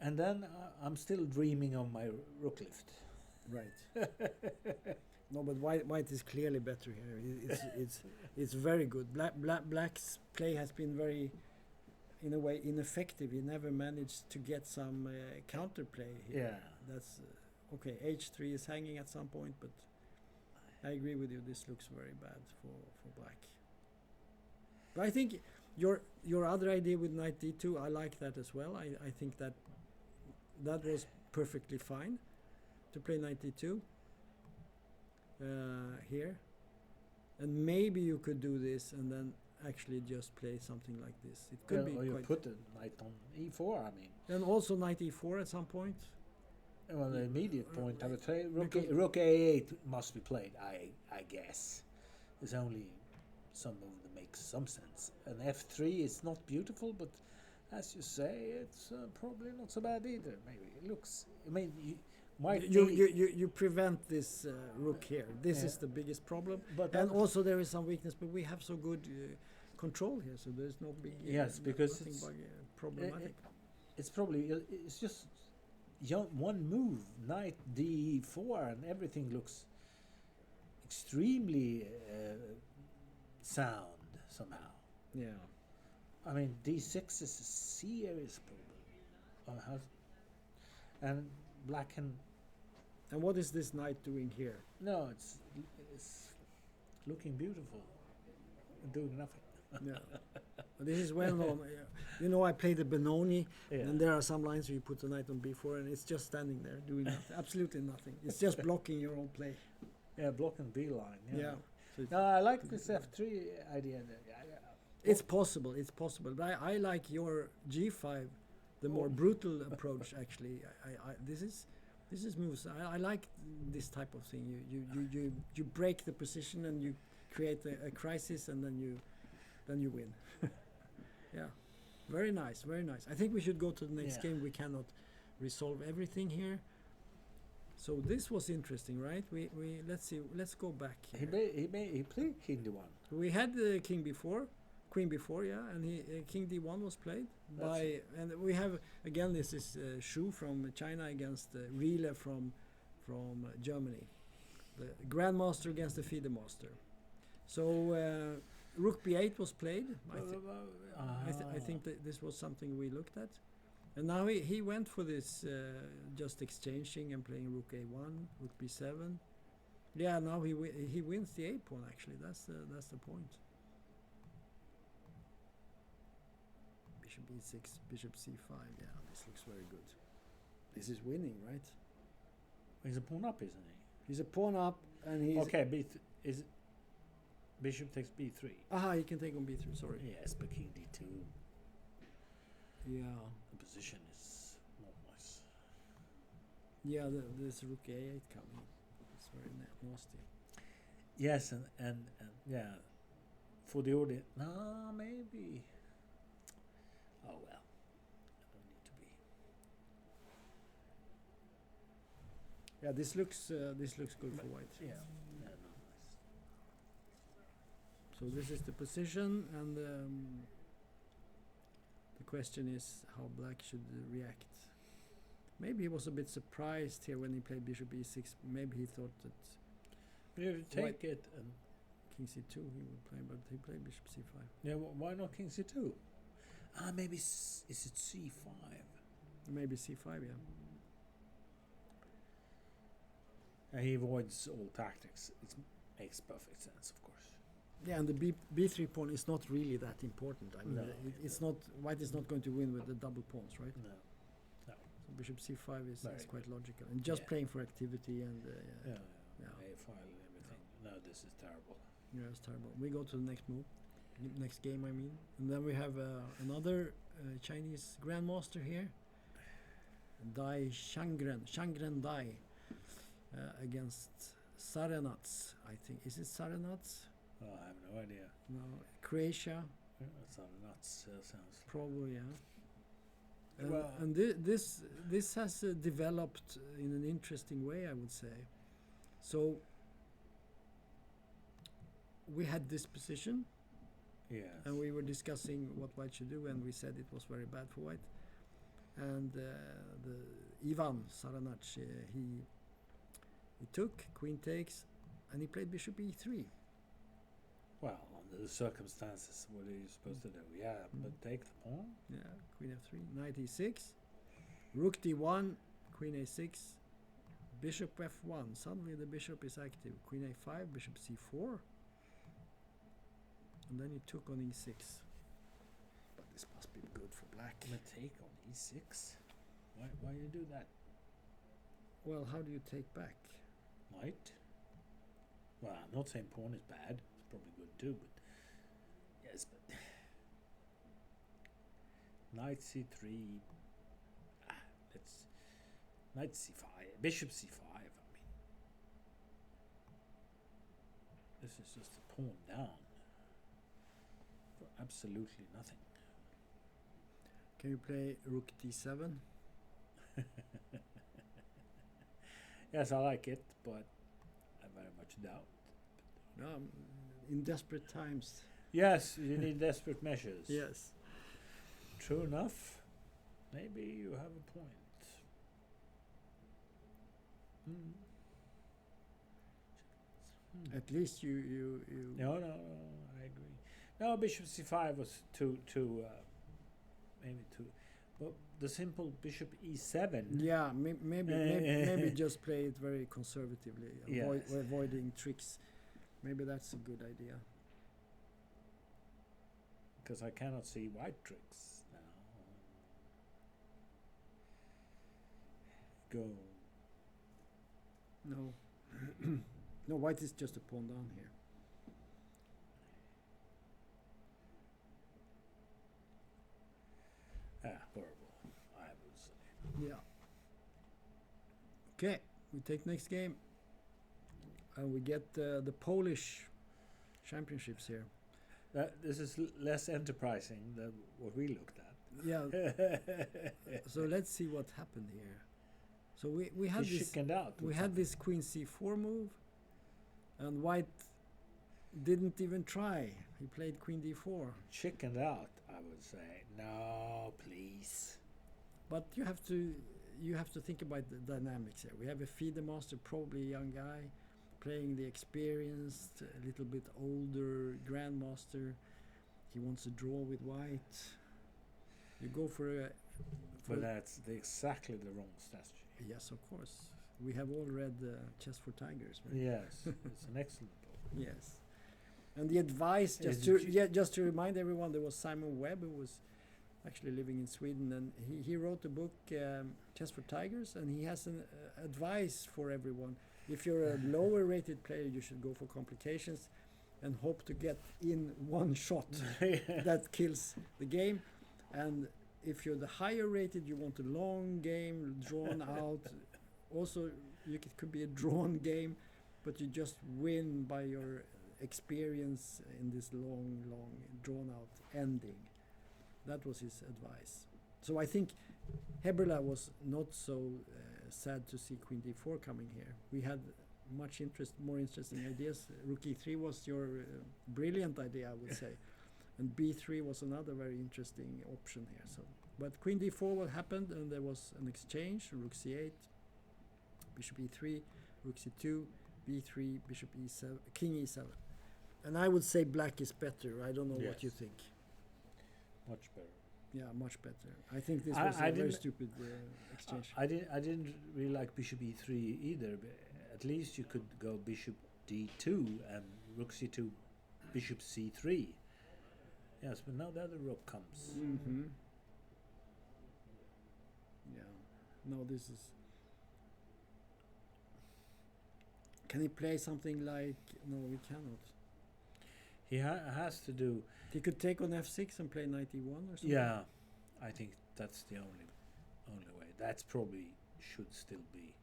And then I'm still dreaming of my rook lift. Right. No, but white is clearly better here. It's very good. Black's play has been very, in a way, ineffective. He never managed to get some counterplay here. Yeah. That's okay. H3 is hanging at some point, but I agree with you. This looks very bad for black. But I think your other idea with knight d2, I like that as well. I think that was perfectly fine to play knight d2 here, and maybe you could do this and then actually just play something like this. It could be or you quite. put the knight on e4. I mean, And also knight e4 at some point. well, the immediate point I would say because- rook a8 must be played. I guess there's only some move that makes some sense. And f3 is not beautiful, but as you say, it's probably not so bad either. Maybe it looks. I mean, You prevent this rook here. This Yeah. is the biggest problem. But And then- also there is some weakness, but we have so good control here, so there's no big. Yes, because nothing it's- problematic. it's probably it's just one move, knight d4, and everything looks extremely sound somehow. Yeah. I mean, d6 is a serious problem. And black can And what is this knight doing here? no, it's looking beautiful, and doing nothing. Yeah. But this is well known. You know, I played the Benoni, Yeah. and there are some lines where you put the knight on b4, and it's just standing there doing nothing, absolutely nothing. It's just blocking your own play. Yeah, block and b line. Yeah. So No, I like this f3 idea. it's possible. It's possible. But I like your g5, the more brutal approach. Actually, this is moves. I like this type of thing. You break the position and you create a crisis, and then you win. Yeah, very nice, very nice. I think we should go to the next Yeah. game. We cannot resolve everything here. So this was interesting, right? We let's see. Let's go back. He played king d1. We had the king before, queen before, yeah, and king d1 was played by, and we have again this is Shu from China against Rile from Germany, the grandmaster against the FIDE master. So rook b8 was played. I think that this was something we looked at. And now he went for this just exchanging and playing rook a1, rook b7. Yeah, now he wins the a pawn actually. That's the point. Bishop e6, bishop c5. Yeah, this looks very good. This is winning, right? He's a pawn up, isn't he? He's a pawn up, and he's Okay, is bishop takes b3. Aha, he can take on b3. Sorry. Yes, but king d2. Yeah. The position is not nice. Yeah, there's rook a8 coming. It's very nasty. Yes, and yeah, for the audience. No, maybe. Oh well, I don't need to be. Yeah, this looks good for white. Yeah, no, nice. So this is the position, and the question is how black should react. Maybe he was a bit surprised here when he played bishop e6. Maybe he thought that But if you take it and king c2 he would play, but he played bishop c5. yeah, why not king c2? Maybe is it c5? Maybe c5, yeah. He avoids all tactics. It makes perfect sense, of course. Yeah, and the b3 pawn is not really that important. I mean, No, it's not. White is not going to win with the double pawns, right? No. So bishop c5 is Very quite logical, and just Yeah. playing for activity and Yeah. Yeah. A file everything. No, this is terrible. yeah, it's terrible. We go to the next move, next game, I mean, and then we have another Chinese grandmaster here, Dai Shangren Dai, against Sarenats. I think is it Sarenats? Oh, I have no idea. No, Croatia, That's not nuts. Sounds. probably, yeah. And, Well- and this has developed in an interesting way, I would say. So we had this position, Yes. and we were discussing what white should do, and we said it was very bad for white. And the Ivan Saranac, he took queen takes, and he played bishop e3. Well, under the circumstances, what are you supposed to do? Yeah, but take the pawn. Yeah, queen f3, knight e6, rook d1, queen a6, bishop f1. Suddenly the bishop is active. Queen a5, bishop c4, and then he took on e6. But this must be good for black. But take on e6. Why you do that? Well, how do you take back? Knight. Well, I'm not saying pawn is bad. It's probably good too, but yes, but knight c3. Let's knight c5, bishop c5. I mean, this is just a pawn down for absolutely nothing. Can you play rook d7? Yes, I like it, but I very much doubt. In desperate times. Yes, you need desperate measures. Yes. True enough. Maybe you have a point. At least you No, I agree. No, bishop c5 was too maybe too. But the simple bishop e7. Yeah, maybe just play it very conservatively, Yes. avoiding tricks. Maybe that's a good idea. Because I cannot see white tricks now. Go. No, no, white is just a pawn down here. Horrible, I would say. Yeah. Okay, we take next game, and we get the Polish championships here. This is less enterprising than what we looked at. Yeah. So let's see what happened here. So we had He this. chickened out. We had this queen c4 move, and white didn't even try. He played queen d4. Chickened out, I would say. No, please. But you have to think about the dynamics here. We have a feeder master, probably a young guy, playing the experienced, a little bit older grandmaster. He wants to draw with white. You go for a... But that's exactly the wrong strategy. Yes, of course. We have all read Chess for Tigers. Right? Yes, it's an excellent book. Yes. And the advice, just to remind everyone, there was Simon Webb, who was actually living in Sweden, and he wrote a book, Chess for Tigers, and he has an advice for everyone. If you're a lower rated player, you should go for complications and hope to get in one shot that kills the game. And if you're the higher rated, you want a long game, drawn out. Also, it could be a drawn game, but you just win by your experience in this long, drawn out ending. That was his advice. So I think Heberla was not so sad to see Queen d4 coming here. We had more interesting ideas. Rook e3 was your brilliant idea, I would say. And b3 was another very interesting option here. So, but Queen d4 what happened, and there was an exchange, Rook c8, Bishop e3, Rook c2, b3, Bishop e7, King e7. And I would say black is better. I don't know what you think. Much better. Yeah, much better. I think this was a very stupid exchange. I didn't really like Bishop e3 either. But at least you could go Bishop d2 and Rook c2, Bishop c3. Yes, but now the other rook comes. Mm-hmm. Yeah. No, this is... Can he play something like... No, we cannot. He has to do... He could take on f6 and play knight e1 or something. Yeah, I think that's the only way. That's probably should still be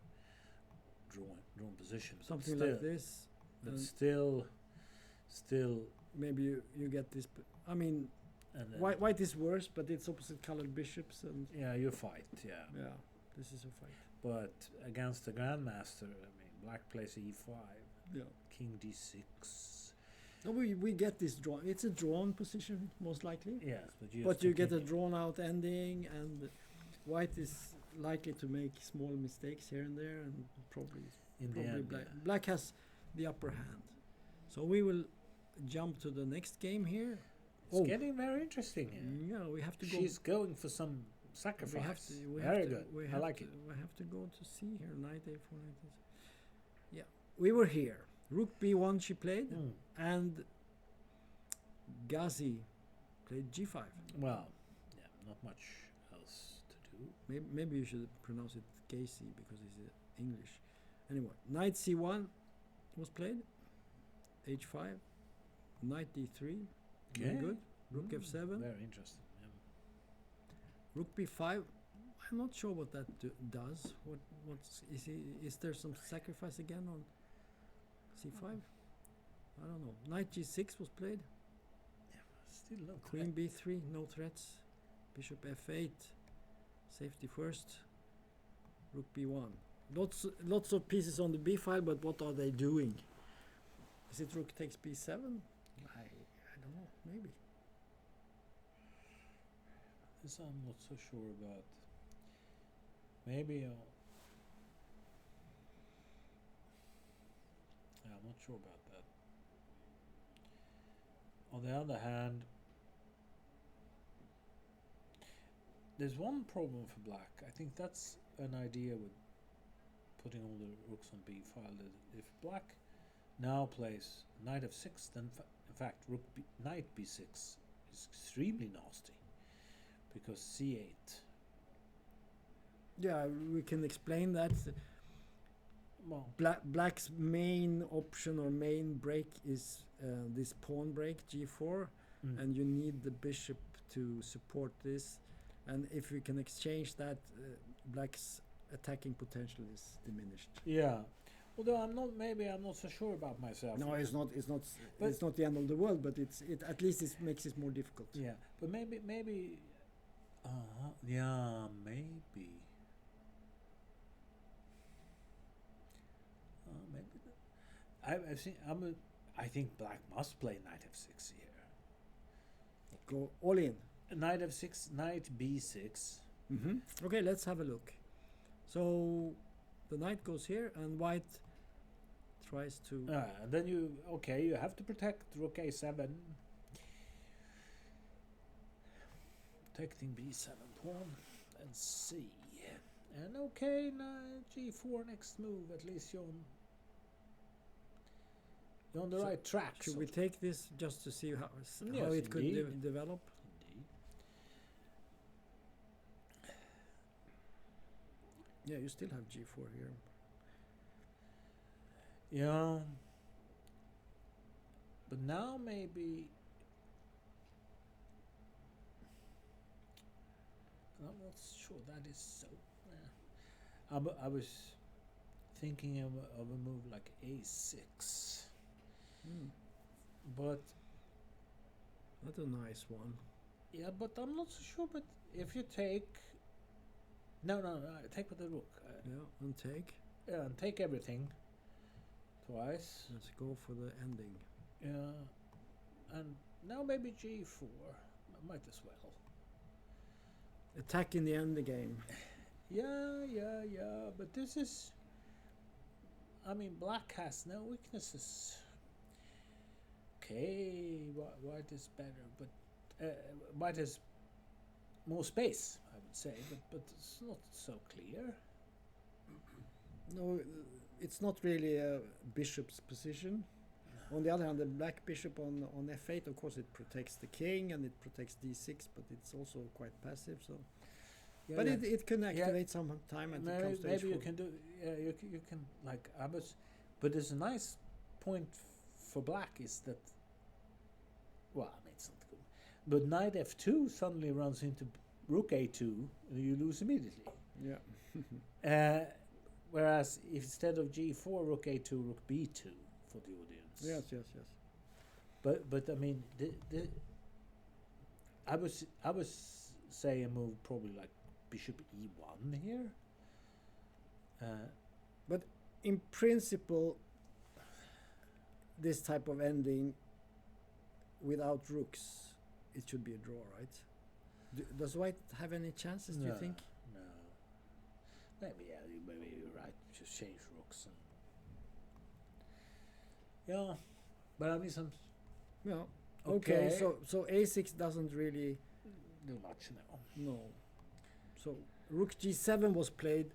drawn position. Something like this. But still... Maybe you get this... I mean, white is worse, but it's opposite colored bishops. And yeah, you fight, yeah. Yeah, this is a fight. But against the grandmaster, I mean, black plays e5. Yeah. King d6. No, we get this drawn. It's a drawn position, most likely. Yes, but you get a drawn out ending, and white is likely to make small mistakes here and there, and probably black has the upper hand. So we will jump to the next game here. It's getting very interesting here. Yeah, we have to go. She's going for some sacrifice. Very good. I like it. We have to go to see here. Knight a4, knight a6. Yeah, we were here. Rook b1 she played, and Ghazi played g5. Well, yeah, not much else to do. Maybe you should pronounce it Gacy because it's English. Anyway, knight c1 was played. h5, knight d3. Very good. Rook f7. Very interesting. Yeah. Rook b5. I'm not sure what that does. Is there some sacrifice again on c5? I don't know. Knight g6 was played. Yeah, still no Queen b3, no threats. Bishop f8, safety first. Rook b1. Lots of pieces on the b file, but what are they doing? Is it rook takes b7? I don't know. Maybe. This I'm not so sure about. Maybe. I'm not sure about that. On the other hand, there's one problem for black. I think that's an idea with putting all the rooks on b file. That if black now plays knight f6, then in fact knight b6 is extremely nasty because c8. Yeah, we can explain that. Well, Black's main option or main break is this pawn break g4, and you need the bishop to support this. And if we can exchange that, Black's attacking potential is diminished. Yeah, although I'm not so sure about myself. No, it's not the end of the world, but it at least it makes it more difficult. Yeah, but maybe, maybe. I've seen. I think black must play knight f6 here. Go all in. Knight f6, knight b6. Okay, let's have a look. So the knight goes here, and white tries to. And then you have to protect rook a7. Protecting b7 pawn and c. And now g4 next move. At least you're on the right track. Should we take this just to see how Yes, it could indeed. develop? Indeed. Yeah, you still have g4 here. Yeah. But now maybe I'm not sure that is so. I was thinking of a move like a6. But That's a nice one. yeah, but I'm not so sure. But if you take no, take with the rook. Yeah, and take. Yeah, and take everything twice. Let's go for the ending. Yeah, and now maybe g4. Might as well. Attack in the end game. Yeah. But this is. I mean, black has no weaknesses. Okay, white is better, but white has more space, I would say, but it's not so clear. No, it's not really a bishop's position. On the other hand, the black bishop on f8, of course, it protects the king and it protects d6, but it's also quite passive. So, Yeah, but yeah. it can activate some time and it comes to maybe you h4. can do. Yeah, you can like Abbas, but there's a nice point for black is that. Well, I mean it's not good, but knight f2 suddenly runs into rook a2 and you lose immediately. Yeah. Whereas if instead of g4, rook a2, rook b2 for the audience. Yes. But I mean, I was say a move probably like bishop e1 here. But in principle, this type of ending without rooks, it should be a draw, right? Does white have any chances, do you think? No. Maybe you're right. Just change rooks. Yeah, but I mean some. Yeah. Okay, Okay. so a6 doesn't really. Do much now. No. So rook g7 was played,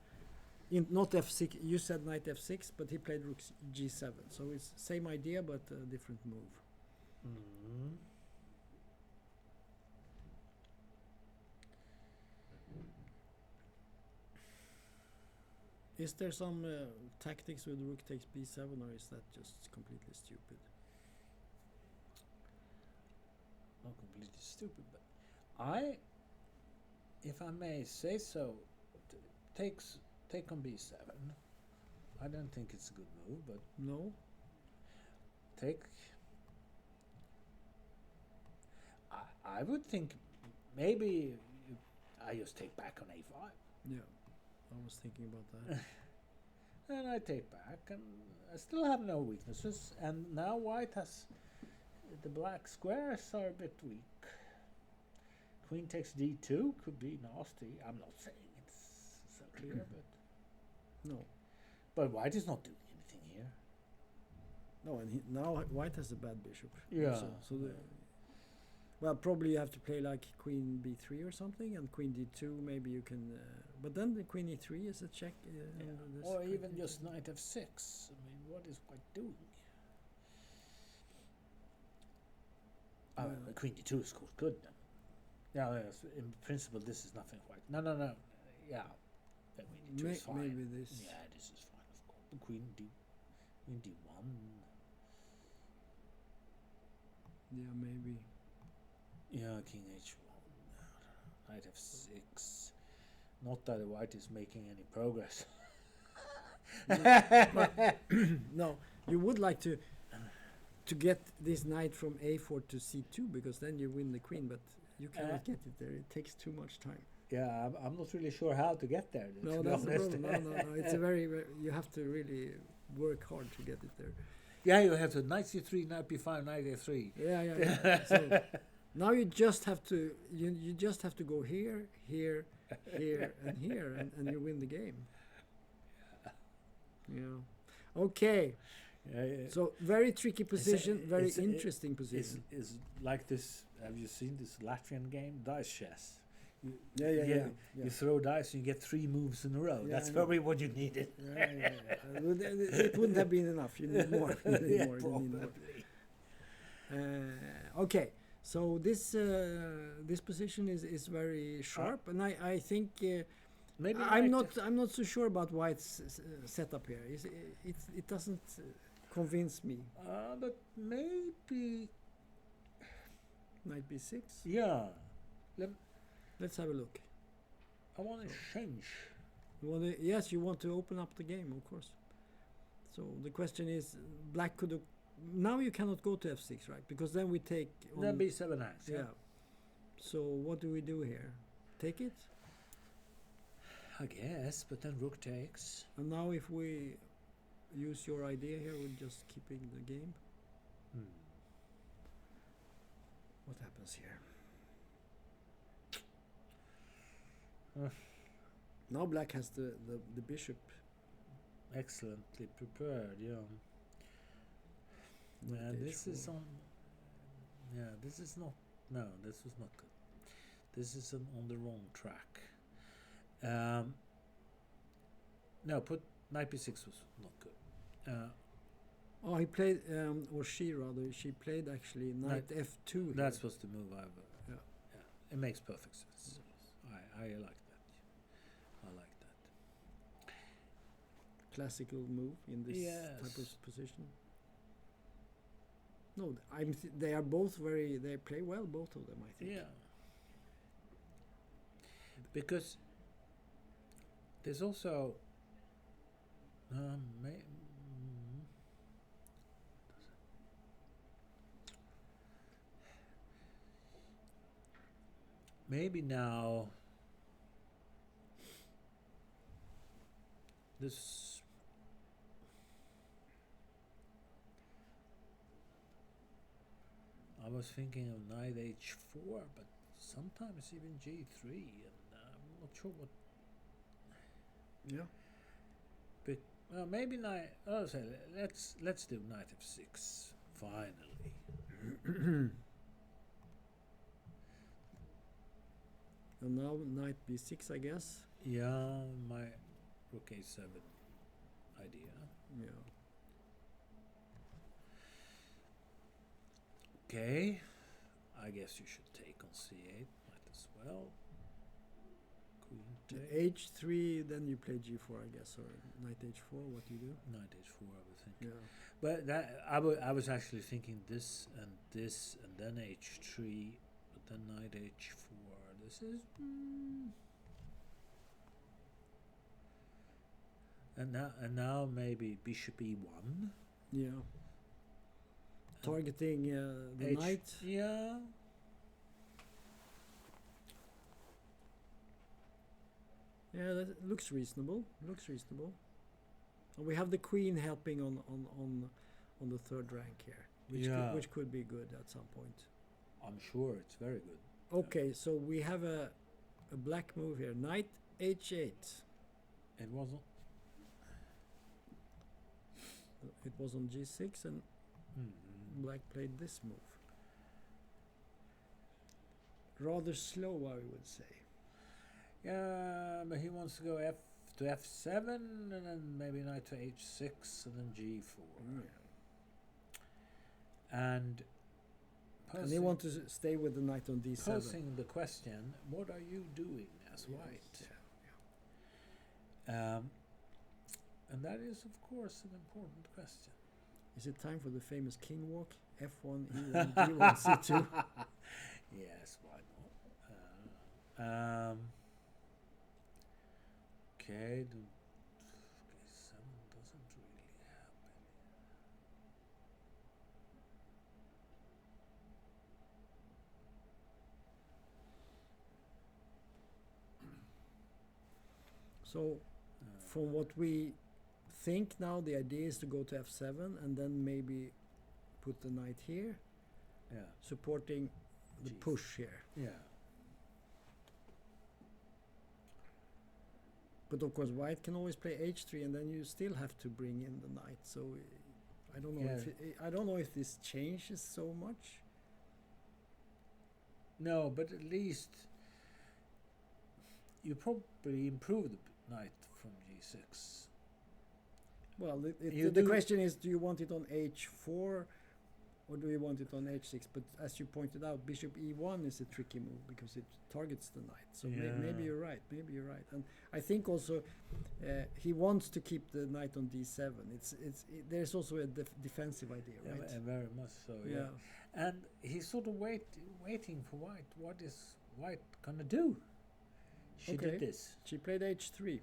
in not f6. You said knight f6, but he played rook g7. So it's same idea, but a different move. Mm. Is there some tactics with rook takes b7, or is that just completely stupid? Not completely stupid, but if I may say so, take on b7. I don't think it's a good move, but No. take. I would think maybe I just take back on a5, Yeah. I was thinking about that. and I take back, and I still have no weaknesses. And now white has the black squares are a bit weak. Queen takes d2 could be nasty. I'm not saying it's so clear, No. but white is not doing anything here. No, and now white has a bad bishop. Yeah. So well, probably you have to play like queen b3 or something, and queen d2. Maybe you can. But then the queen e3 is a check. This Or queen even e3. just knight f6. I mean, what is white doing? Queen d2 is course good then. Yeah, yes, in principle this is nothing white. No. Yeah, the queen d2 is fine. Maybe this. Yeah, this is fine, of course. The queen d1. Yeah, maybe. Yeah, king h1. Knight f6. Not that the white is making any progress. No, you would like to get this knight from a4 to c2, because then you win the queen, but you cannot get it there. It takes too much time. Yeah, I'm not really sure how to get there. No, to be that's the honest. problem. No. It's a very you have to really work hard to get it there. Yeah, you have to knight c3, knight b5, knight a3. Yeah. So now you just have to you just have to go here, here, and here, and you win the game. Yeah. Okay. So very tricky position, very it's- interesting It's, position. it's like this. Have you seen this Latvian game, dice chess? You, Yeah. You throw dice and you get 3 moves in a row. Yeah, That's I know. probably what you needed. Yeah. It wouldn't have been enough. You need more. You need Yeah, more. You need more. probably. Okay, so this position is very sharp, and I think Maybe I'm like not so sure about White's setup here. It doesn't convince me. but maybe Knight b6. yeah. Let's have a look. I want to change. Yes, you want to open up the game, of course. So the question is, Black could have. Now you cannot go to f6, right? Because then we take. Then b7 hangs. Yeah. So what do we do here? Take it? I guess, but then rook takes. And now if we use your idea here, we're just keeping the game. What happens here? Now Black has the bishop. Excellently prepared, yeah. Yeah, this is on. Yeah, this is not. No, this was not good. This is on the wrong track. No, put knight b6 was not good. Oh, he played, or she rather, she played actually knight f2. That's here. was the move I've. Yeah. It makes perfect sense. I like that. I like that. Classical move in this type of position. No, they are both they play well, both of them, I think. Yeah. Because there's also maybe now this I was thinking of knight h4, but sometimes even g3, and I'm not sure what. Yeah. Well, maybe knight. Oh, so let's do knight f6 finally. And now knight b6, I guess. Yeah, my rook a7 idea. Yeah. Okay, I guess you should take on c8, might as well. Queen take. h3, then you play g4, I guess, or knight h4. What do you do? Knight h4, I would think. Yeah. But that I was actually thinking this, and then h3, but then knight h4. This is. And now maybe bishop e1. Yeah. Targeting the knight. Yeah. Yeah, that looks reasonable. Looks reasonable. And we have the queen helping on the third rank here, which could be good at some point. I'm sure it's very good. Okay, so we have a black move here. Knight h8. It wasn't. It was on g6, and black played this move. Rather slow, I would say. Yeah, but he wants to go to f7, and then maybe knight to h6, and then g4. And they want to stay with the knight on d7. Posing the question, what are you doing as white? Yeah. And that is, of course, an important question. Is it time for the famous king walk? F1, E1, D1, C2? Yes, why not? Okay, the K7 doesn't really happen. So, from what we think now, the idea is to go to f7 and then maybe put the knight here, supporting the push here. Yeah. But of course, white can always play h3, and then you still have to bring in the knight. So I don't know. I don't know if this changes so much. No, but at least you probably improve the knight from g6. Well, You the do- question is, do you want it on h4 or do you want it on h6? But as you pointed out, bishop e1 is a tricky move because it targets the knight. So maybe Yeah. you're right. Maybe you're right. And I think also he wants to keep the knight on d7. There's also a defensive idea, Yeah, right? very much so. Yeah. And he's sort of waiting for white. What is white gonna do? She Okay. did this. She played h3.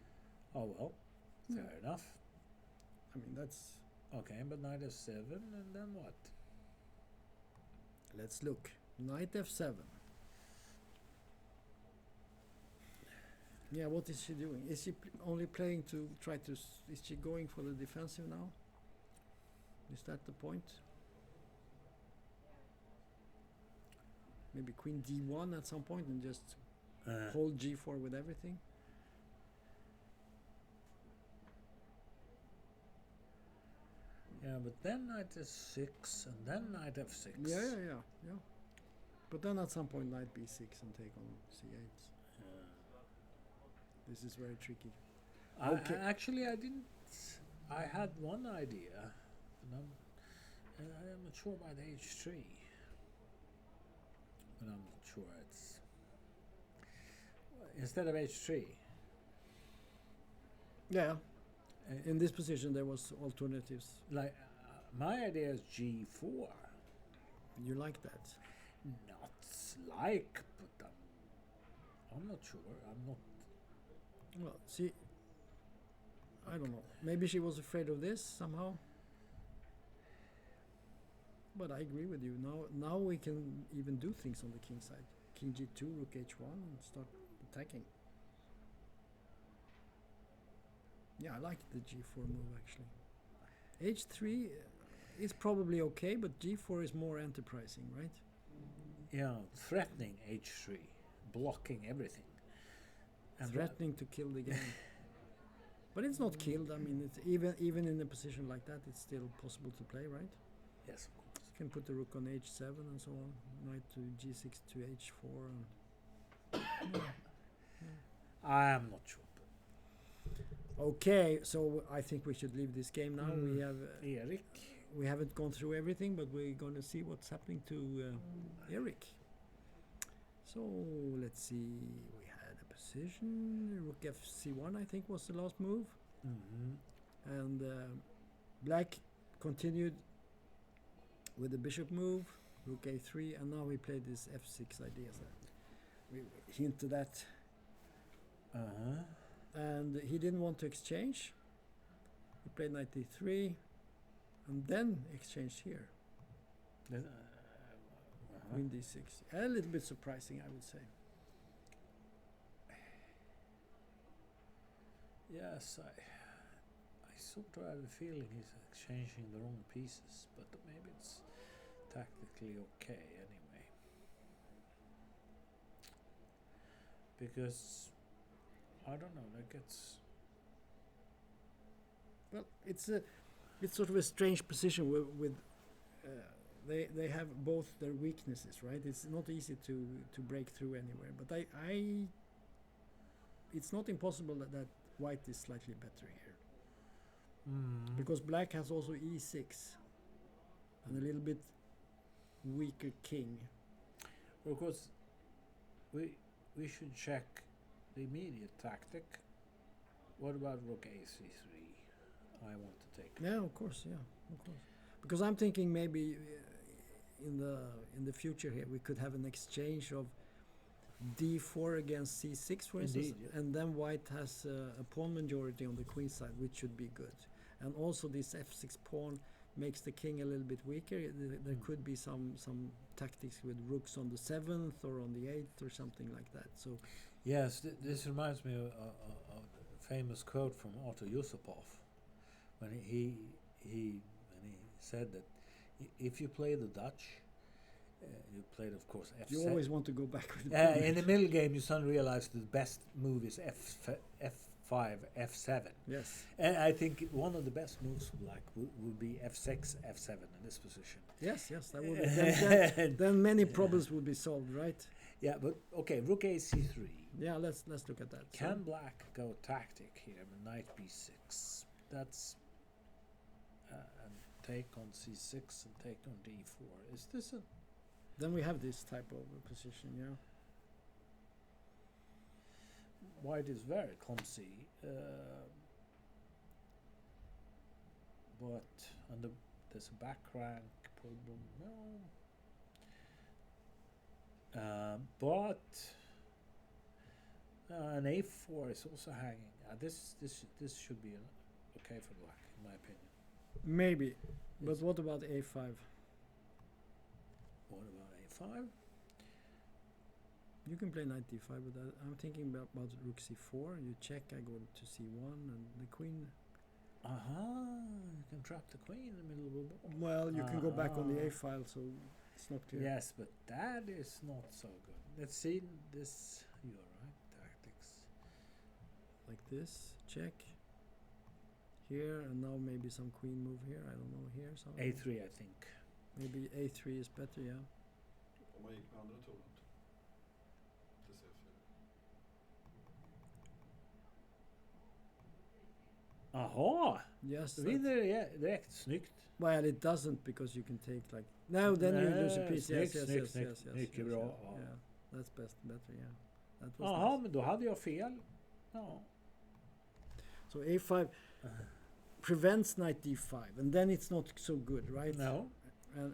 Oh well, Yeah. fair enough. I mean, that's... Okay, but knight f7, and then what? Let's look. Knight f7. Yeah, what is she doing? Is she only playing to try to... Is she going for the defensive now? Is that the point? Maybe queen d1 at some point and just hold g4 with everything? Yeah, but then knight f6, and then knight f6. Yeah. But then at some point knight b6 and take on c8. This is very tricky. Okay. Actually, I didn't. I had one idea, and I'm not sure about h3. But I'm not sure it's instead of h3. Yeah. uh, In this position there was alternatives. Like my idea is g4. You like that? Not like, but I'm not sure. I'm not. Well, see, I don't know. Maybe she was afraid of this somehow. But I agree with you. Now we can even do things on the king side. King g2, rook h1, and start attacking. Yeah, I like the g4 move actually. h3 is probably okay, but g4 is more enterprising, right? Yeah, threatening h3, blocking everything. And Threatening to kill the game. But it's not killed. I mean, it's even in a position like that, it's still possible to play, right? Yes, of course. You can put the rook on h7 and so on. Knight to g6 to h4. And I am not sure. okay, so I think we should leave this game now. We have Erik. we haven't gone through everything, but we're going to see what's happening to Erik. So let's see. We had a position. Rook fc1, I think, was the last move. And black continued with the bishop move, rook a3, and now we played this f6 idea. So we hinted at. And he didn't want to exchange. He played knight d3, and then exchanged here. Queen d6. A little bit surprising, I would say. Yes, I sort of have a feeling he's exchanging the wrong pieces, but maybe it's tactically okay anyway. Because I don't know, like Well, it's sort of a strange position with they have both their weaknesses, right? It's not easy to break through anywhere, but I it's not impossible that white is slightly better here, because black has also e6 and a little bit weaker king. Of course, we should check the immediate tactic. What about rook a3? I want to take. Yeah, of course, because I'm thinking maybe in the future here we could have an exchange of d4 against c6, for instance, Indeed, yeah. and then white has a pawn majority on the queen side, which should be good. And also this f6 pawn makes the king a little bit weaker. There could be some tactics with rooks on the 7th or on the 8th or something like that. So Yes, this reminds me of a famous quote from Otto Yusupov, when he said that if you play the Dutch, you played, of course, f7. you always want to go back with the pawn. In the middle game, you suddenly realize the best move is 5, F7. Yes. And I think one of the best moves would be F6, F7 in this position. Yes, that would be. Then many problems would be solved, right? Yeah, but okay, Rook AC3. Yeah, let's look at that. Can Black go tactic here? Knight B6. That's and take on C6 and take on D4. Is this a? Then we have this type of position, yeah. White is very clumsy, but there's a back rank problem. No, but an A4 is also hanging. This should be okay for Black, in my opinion. Maybe, but It's- what about A5? What about A5? You can play knight D5, but I'm thinking about rook C4. You check, I go to C1, and the queen. You can trap the queen in the middle of the board. Well, you can go back on the A file, so it's not clear. Yes, but that is not so good. Let's see this. You're right. Tactics. Like this, check. Here, and now maybe some queen move here. I don't know here. So A3, I think. maybe A3 is better, yeah. Om man gick med andra tornet. Till C4. Aha! Yes. Det vinner direkt. Snyggt. Well, it doesn't because you can take like. No, then you lose a piece. Yes, Snyggt, yes, snyggt, yes, snyggt. yes, Mycket yes, bra. yes, Ja. yeah. That's better, yeah. That was Jaha, nice. men då hade jag fel. Ja. So A5 prevents knight D5, and then it's not so good, right? No.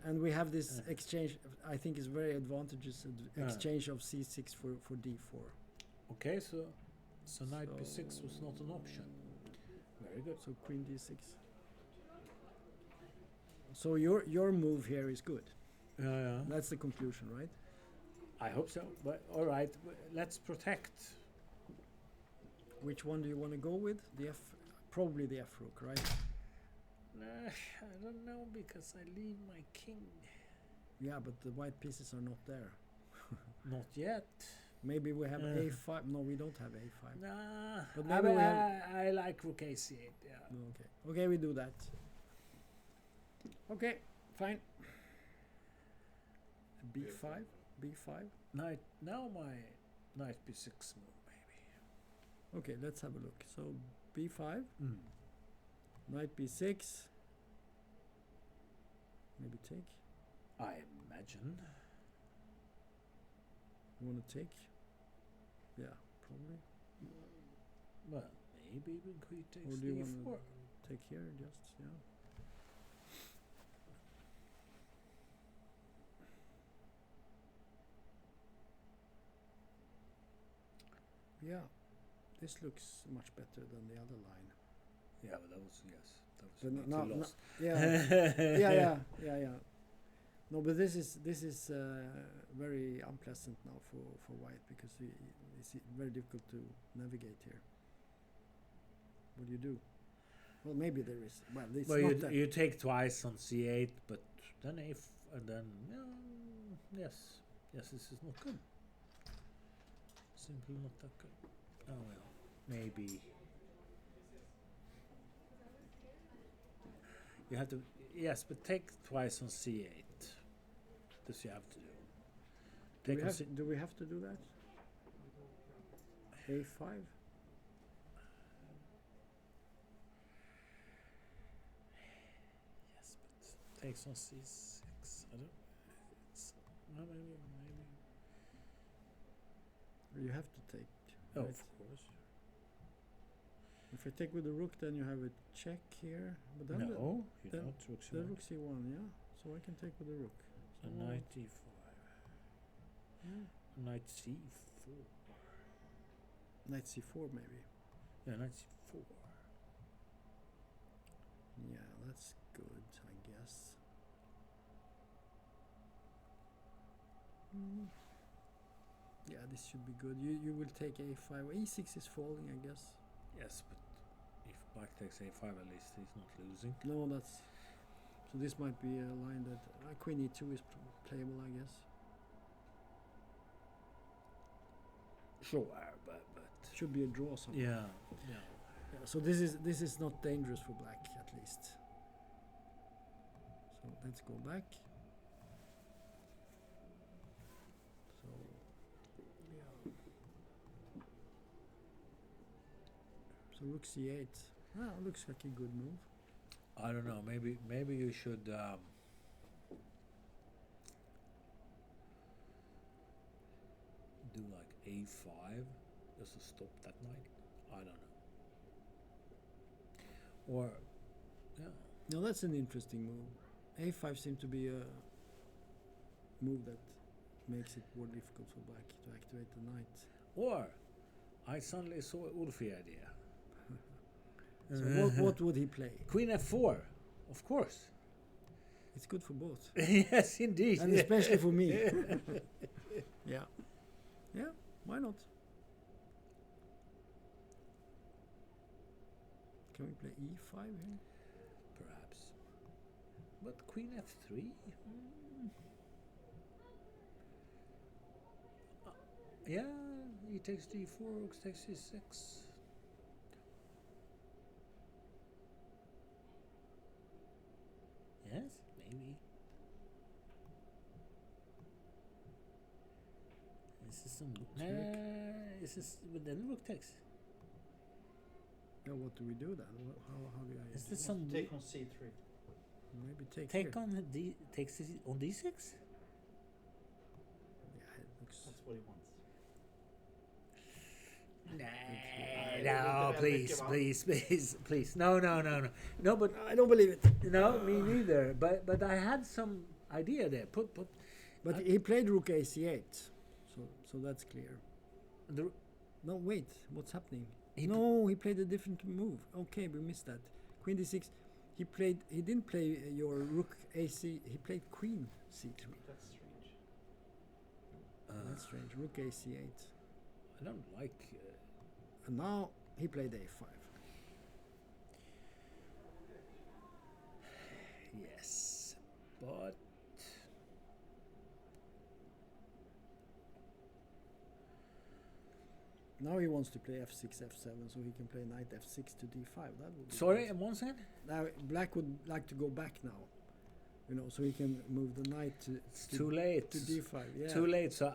And we have this exchange. I think is very advantageous exchange of C6 for D4. Okay, so knight B6 was not an option. Very good. So queen D6. So your move here is good. Yeah. That's the conclusion, right? I hope so. But all right, let's protect. Which one do you want to go with? Probably the F rook, right? Nah, I don't know because I leave my king. Yeah, but the white pieces are not there. Not yet. Maybe we have A5. No, we don't have A5. Nah, But maybe we have. I like rook A8. Yeah. Okay, we do that. Okay, fine. B5, B5. Knight. Now my knight B6 move maybe. Okay, let's have a look. So B5, Mm. knight B6. Maybe take. I imagine. You want to take? Yeah, probably. Well, maybe when queen takes Or do you D4. want to take here? Just yeah. Yeah, this looks much better than the other line. Yeah, but that was But too lost. yeah. No, but this is very unpleasant now for white because it's very difficult to navigate here. What do you do? Well, maybe there is. Well, it's Well, not that. you take twice on C8, but then and then yes, this is not good. Simply not that good. Oh well, maybe. You have to, yes, but take twice on C8. This you have to do. Do we have to do that? A5. Yes, but takes on C6. I don't. It's no, maybe. You have to take. Oh, right? of course. If I take with the rook, then you have a check here. But then No, you then don't. Rook the C1. rook C1, yeah. So I can take with the rook. So So knight D5. yeah. Knight C4. Knight C4 maybe. Yeah, knight C4. Yeah, that's good, I guess. Yeah, this should be good. You will take A5. E6 is falling, I guess. Yes, but if black takes A5, at least he's not losing. No, that's. So this might be a line that Queen E2 is playable, I guess. Sure, but Should be a draw somehow. Yeah. Yeah, so this is not dangerous for black at least. So let's go back. So yeah. So rook c8. Looks like a good move. I don't know. Maybe you should. Do like a5 just to stop that knight. I don't know. Or yeah. No, that's an interesting move. A5 seems to be a move that makes it more difficult for black to activate the knight. Or I suddenly saw Ulfi idea. So what would he play? Queen f4, of course. It's good for both. Yes, indeed. And especially for me. Yeah. Yeah, why not? Can we play e5 here? Perhaps. But Queen f3? Yeah, he takes d4, rook takes c6. Yes, maybe. This is some this is but then rook takes. Yeah, what do we do then? How do I? Is this some Take on c3. Maybe take take here. on d takes on d6? Yeah, it looks. That's what he wants. No, please. No, but I don't believe it. no, me neither. But I had some idea there. But he played rook ac8, so that's clear. The, No, wait, what's happening? He No, he played a different move. Okay, we missed that. Queen d6. He didn't play your rook ac. He played queen c3. That's strange. That's strange. Rook ac8. I don't like. And now he played a5. Yes, but Now he wants to play f6, f7, so he can play knight f6 to d5. That would be sorry, nice. one second. Now black would like to go back now, so he can move the knight to It's too late. to d5. Yeah. Too late. So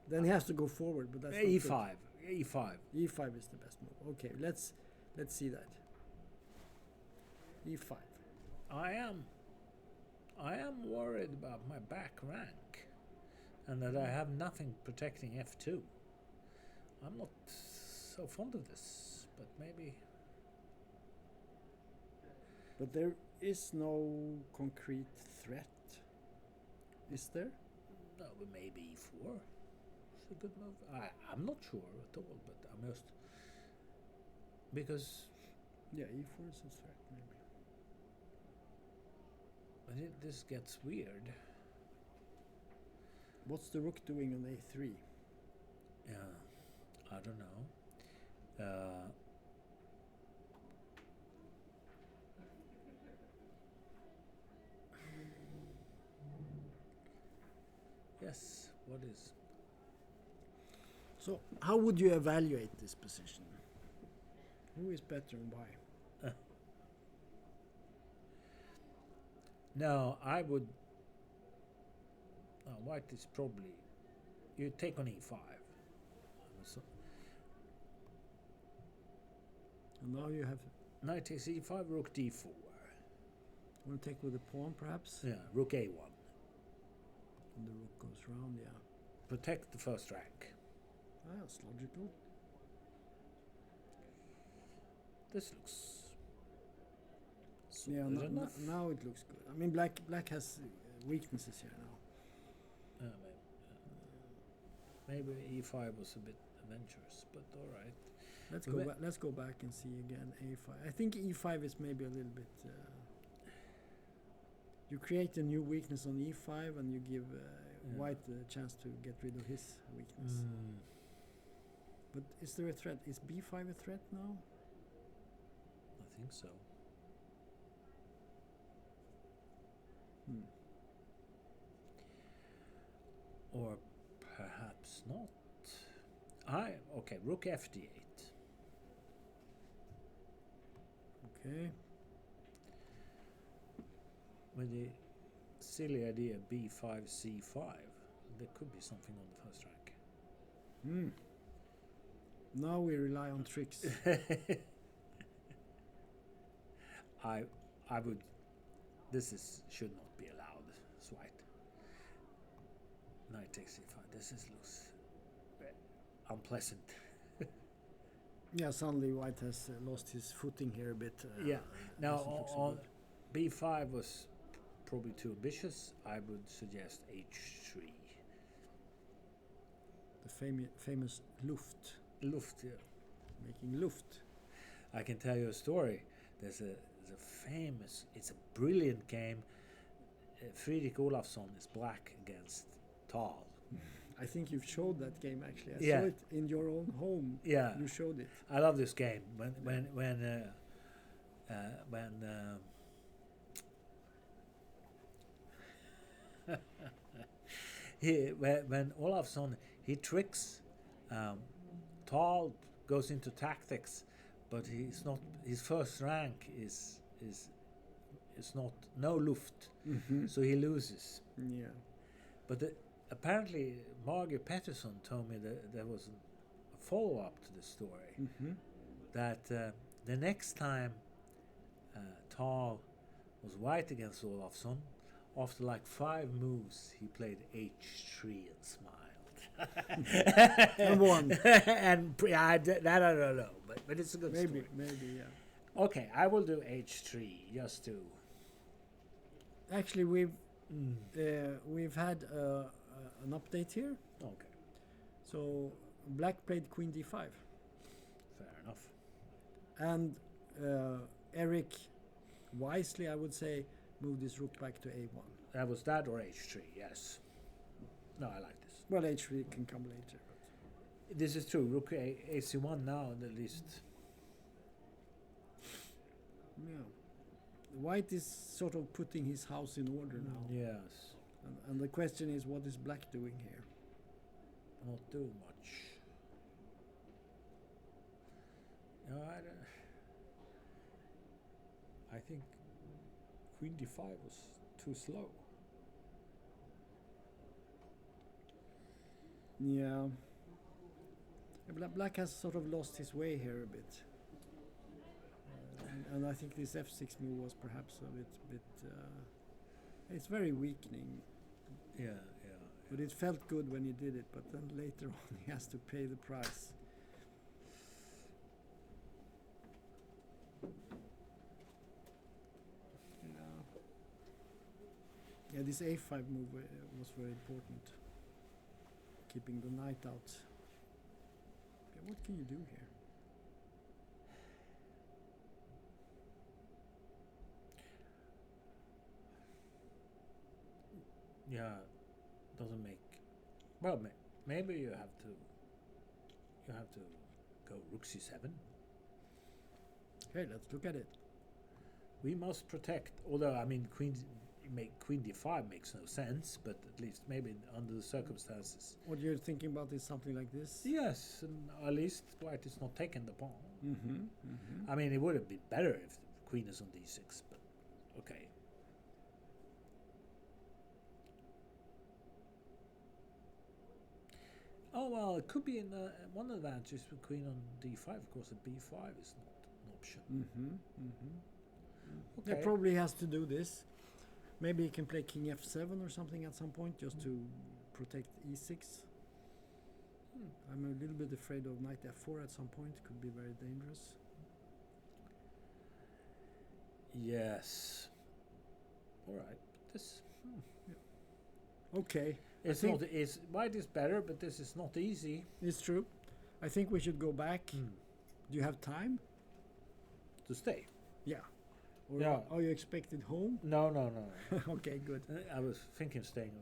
Then he has to go forward, but that's not e5. E5. good. E5 is the best move. Okay, let's see that. E5. I am worried about my back rank, and that I have nothing protecting f2. I'm not so fond of this, but maybe. But there is no concrete threat, is there? No, but maybe e4. It's a good move. I'm not sure at all, but I must. Because Yeah, E4 is a threat, maybe. this gets weird. What's the rook doing on A3? Yeah, I don't know. Yes, what is? So, how would you evaluate this position? Who is better and why? No, I would. White is probably. You take on e5. So, And now you have. knight takes e5, rook d4. Want to take with the pawn, perhaps? Yeah, rook a1. And the rook goes round, yeah. Protect the first rank. That's logical. This looks. Yeah, solid enough. now it looks good. I mean, black has weaknesses here now. Maybe e5 was a bit adventurous, but all right. Let's go back and see again a5. I think e5 is maybe a little bit. You create a new weakness on e5 and you give white a chance to get rid of his weakness. But is there a threat? Is b5 a threat now? I think so. Or perhaps not. Okay, rook f d8. Okay. With the silly idea b5, c5, there could be something on the first rank. Hmm. Now we rely on tricks. I would. Should not be allowed. It's white. Knight takes c5. Looks unpleasant. Yeah, suddenly white has lost his footing here a bit. Yeah. Now doesn't look so on good. b5 was probably too ambitious. I would suggest h3. The famous Luft. Luft. Yeah. Making Luft. I can tell you a story. There's a famous. It's a brilliant game. Friedrich Olafsson is black against Tal. I think you've showed that game actually. I Yeah. saw it in your own home. Yeah, You showed it. I love this game. When when Olafsson he tricks, Tal goes into tactics, but he's not. His first rank is not no Luft, so he loses. Yeah. But apparently, Margaret Pettersson told me that there was a follow-up to the story. That the next time Tal was white against Olafsson, after like 5 moves, he played h3 and smiled. And won. And that I don't know, but it's a good story. Maybe, yeah. Okay, I will do h3 just to. Actually, we've had an update here. Okay, So black played queen d5, fair enough. and Eric wisely, I would say, moved his rook back to a1. That was that or h3, yes. No, I like this. Well, h3 can come later. This is true. Rook ac1 now, at least. Yeah. White is sort of putting his house in order now. Yes. And the question is, what is black doing here? Not doing much. No, I think queen d5 was too slow. Yeah. Black has sort of lost his way here a bit. And I think this f6 move was perhaps a bit it's very weakening. Yeah. But it felt good when he did it, but then later on he has to pay the price. Yeah, this a5 move was very important. Keeping the knight out. Okay, what can you do here? Yeah, doesn't make. Well, maybe you have to go rook c7. Okay, let's look at it. We must protect. Although I mean, queen d5 makes no sense, but at least maybe under the circumstances. What you're thinking about is something like this? Yes, and at least white is not taking the pawn. Mm-hmm. I mean, it would have been better if the queen is on d6, but okay. Oh well, it could be in one advantage with queen on d5. Of course, a b5 is not an option. He Okay. probably has to do this. Maybe he can play king f7 or something at some point just to protect e6. I'm a little bit afraid of knight f4 at some point. Could be very dangerous. Yes. All right. This. Okay, It's think- not. It's white is better, but this is not easy. it's true. I think we should go back. Do you have time? To stay. Yeah. Or Yeah. are you expected home? No. Okay, good. I was thinking staying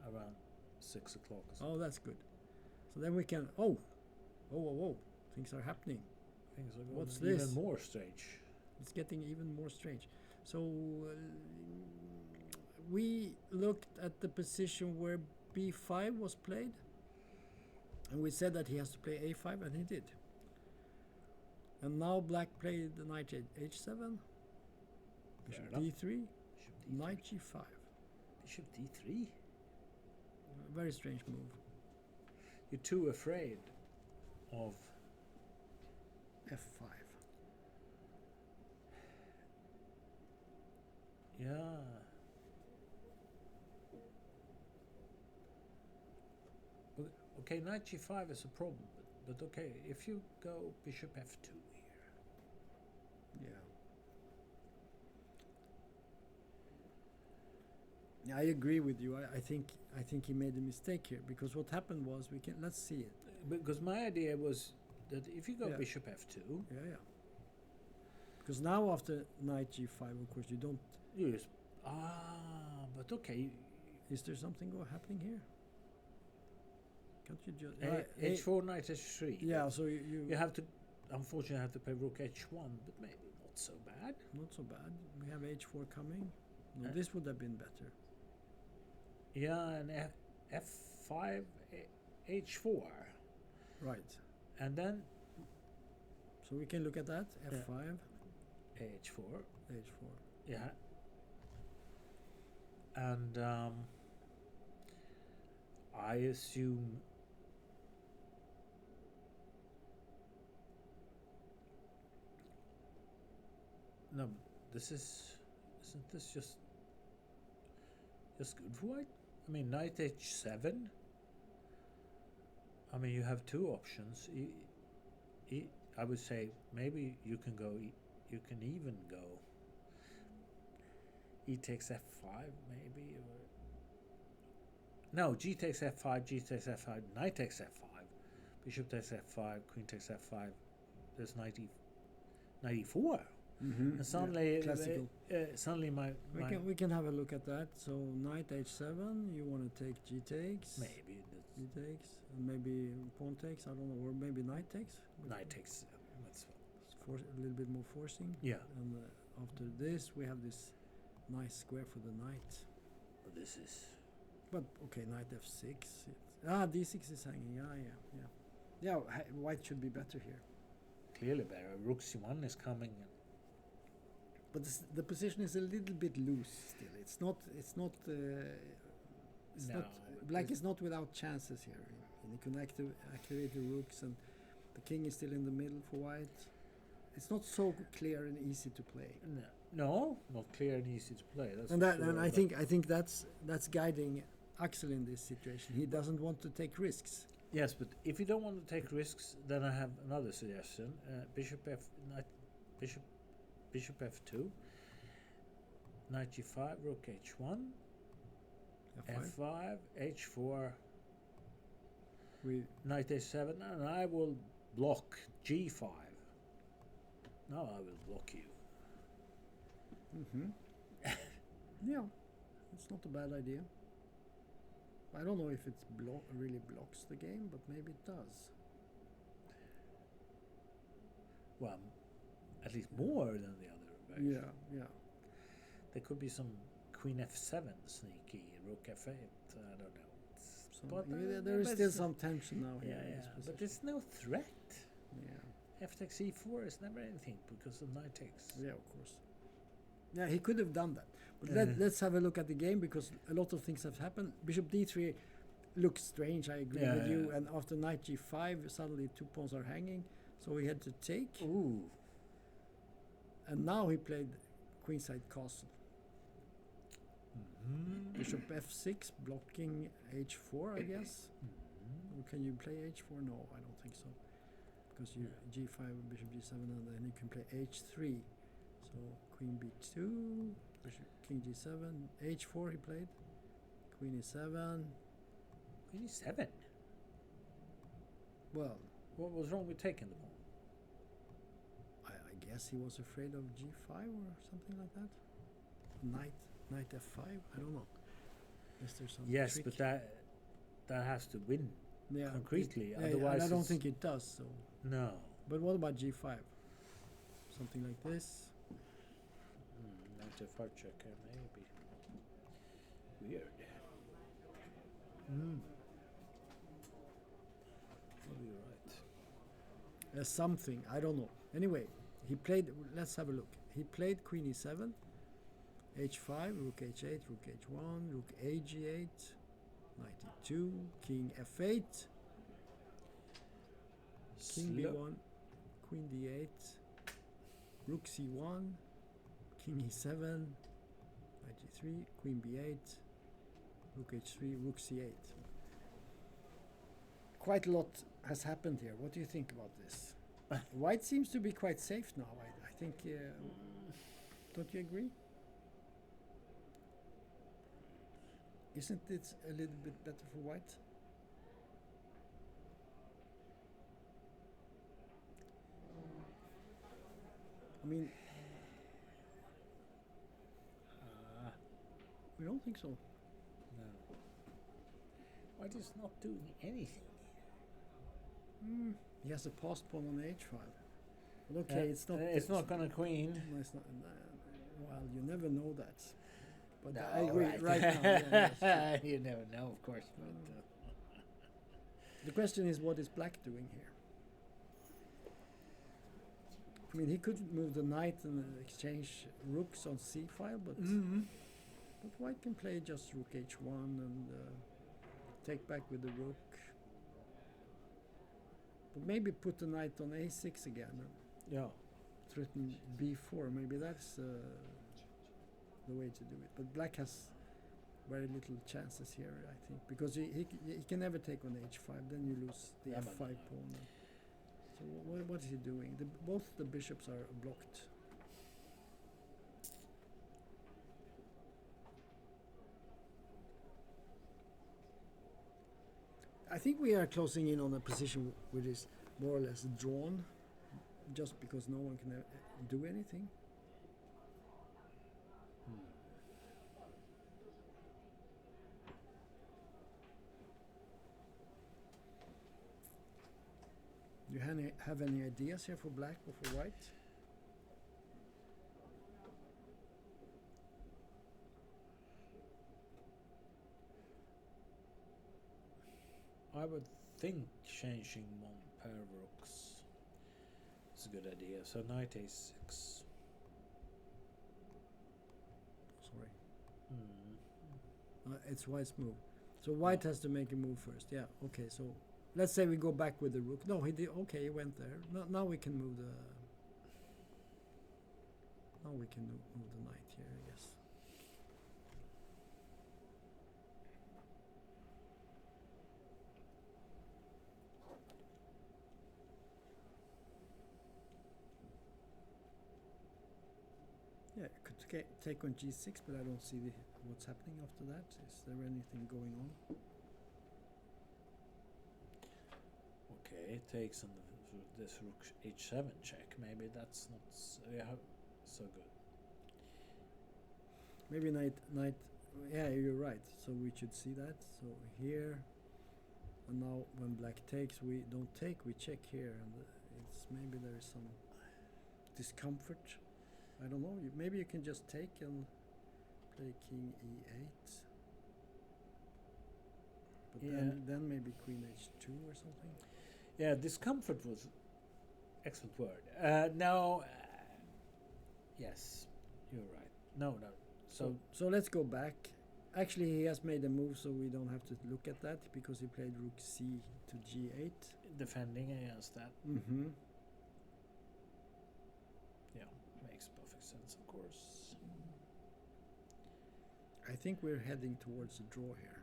around 6 o'clock. Or something. Oh, that's good. So then we can. Oh, things are happening. Things are going What's even this? more strange. It's getting even more strange. So we looked at the position where b5 was played, and we said that he has to play a5, and he did. And now black played the knight h7. Bishop enough. d3, Bishop D3. knight g5. Bishop D3. Very strange move. You're too afraid of. f5. Yeah. Okay, knight g5 is a problem, but okay, if you go bishop f2 here. Yeah. Yeah, I agree with you. I think he made a mistake here, because what happened was, let's see it. Because my idea was that if you go Yeah. bishop f2, Yeah. Because now after knight g5, of course, you don't. you just but okay, Is there something happening here? Can't you just h4 knight h3. Yeah, so you You have to, unfortunately, have to play rook h1, but maybe not so bad. not so bad. We have h4 coming. No, Uh, this would have been better. Yeah, and f5 h4, Right. and then So we can look at that. f5, h4. h4. Yeah. And I assume no, isn't this just good for white? I mean, knight h7. I mean, you have two options. I would say maybe you can go. You can even go. E takes f5, maybe, or no. G takes f5. G takes f5. Knight takes f5. Bishop takes f5. Queen takes f5. There's knight e4. Mm-hmm. And suddenly, classical. suddenly my We can have a look at that. So knight h7. You want to take g takes. maybe that's G takes, and maybe pawn takes. I don't know, or maybe knight takes. knight takes. That's A little bit more forcing. yeah. And after this, we have this nice square for the knight. This is But okay, knight f6. D6 is hanging. Yeah. White should be better here. clearly better. Rook c1 is coming. But the position is a little bit loose still. It's not. No, Black is not without chances here. And you can activate the rooks, and the king is still in the middle for white. It's not so clear and easy to play. No, not clear and easy to play. That's And for that, sure, and I but- think that's guiding Axel in this situation. He doesn't want to take risks. Yes, but if you don't want to take risks, then I have another suggestion: bishop f2, knight g5, rook h1, f5, h4, knight h7, and I will block g5. Now I will block you. Mm-hmm. Yeah, it's not a bad idea. I don't know if it really blocks the game, but maybe it does. Well, at least more than the other version. Yeah. There could be some queen f7 sneaky, rook f8. I don't know. But, There is but still it's- some tension now Yeah, here. in yeah. this But position. there's no threat. Yeah. F takes e4 is never anything because of knight takes. Yeah, of course. Yeah, he could have done that. But Mhm. let's have a look at the game, because a lot of things have happened. Bishop d3 looks strange, I agree with you. Yeah. And after knight g5, suddenly 2 pawns are hanging. So he had to take. Ooh. And now he played queenside castle. Mm-hmm. Bishop f6, blocking h4, I guess. Or can you play h4? No, I don't think so. Because you g5, bishop g7, and then you can play h3. So queen b2, bishop king g7, h4 he played. Queen e7. Queen e7. Well, What was wrong with taking the pawn? I guess he was afraid of g5 or something like that. Knight f5. I don't know. Is there some Yes, trick? but that has to win Yeah, concretely. and Otherwise, I don't it's- think it does. So, No. but what about g5? Something like this. Knight f5 checker, maybe. Weird. Maybe you're right. Something, I don't know. Anyway, he played. Let's have a look. He played queen e7, h5, rook h8, rook h1, rook ag8, knight e2, king f8, king b1, queen d8, rook c1, king e7, knight g3, queen b8, rook h3, rook c8. Quite a lot has happened here. What do you think about this? White seems to be quite safe now. I think. Don't you agree? Isn't it a little bit better for white? I mean, we don't think so. No. White is not doing anything. He has a pass pawn on h5. But okay, it's not. It's not gonna queen. No, it's not. Well, you never know that. But No, I agree. Right now, yeah, you never know, of course. But the question is, what is black doing here? I mean, he could move the knight and exchange rooks on c file, but white can play just rook h1 and take back with the rook. But maybe put the knight on a6 again and yeah. threaten b4. Maybe that's the way to do it. But black has very little chances here, I think, because he can never take on h5. Then you lose the f5 pawn. So what is he doing? Both the bishops are blocked. I think we are closing in on a position which is more or less drawn, just because no one can do anything. Do you have any ideas here for black or for white? I would think changing one pair of rooks is a good idea. So knight a6. Sorry. It's white's move. So white has to make a move first. Yeah. Okay. So let's say we go back with the rook. No, he did. Okay, he went there. Now we can move the. Now we can move the knight here, I guess. Yeah, I could take on g6, but I don't see what's happening after that. Is there anything going on? Okay, it takes on this rook h7 check. Maybe that's not so good. Maybe knight. Yeah, you're right. So we should see that. So here, and now when black takes, we don't take. We check here, and it's maybe there is some discomfort. I don't know. Maybe you can just take and play king e8. But then maybe queen h2 or something. Yeah, discomfort was excellent word. Yes, you're right. No. So let's go back. Actually, he has made a move, so we don't have to look at that because he played rook c to g8. Defending against that. Mm-hmm. Yeah, makes perfect sense, of course. I think we're heading towards a draw here.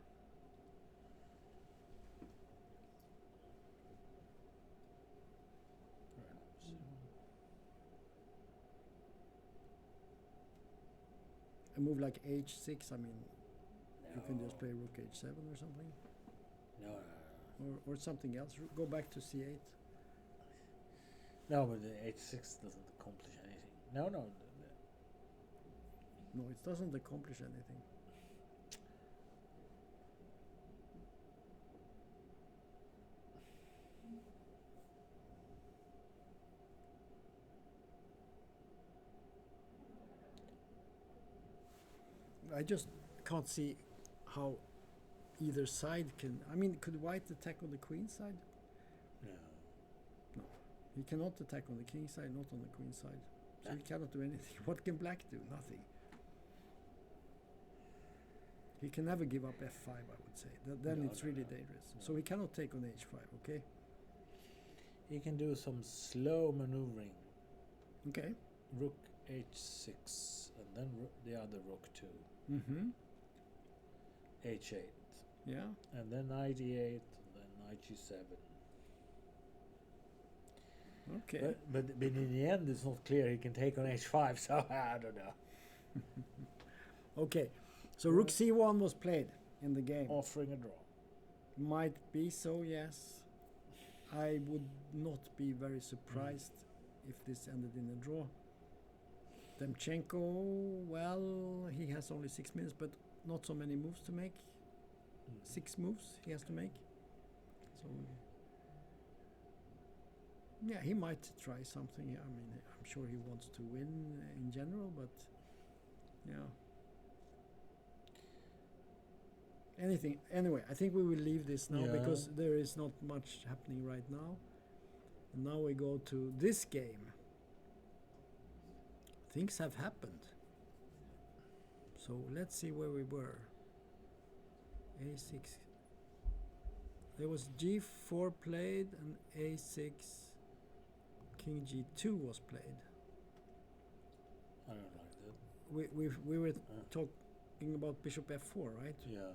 A move like h6, I mean, you can just play rook h7 or something. No. Or something else. Go back to c8. No, but the h6 doesn't accomplish anything. No. No, it doesn't accomplish anything. I just can't see how either side can. I mean, could white attack on the queen side? No. He cannot attack on the king side, not on the queen side. So he cannot do anything. What can black do? Nothing. He can never give up f5, I would say. Then No, it's no, really no. dangerous. No. So he cannot take on h5, okay? He can do some slow maneuvering. Okay. Rook h6, and then the other rook too. Mm-hmm. h8, Yeah. and then knight e8, and then knight g7. Okay. But in the end, it's not clear he can take on h5, so I don't know. Okay. So rook c1 was played in the game. Offering a draw. Might be so, yes. I would not be very surprised if this ended in a draw. Demchenko, well, he has only 6 minutes, but not so many moves to make. 6 moves he has to make. So, yeah, he might try something. I mean, I'm sure he wants to win in general, but yeah. Anything. Anyway, I think we will leave this now Yeah. because there is not much happening right now. And now we go to this game. Things have happened. So let's see where we were. A6. There was G4 played and A6. King G2 was played. I don't like that. We were talking about Bishop F4, right? Yeah.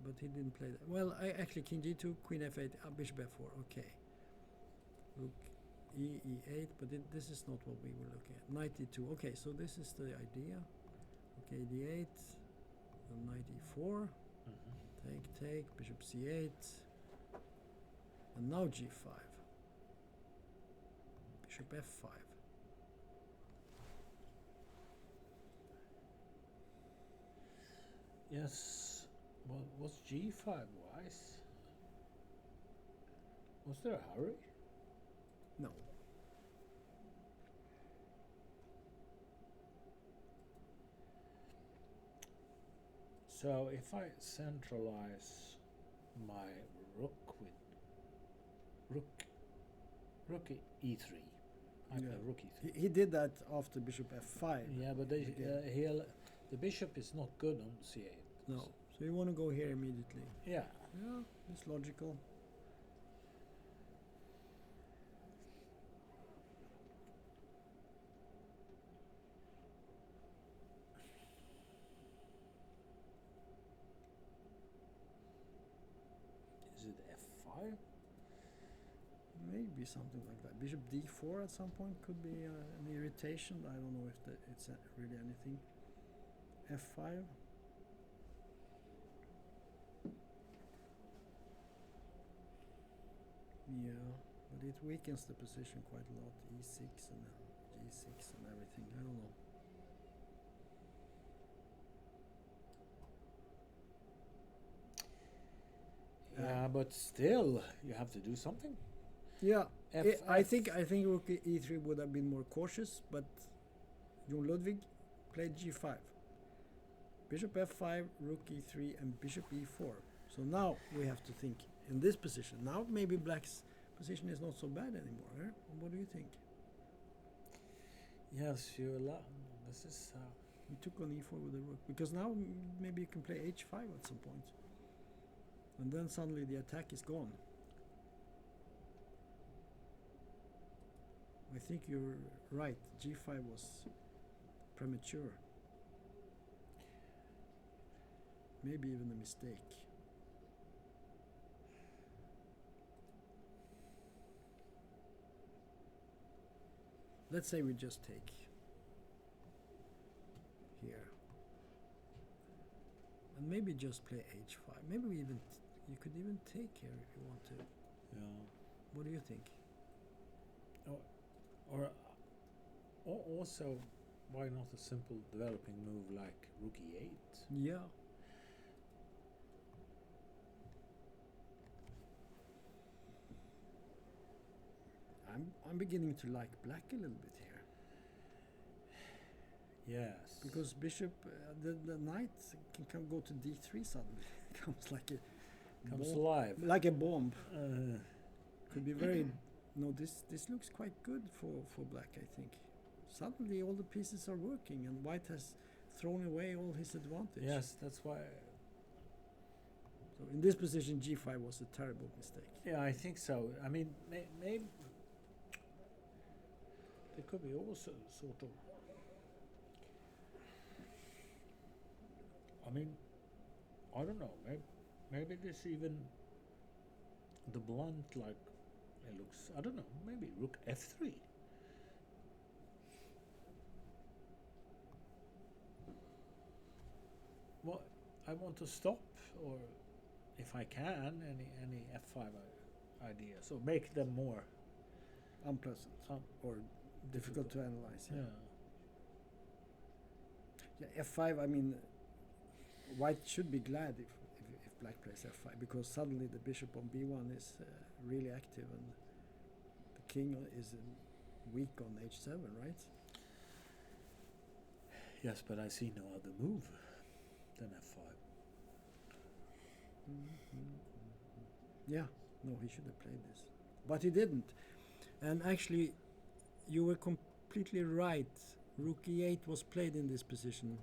But he didn't play that. Well, actually King G2, Queen F8, Bishop F4. Okay. Rook E8, but this is not what we were looking at. Knight E2. Okay, so this is the idea. Okay, D8, and Knight E4. Take, Bishop C8, and now G5. Bishop F5. Yes. Well, was G5 wise? Was there a hurry? No. So if I centralize my rook with rook e3, I play Yeah. rook e3. He did that after Bishop F5. Yeah, but the bishop is not good on c8. No. So you want to go here immediately. Yeah. Yeah, it's logical. Is it f5? Maybe something like that. Bishop D4 at some point could be an irritation. I don't know if it's really anything. F5. Yeah, but it weakens the position quite a lot. E6 and then G6 and everything. I don't know. Yeah, but still, you have to do something. Yeah, F- I think Rook E3 would have been more cautious, but Jon Ludwig played G5. Bishop F5, Rook E3, and Bishop E4. So now we have to think in this position. Now maybe Black's position is not so bad anymore. Eh? What do you think? Yes, you allow. This is. He took on E4 with the Rook because now maybe you can play H5 at some point, and then suddenly the attack is gone. I think you're right. G5 was premature. Maybe even a mistake. Let's say we just take here. And maybe just play H5. Maybe we even you could even take here if you want to. Yeah. What do you think? Or also, why not a simple developing move like Rook E8? Yeah. I'm beginning to like Black a little bit here Yes. because Bishop, the knight can go to D3 suddenly. Comes like a comes bomb, alive. like a bomb. Uh, Could be very. No, this looks quite good for Black. I think suddenly all the pieces are working, and White has thrown away all his advantage. yes, that's why So in this position, g5 was a terrible mistake. Yeah, I think so. I mean, maybe there could be also sort of. I mean, I don't know. Maybe this even the blunt like it looks. I don't know. Maybe rook f3. Well, I want to stop, or if I can, any f5 idea. So make them more Unpleasant or difficult to analyze. Yeah. Yeah, f5. I mean, white should be glad if black plays f5, because suddenly the bishop on b1 is really active and the king is weak on h7, right? Yes, but I see no other move than f5. Yeah, no, he should have played this, but he didn't. And actually, you were completely right. Rook e8 was played in this position.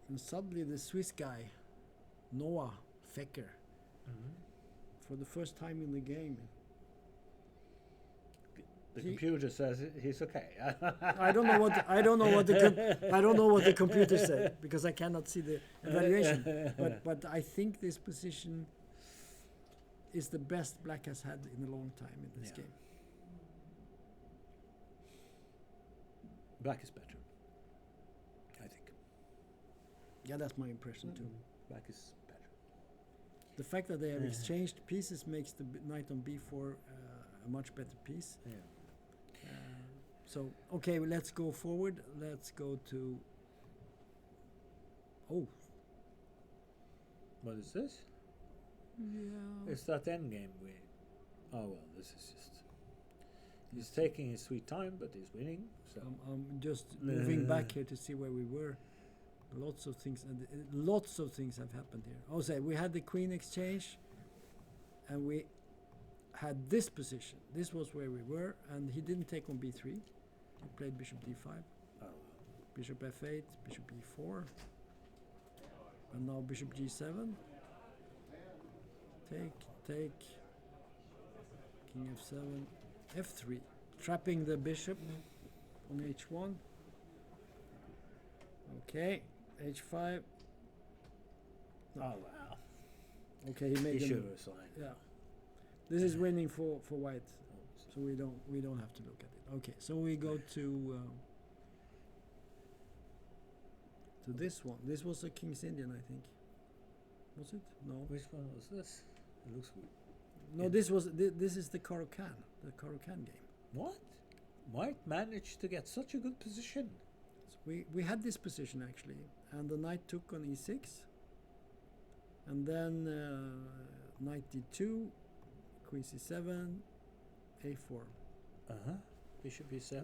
And suddenly the Swiss guy, Noah Fecker, for the first time in the game, The computer says he's okay. I don't know what the computer said, because I cannot see the evaluation. But I think this position is the best black has had in a long time in this game. Black is better, I think. Yeah, that's my impression too. Black is better. The fact that they have exchanged pieces makes the knight on b4 a much better piece. Yeah. So, okay, well, let's go forward. Let's go to... Oh. What is this? Yeah. It's that endgame we... Oh, well, this is just... He's taking his sweet time, but he's winning, so... I'm just moving back here to see where we were. Lots of things have happened here. Also, we had the queen exchange, and we had this position. This was where we were, and he didn't take on b3. He played bishop d5, bishop f8, bishop e4, and now bishop g7. Take, king f7, f3, trapping the bishop on h1. Okay, h5. No. Oh, wow. Okay, he made He a should move. have signed. Yeah, this is winning for white, so we don't have to look at it. Okay, so we go to this one. This was a King's Indian, I think. Was it? No. Which one was this? It looks weird. No, this is the Caro-Kann game. What? White managed to get such a good position. So we had this position actually, and the knight took on e6, and then knight d2, queen c7, a4. Bishop e7?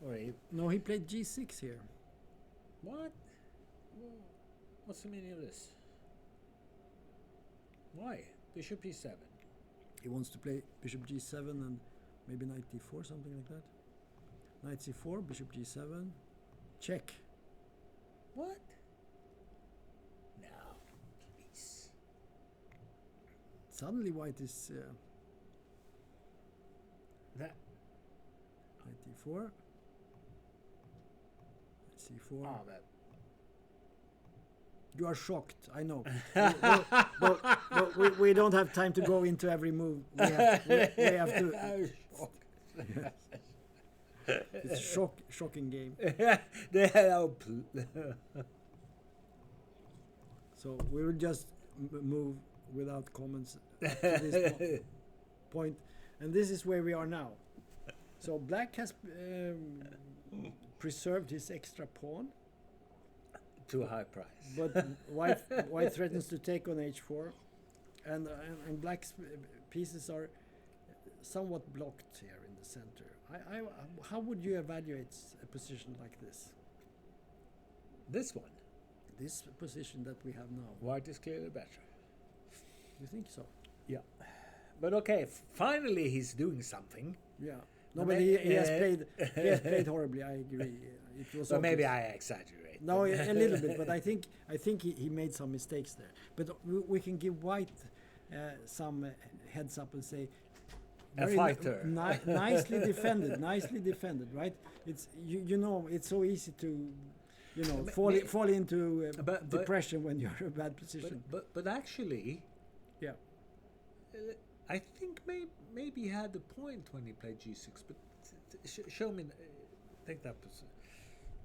Or a... No, he played g6 here. What? What's the meaning of this? Why? Bishop e7. He wants to play bishop g7 and maybe knight d4, something like that. Knight c4, bishop g7, check. What? No, please. Suddenly white is That. knight d4, c4. Oh, that. You are shocked, I know. but we don't have time to go into every move. We have to. It's a shocking game. So we will just move without comments to this point. And this is where we are now. So black has preserved his extra pawn. To a high price. But white threatens to take on h4, and black's pieces are somewhat blocked here in the center. How would you evaluate a position like this? This one? This position that we have now. White is clearly better. You think so? Yeah. But okay, finally he's doing something. Yeah. No, but he has played. He has played horribly. I agree. It was. But maybe obvious. I exaggerate. No, a little bit, but I think he made some mistakes there. But we can give White some heads up and say, A very fighter. Nicely defended, right? It's you know it's so easy to, fall into But- depression when you're in a bad position. But actually, Yeah. I think maybe he had a point when he played g6. But show me, take that position.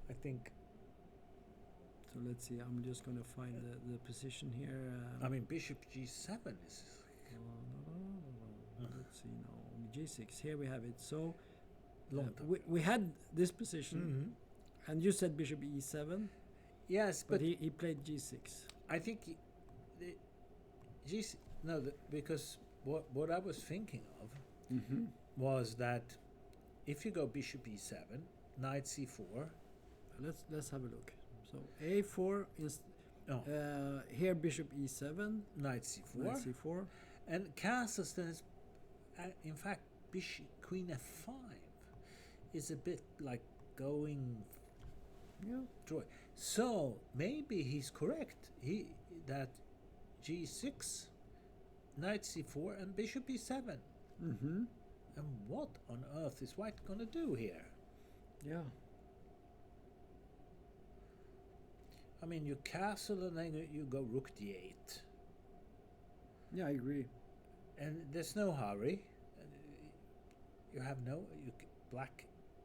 I think. So let's see. I'm just gonna find the position here. I mean, bishop g7 is. Let's see now. G6. Here we have it. So Long time. we had this position, Mhm. and you said bishop e7, Yes, but but he played g6. I think because what I was thinking of was that if you go bishop e7, knight c4. Let's have a look. So a4 is No, here bishop e7, knight c4. knight c4. And castles then is, in fact, bishop queen f5 is a bit like going Yeah. draw. So maybe he's correct. That g6, knight c4, and bishop e7. Mm-hmm. And what on earth is White gonna do here? Yeah. I mean, you castle and then you go rook d8, Yeah, I agree. and there's no hurry. You have no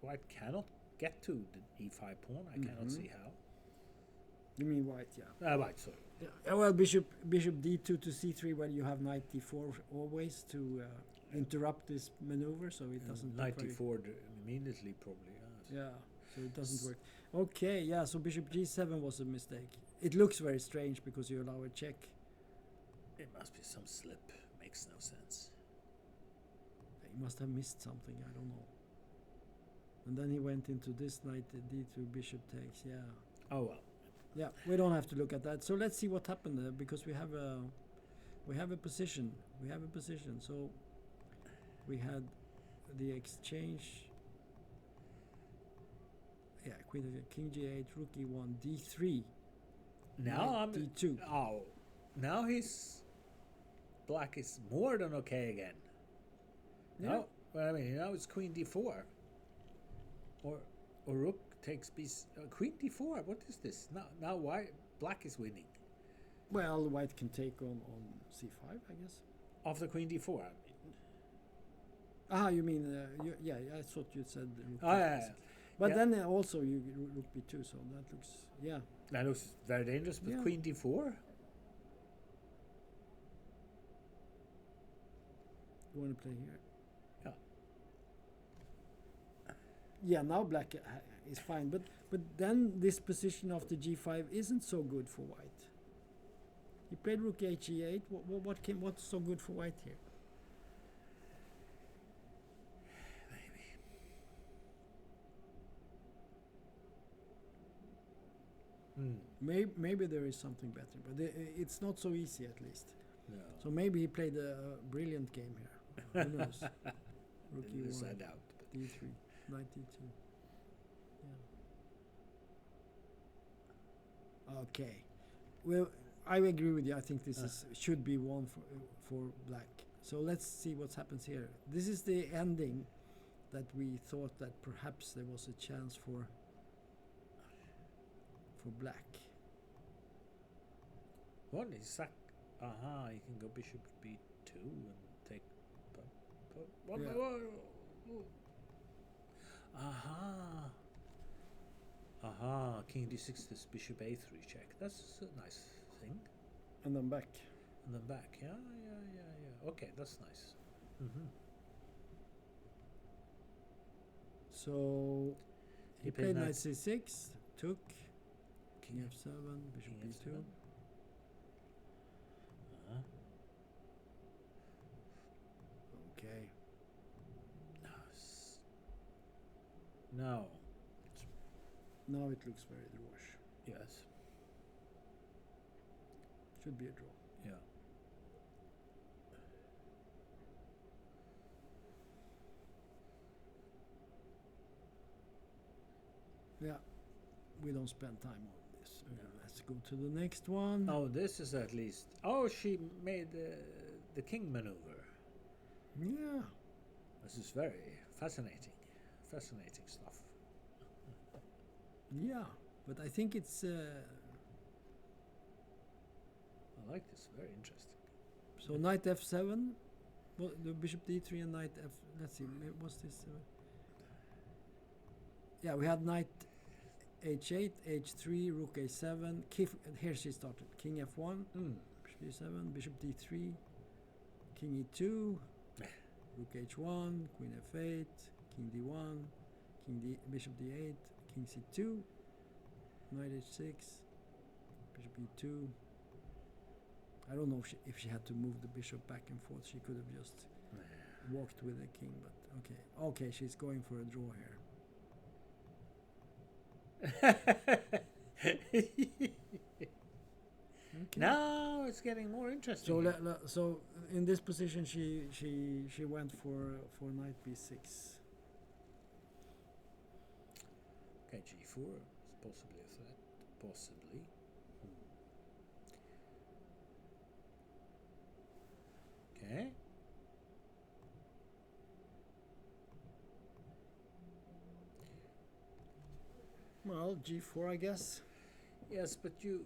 White cannot get to the e5 pawn. I cannot see how. You mean White? Yeah. White, sorry. Yeah. Well, bishop d2 to c3. Well, you have knight d4 always to interrupt this maneuver, so it doesn't. look Knight very- d4 immediately, probably. Yeah. So it doesn't work. Okay. Yeah. So bishop g7 was a mistake. It looks very strange because you allow a check. It must be some slip. Makes no sense. He must have missed something. I don't know. And then he went into this knight d2 bishop takes. Yeah. Oh well. Yeah, we don't have to look at that. So let's see what happened there because we have a position. We have a position. So we had the exchange. Yeah, king g8, rook e1, d3. Now knight I'm d2. Oh, now his black is more than okay again. Yeah. Now, well, I mean, now it's queen d4, or rook takes queen d4. What is this? Now why black is winning Well, white can take on c5, I guess. after queen d4? I mean, You mean yeah? I thought you said rook Oh, takes yeah. b6. But Yeah. then also you rook b2, so that looks that looks very dangerous. But Yeah. queen d4. You want to play here? Yeah. Yeah, now black is fine, but then this position of the g5 isn't so good for white. He played rook h8. What's so good for white here? Maybe there is something better, but it's not so easy at least. No. So maybe he played a brilliant game here. Who knows? Rook This I e1, doubt. But d3, knight d2. Yeah. Okay. Well, I agree with you. I think this should be one for black. So let's see what happens here. This is the ending that we thought that perhaps there was a chance for black. what is sack? Aha, you can go bishop b2 and take. What? Yeah. Aha, king d6 this bishop a3 check. That's a nice thing. And then back. And then back. Yeah. Okay, that's nice. So he played played knight knight c6, took king King f7, bishop king b2. f7. Okay. No. Now it looks very drawish. Yes. Should be a draw. Yeah. Yeah, we don't spend time on this. Let's go to the next one. Oh, this is at least. Oh, she made the king maneuver. Yeah. This is very fascinating. Fascinating stuff. Yeah, but I think it's. I like this. Very interesting. So knight f7, well, the bishop d3 and knight f. Let's see, what's this? Yeah, we had knight h8, h3, rook a7. Here she started. King f1, bishop d7, bishop d3, king e2, rook h1, queen f8, king d1, bishop d8, king c2, knight h6, bishop e2. I don't know if she had to move the bishop back and forth. She could have just walked with the king, but okay. Okay, she's going for a draw here. Okay. Now it's getting more interesting. So so in this position she went for knight b6. Okay, g4 is possibly a threat. Possibly. Okay. Well, g4, I guess. Yes, but you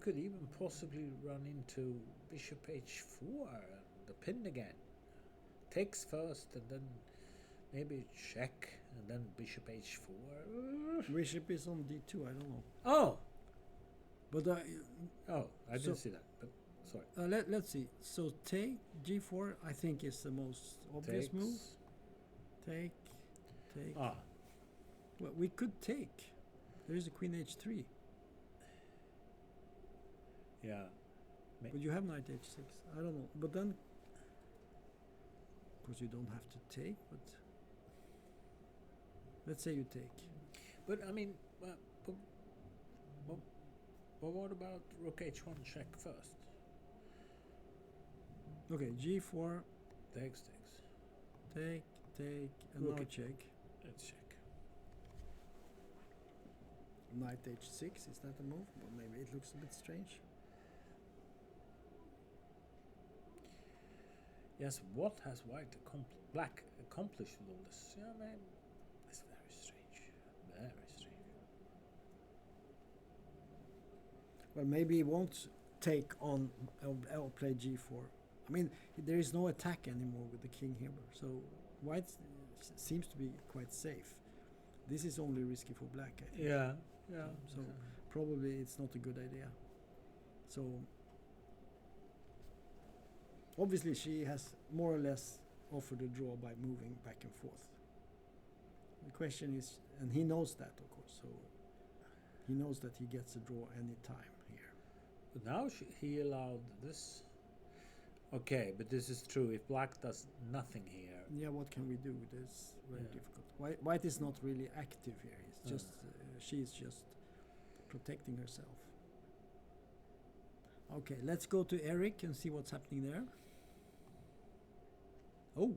could even possibly run into bishop h4 and the pin again. Takes first and then maybe check and then bishop h4. Bishop is on d2. I don't know. Oh, But I didn't see that. But sorry. let's see. So take g4. I think is the most obvious move. Take. Ah, Well, we could take. There is a queen h3, yeah. but you have knight h6. I don't know. But then, of course, you don't have to take. But let's say you take. But I mean, but what about rook h1 check first? Okay, g4. Takes. Take, and Rook now it. check. Let's check. Knight h6, is that a move? Well, maybe it looks a bit strange. Yes, what has black accomplished with all this? Yeah, man, it's very strange. Very strange. Well, maybe he won't take on or play g4. I mean, there is no attack anymore with the king here, so white seems to be quite safe. This is only risky for black, I think. Yeah. So probably it's not a good idea. So obviously she has more or less offered a draw by moving back and forth. The question is, and he knows that, of course, so he knows that he gets a draw any time here. But now he allowed this. Okay, but this is true. If black does nothing here, Yeah, what can we do? It's very difficult. White is not really active here. It's just she's just protecting herself. Okay, let's go to Eric and see what's happening there. Oh,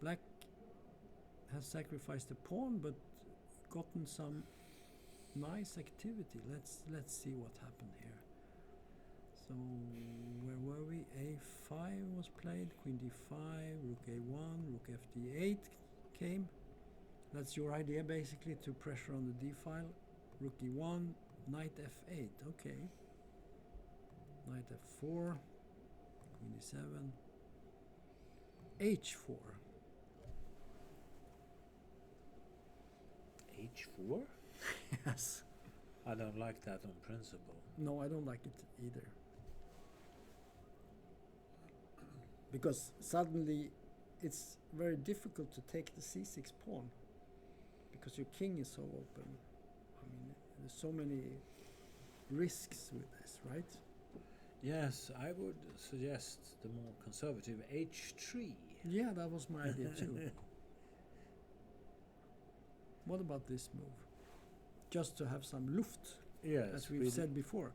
black has sacrificed a pawn, but gotten some nice activity. Let's see what happened here. So where were we? A5 was played, queen d5, rook a1, rook fd8 came. That's your idea basically, to pressure on the d file. Rook e1, knight f8, okay. Knight f4, queen d7, h4. h4? Yes. I don't like that on principle. No, I don't like it either. Because suddenly it's very difficult to take the c6 pawn, because your king is so open. I mean, there's so many risks with this, right? Yes, I would suggest the more conservative h3. Yeah, that was my idea too. What about this move? Just to have some luft, Yes, as we've said before.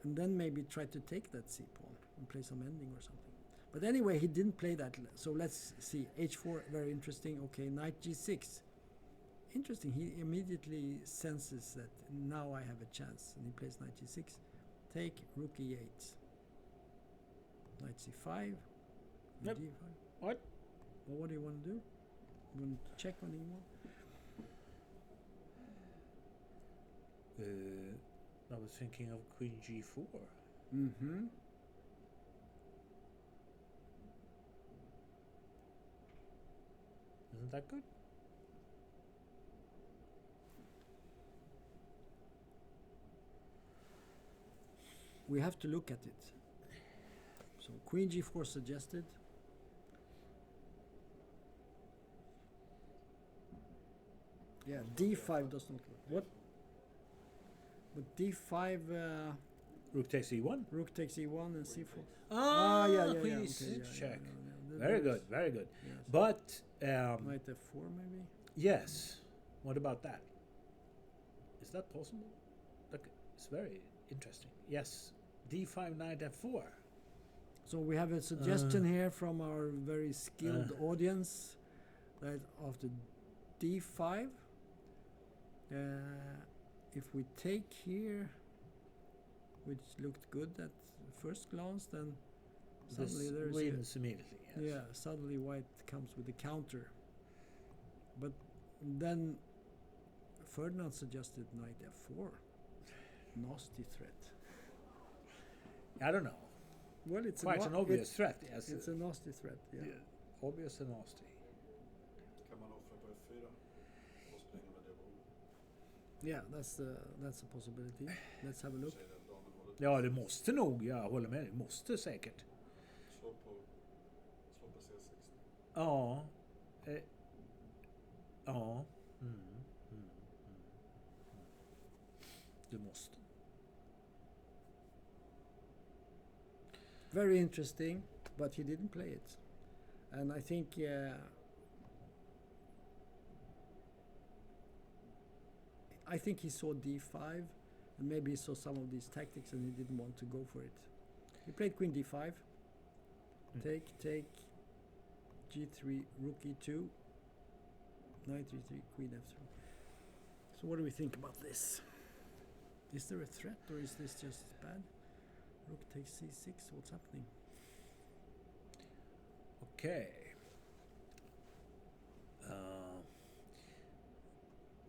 And then maybe try to take that c pawn and play some ending or something. But anyway, he didn't play that. So let's see. H4, very interesting. Okay, knight G6. Interesting. He immediately senses that now I have a chance, and he plays knight G6. Take rook E8. Knight C5. Yep. D5. What? Well, what do you want to do? You want to check on E1? I was thinking of Queen G4. Mm-hmm. Isn't that good? We have to look at it. So Queen G4 suggested. Yeah, D5 does not work. What? But D5, Rook takes E1. rook takes E1 and C4. Ah, yeah, Queen okay, E6 yeah, check. yeah. Very good, very good. Yes. But Knight F4 maybe? yes, what about that? Is that possible? Look, it's very interesting. Yes, D5 knight F4. So we have a suggestion here from our very skilled audience that after D5, if we take here, which looked good at first glance, then suddenly This there's wins immediately. Yes. yeah, suddenly white comes with a counter. But then Ferdinand suggested knight F4. Nasty threat. I don't know. Well, it's Quite an obvious threat. Yes. It's a nasty threat. Yeah. Yeah, obvious and nasty. Kan man offra på F4 och springa med det bordet? Yeah, that's a possibility. Let's have a look. Säger att damen håller Ja, det måste nog. Jag håller med. Det måste säkert. slå på C6. Ja. Ja. Mm. Du måste. Very interesting, but he didn't play it. And I think he saw D5 and maybe he saw some of these tactics and he didn't want to go for it. He played Queen D5. Take G3, Rook E2, Knight E3, Queen F3. So what do we think about this? Is there a threat or is this just bad? Rook takes C6, what's happening? Okay.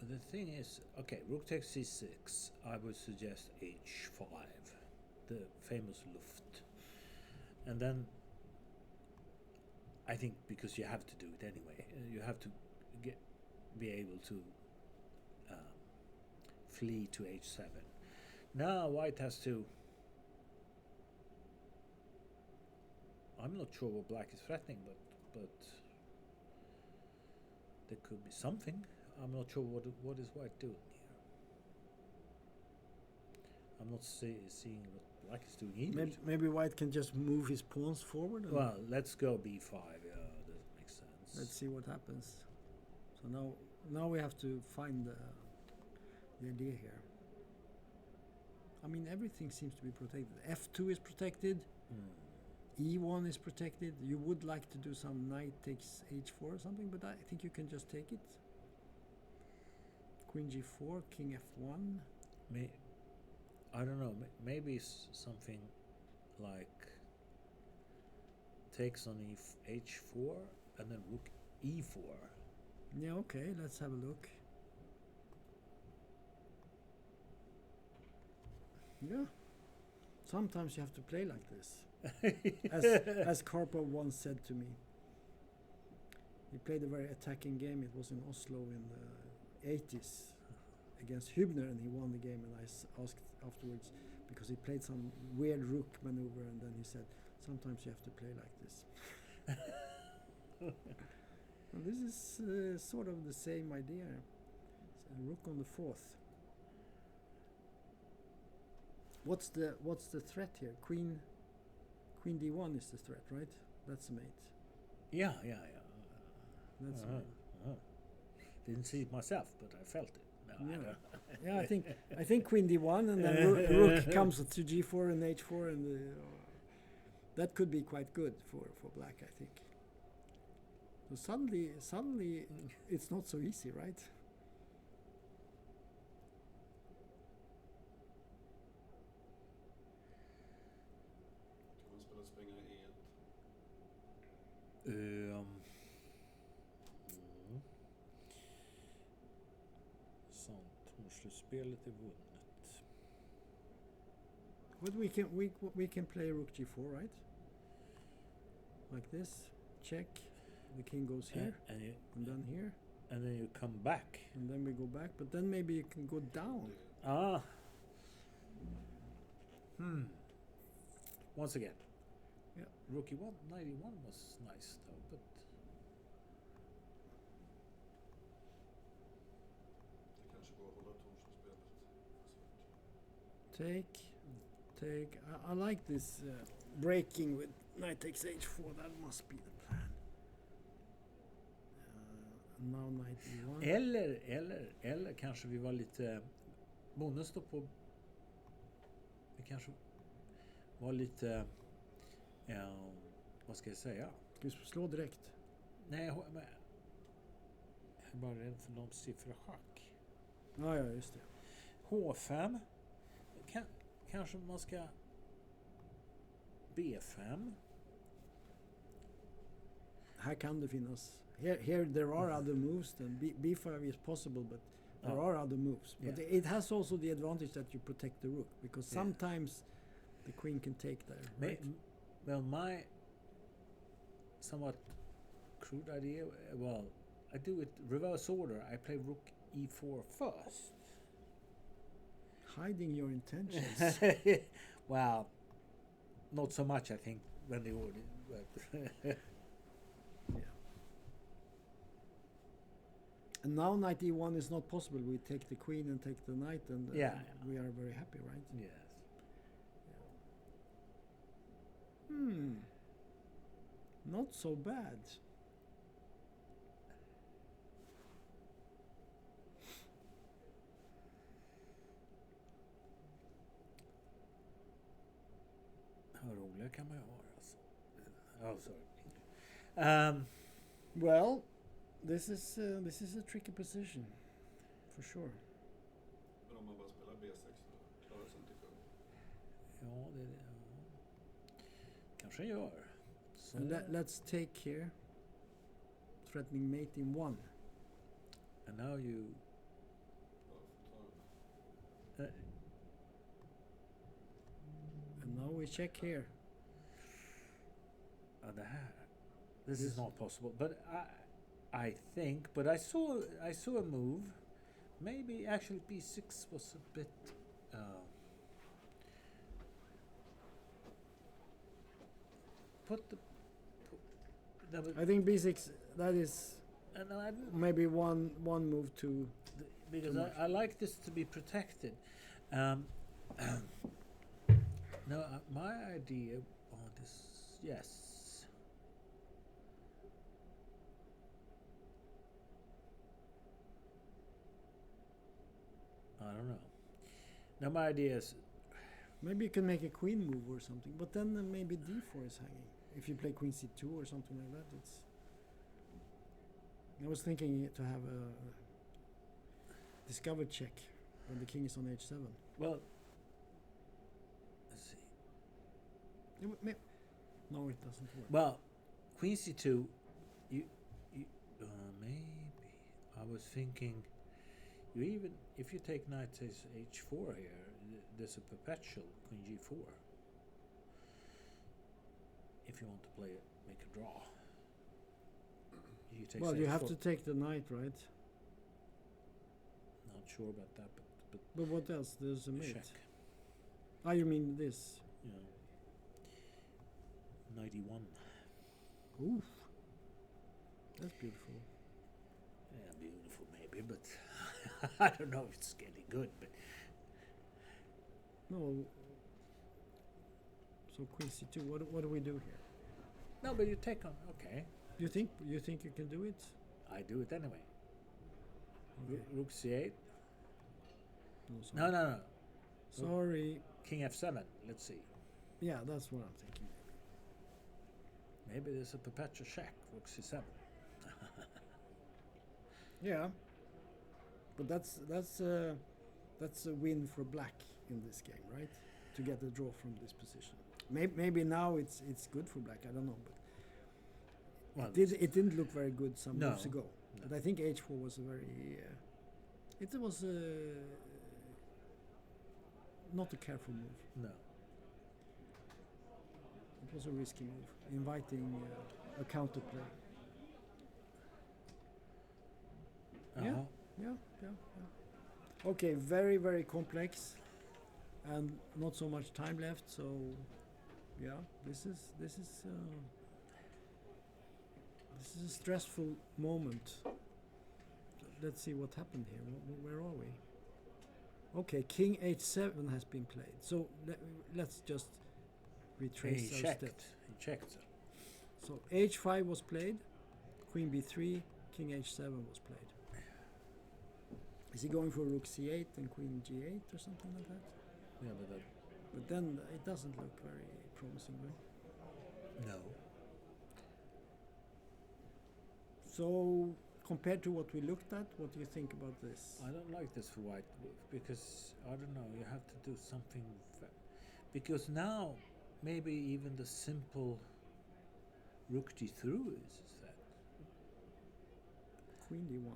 The thing is, okay, rook takes c6. I would suggest h5, the famous Luft. And then I think because you have to do it anyway, you have to be able to flee to h7. Now white has to. I'm not sure what black is threatening, but there could be something. I'm not sure what is white doing here. I'm not seeing what black is doing either. Maybe white can just move his pawns forward. And Well, let's go b5. Yeah, that makes sense. let's see what happens. So now we have to find the idea here. I mean, everything seems to be protected. F2 is protected. E1 is protected. You would like to do some knight takes h4 or something, but I think you can just take it. Queen g4, king f1. I don't know. Maybe it's something like takes on h4 and then rook e4. Yeah, okay, let's have a look. Yeah. Sometimes you have to play like this. As Karpov once said to me. He played a very attacking game. It was in Oslo in the 80s against Hübner, and he won the game. And I asked afterwards, because he played some weird rook maneuver, and then he said, sometimes you have to play like this. And this is sort of the same idea. It's a rook on the fourth. What's the threat here? Queen d1 is the threat, right? That's the mate. Yeah. That's the mate. Didn't see it myself, but I felt it. No, I Yeah. don't. Yeah, I think Queen d1 and then rook comes to g4 and h4 and That could be quite good for black, I think. So suddenly, it's not so easy, right? Kan man spela springa E1? Sant, Horsley-spelet är vunnet. But we can play rook g4, right? Like this, check. The king goes here, and then here, And then you come back. and then we go back. But then maybe you can go down. Ah. Once again. Yeah. Rookie 91 was nice though, but Det kanske går att hålla Torsley-spelet för svart. Take. I like this breaking with knight takes h4. That must be the plan. Now knight e1. eller kanske vi var lite bonden står på. Vi kanske var lite vad ska jag säga? Ska vi slå direkt? Nej, men jag är bara rädd för någon siffra schack. Ja, just det. H5. Kanske man ska B5. Här kan det finnas. Here there are other moves. Then b5 is possible, but there are other moves. But it has also the advantage that you protect the rook, because sometimes the queen can take there. Right? Well, my somewhat crude idea, I do it reverse order. I play rook e4 first. Hiding your intentions. Well, not so much, I think, when the order. But And now knight e1 is not possible. We take the queen and take the knight, and we are very happy, right? Yes. Not so bad. Hur roliga kan man ju vara alltså. Oh, sorry. Well, this is a tricky position, for sure. Men om man bara spelar B6 då klarar sig inte kung. Ja, det kanske gör. Så And let's take here. Threatening mate in 1. and now you And now we check here. det här. This is not possible, but I think, but I saw a move. Maybe actually B6 was a bit. I think b6. That is And maybe one move to. because I like this to be protected. No, my idea on this, yes. I don't know. Now my idea is Maybe you can make a queen move or something, but then maybe d4 is hanging. If you play queen c2 or something like that, it's. I was thinking to have a discover check when the king is on h7. well. Let's see. No, it doesn't work. Well, Queen C2. You maybe I was thinking. You even if you take knight takes h4 here, there's a perpetual Queen G4. If you want to play it, make a draw. You take Well, you have h4. to take the knight, right? Not sure about that, but But what else? There's a mate. check. Ah, you mean this? You know, 91. Oof. That's beautiful. Yeah, beautiful maybe, but I don't know if it's any good. But No. So queen c2. What do we do here? no, but you take on. Okay, You think you can do it? I do it anyway. Okay. Rook C8. No, sorry. No. Sorry. King F7. Let's see. Yeah, that's what I'm thinking. Maybe there's a perpetual check, rook c7. Yeah, but that's a win for black in this game, right? To get a draw from this position. Maybe now it's good for black. I don't know, but Well, it didn't look very good some No. moves ago. No. But I think h4 was a very it was not a careful move. no. It was a risky move, inviting a counterplay. Uh-huh. Yeah. Okay, very, very complex, and not so much time left. So, yeah, this is a stressful moment. Let's see what happened here. Where are we? Okay, King h7 has been played. So let's just retrace He our checked. steps. He checked. So h5 was played, Queen b3, King h7 was played. Is he going for rook c8 and Queen g8 or something like that? Yeah, but that, But then it doesn't look very promising, right? no. So compared to what we looked at, what do you think about this? I don't like this for white because I don't know. You have to do something because now maybe even the simple rook d3 is that. Queen d1.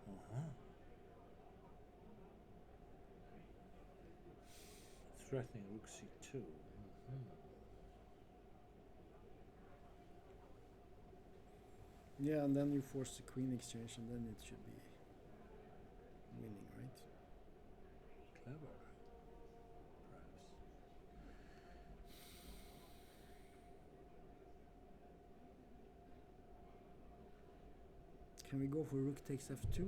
Uh-huh. Threatening rook c2. Yeah, and then you force the queen exchange, and then it should be winning, right? Clever, perhaps. Can we go for rook takes f2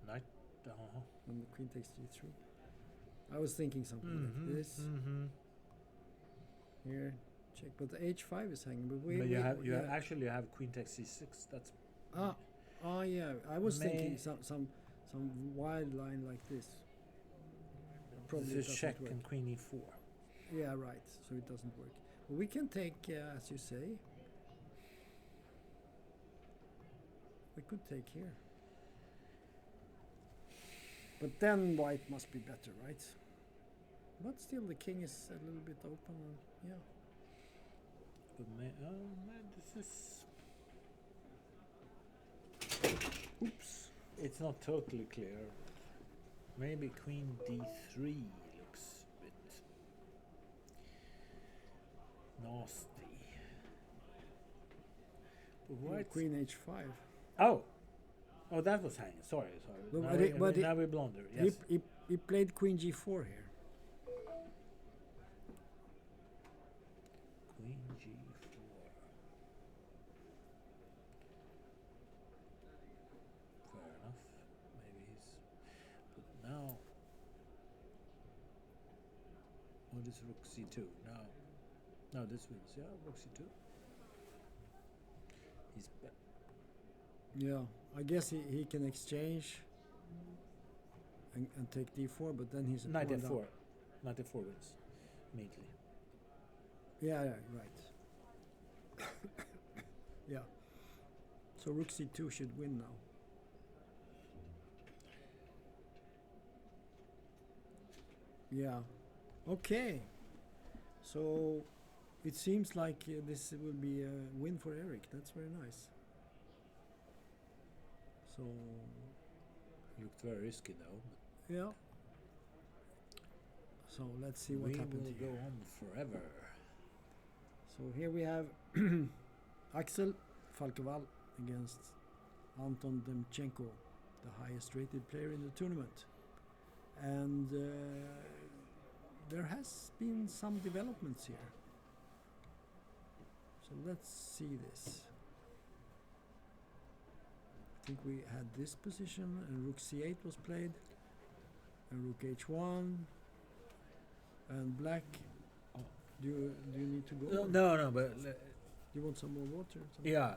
Knight. Uh-huh. and the queen takes g3? I was thinking something like this. Here, check, but the h5 is hanging. But But you have yeah. actually have queen takes c6. That's Yeah. I was thinking May- some wild line like this. Probably this is doesn't check work. and queen e4. Yeah, right. So it doesn't work. But we can take, as you say. We could take here. But then white must be better, right? But still, the king is a little bit open. And, yeah. But man, this is. Oops. It's not totally clear. Maybe queen d3 looks a bit nasty. But Or white. queen h5. Oh, that was hanging. Sorry. No, Now, but now we blunder. Yes. He played queen g4 here. Queen g4. Fair enough. Maybe he's. But now. What is rook c2? Now this wins. Yeah, rook c2. He's. Yeah, I guess he can exchange and take d4, but then he's a Knight pawn f4. down. Knight f4 wins immediately. Yeah, right. Yeah. So rook c2 should win now. Yeah. Okay. So it seems like this will be a win for Eric. That's very nice. So Looked very risky though. yeah. So let's see what We happens will here. go on forever. So here we have Axel Falkeval against Anton Demchenko, the highest rated player in the tournament. And there has been some developments here. So let's see this. I think we had this position and rook c8 was played and rook h1. And black, do you need to go? No, but You want some more water? Or something? yeah.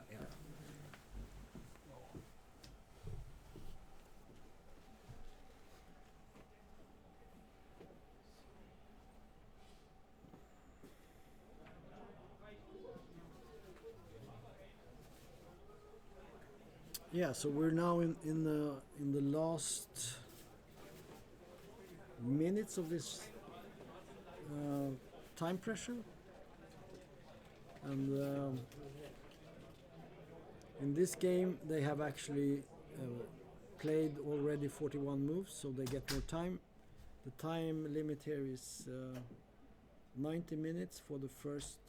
Yeah, so we're now in the last minutes of this time pressure, and in this game they have actually played already 41 moves, so they get more time. The time limit here is 90 minutes for the first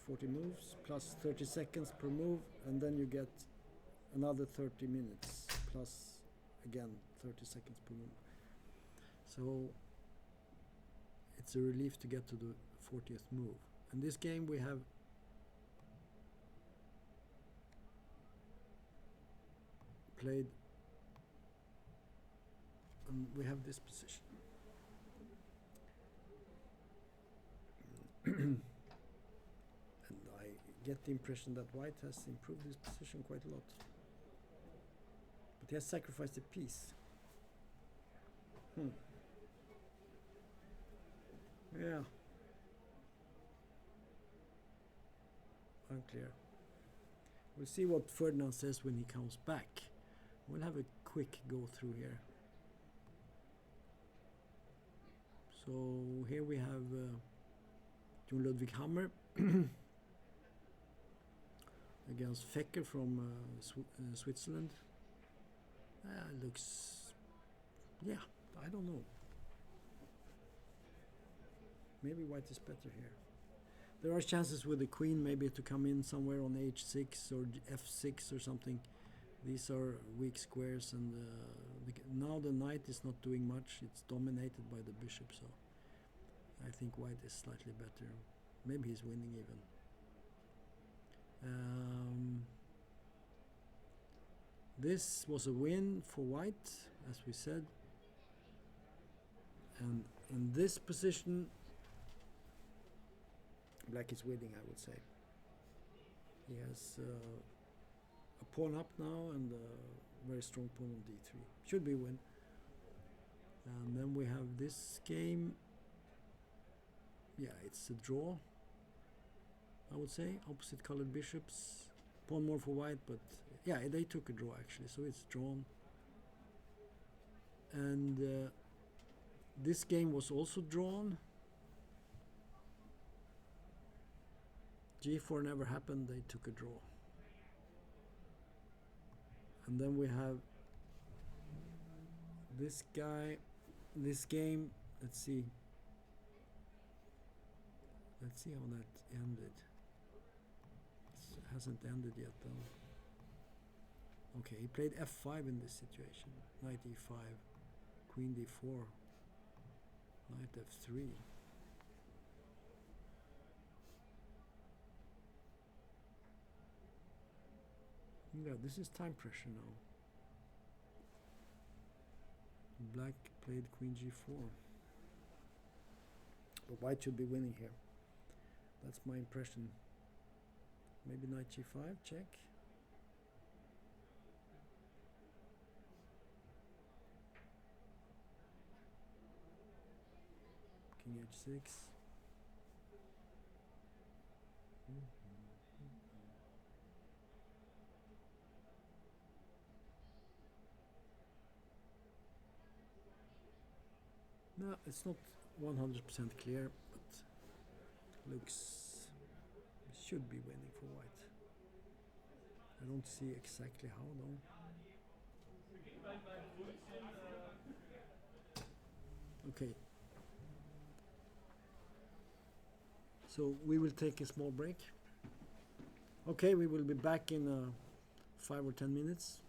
40 moves plus 30 seconds per move, and then you get another 30 minutes plus again 30 seconds per move. So it's a relief to get to the 40th move. In this game we have played, we have this position. And I get the impression that white has improved his position quite a lot. But he has sacrificed a piece. Yeah. Unclear. We'll see what Ferdinand says when he comes back. We'll have a quick go through here. So here we have Jon Ludwig Hammer against Fecker from Switzerland. Looks, yeah, I don't know. Maybe white is better here. There are chances with the queen maybe to come in somewhere on h6 or f6 or something. These are weak squares, and now the knight is not doing much. It's dominated by the bishop, so I think white is slightly better. Maybe he's winning even. This was a win for white, as we said. And in this position, black is winning, I would say. He has a pawn up now and a very strong pawn on d3. Should be a win. And then we have this game. Yeah, it's a draw, I would say. Opposite colored bishops. Pawn more for white, but yeah, they took a draw actually, so it's drawn. And this game was also drawn. g4 never happened, they took a draw. And then we have this guy, this game. Let's see how that ended. It hasn't ended yet though. Okay, he played f5 in this situation. Knight e5, queen d4, knight f3. Yeah, this is time pressure now. Black played queen g4. But white should be winning here. That's my impression. Maybe knight g5, check. King h6. No, it's not 100% clear, but looks should be winning for white. I don't see exactly how though. Okay. So we will take a small break. Okay, we will be back in 5 or 10 minutes.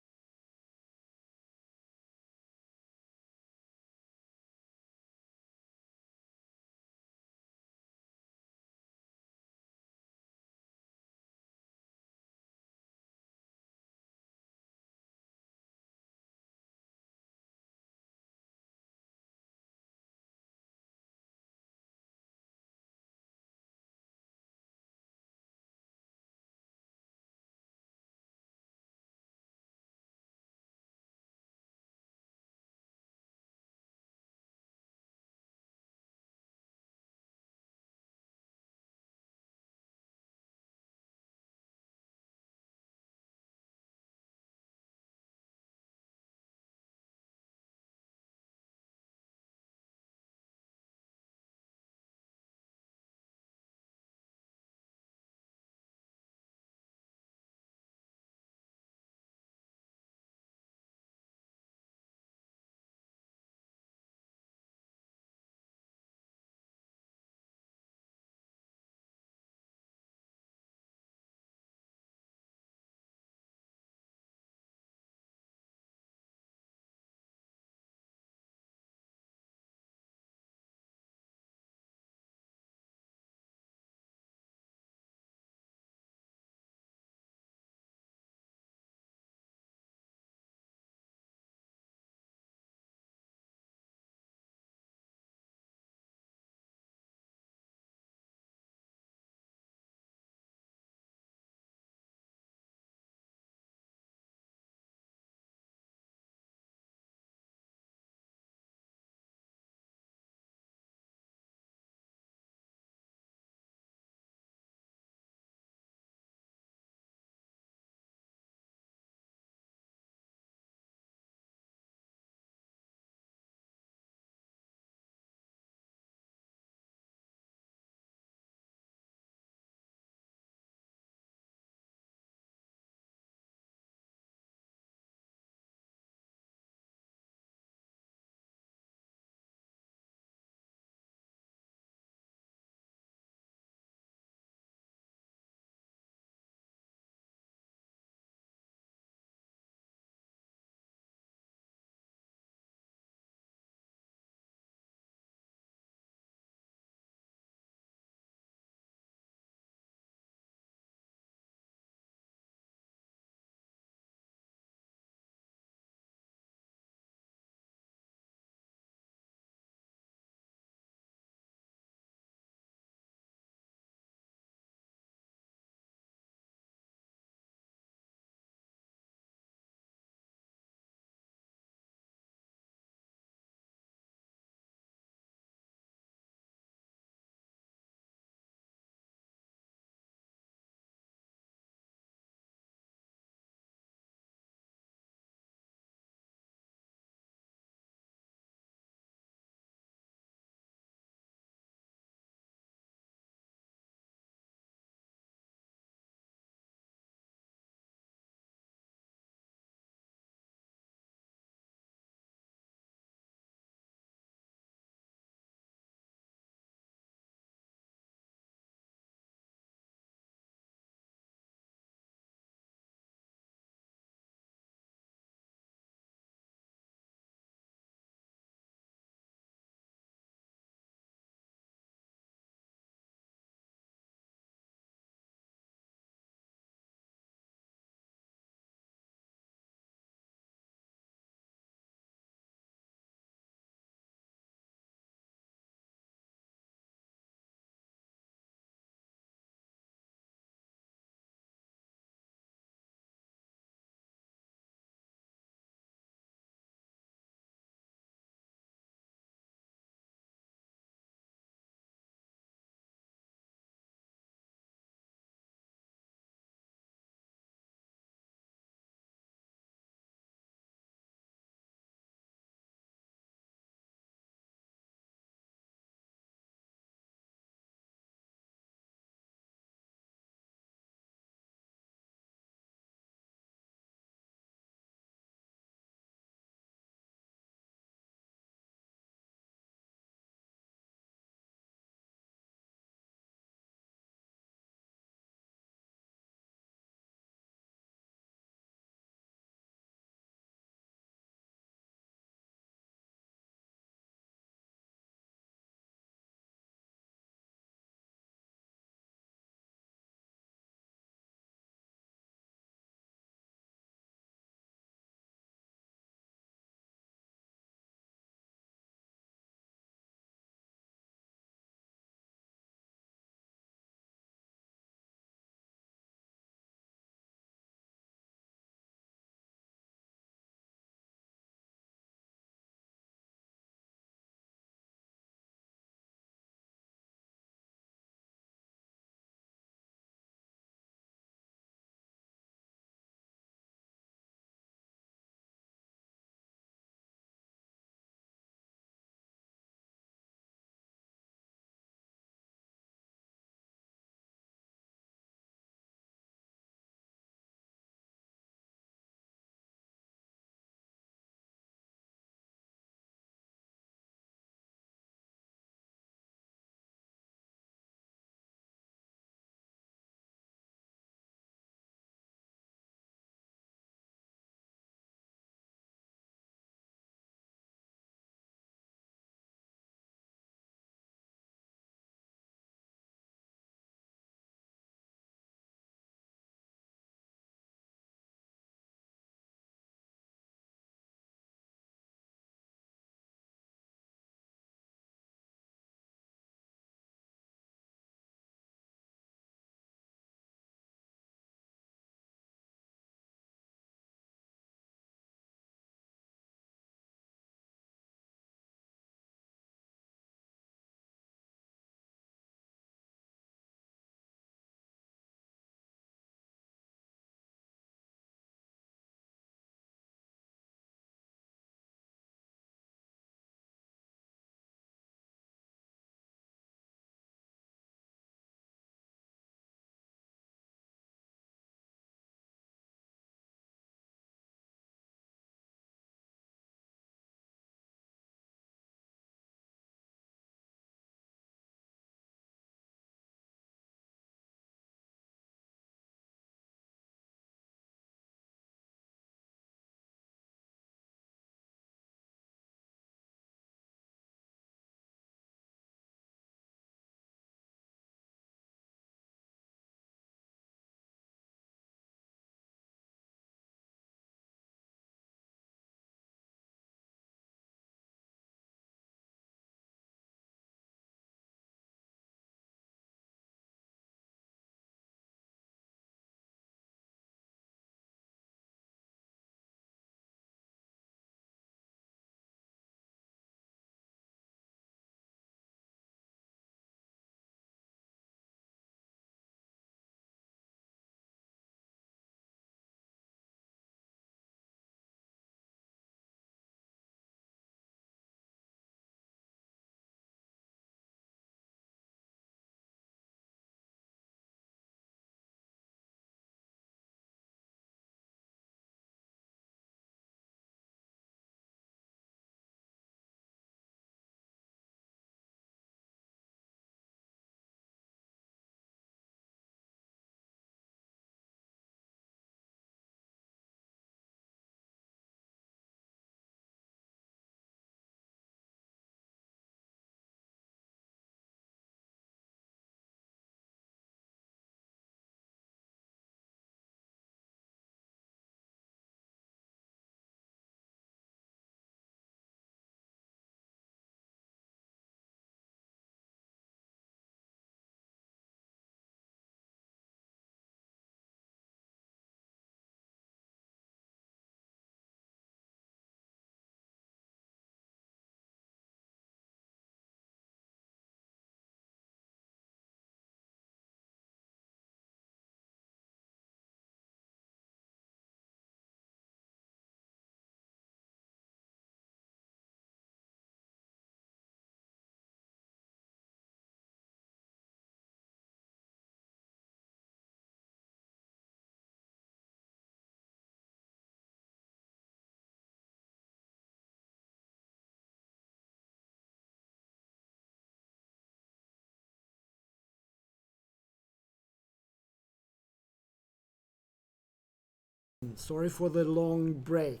Sorry for the long break,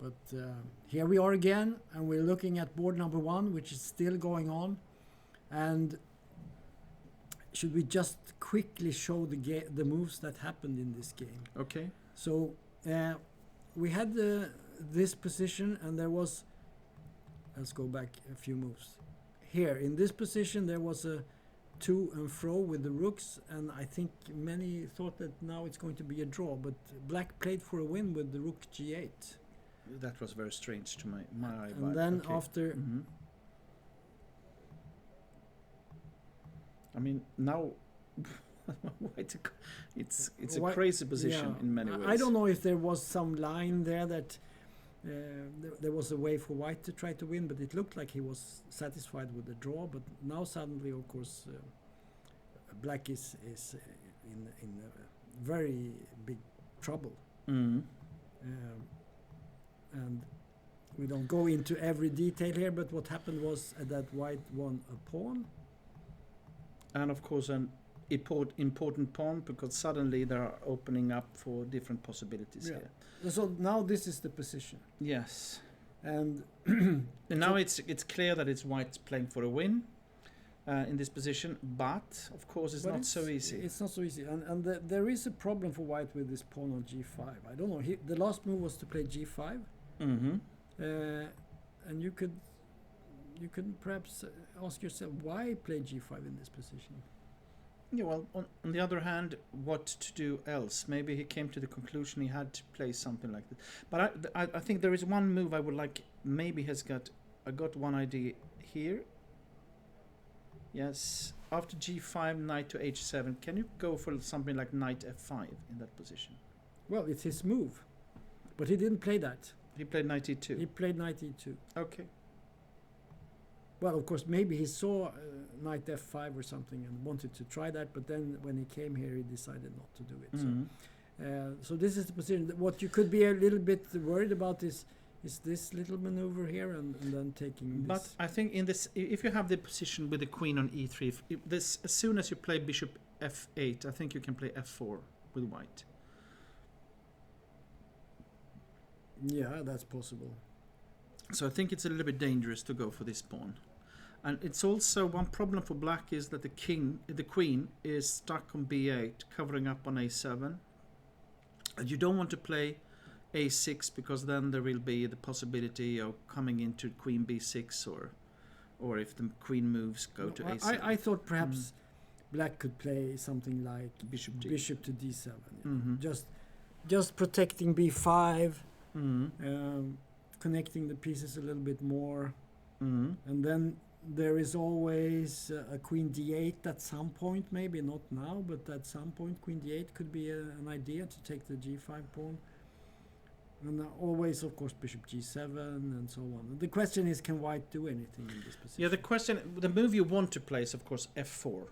but here we are again, and we're looking at board number 1, which is still going on. And should we just quickly show the moves that happened in this game? Okay. So we had this position, and there was. Let's go back a few moves. Here in this position, there was a to and fro with the rooks, and I think many thought that now it's going to be a draw, but black played for a win with the rook g8. That was very strange to my eye. And then after I mean, now it's a Why- crazy position yeah. in many ways. I don't know if there was some line there that there was a way for white to try to win, but it looked like he was satisfied with the draw. But now suddenly, of course, black is in very big trouble. Mm. And we don't go into every detail here, but what happened was that white won a pawn. And of course, an important pawn, because suddenly they are opening up for different possibilities Yeah. here. So now this is the position. Yes. And And now it's clear that it's white playing for a win in this position, but of course it's but not so easy. It's not so easy. And there is a problem for white with this pawn on g5. I don't know. The last move was to play g5. Mm-hmm. And you could perhaps ask yourself, why play g5 in this position? Yeah, well, on the other hand, what to do else? Maybe he came to the conclusion he had to play something like that. But I think there is one move I would like. Maybe I got one idea here. Yes, after g5, knight to h7. Can you go for something like knight f5 in that position? Well, it's his move, but he didn't play that. He played knight e2. He played knight e2. Okay. Well, of course, maybe he saw knight f5 or something and wanted to try that, but then when he came here, he decided not to do it. Mhm. So this is the position. What you could be a little bit worried about is this little maneuver here, and then taking this. But I think in this, if you have the position with the queen on e3, as soon as you play bishop f8, I think you can play f4 with white. Yeah, that's possible. So I think it's a little bit dangerous to go for this pawn. And it's also one problem for black is that the queen is stuck on b8, covering up on a7. And you don't want to play a6, because then there will be the possibility of coming into queen b6, or if the queen moves, go to a7. I thought perhaps black could play something like Bishop to d7. Yeah. Mhm. Just protecting b5, Mhm. connecting the pieces a little bit more, Mhm. and then there is always a queen d8 at some point, maybe not now, but at some point queen d8 could be an idea to take the g5 pawn. And always, of course, bishop g7 and so on. The question is, can white do anything in this position? Yeah, the move you want to play is, of course, f4.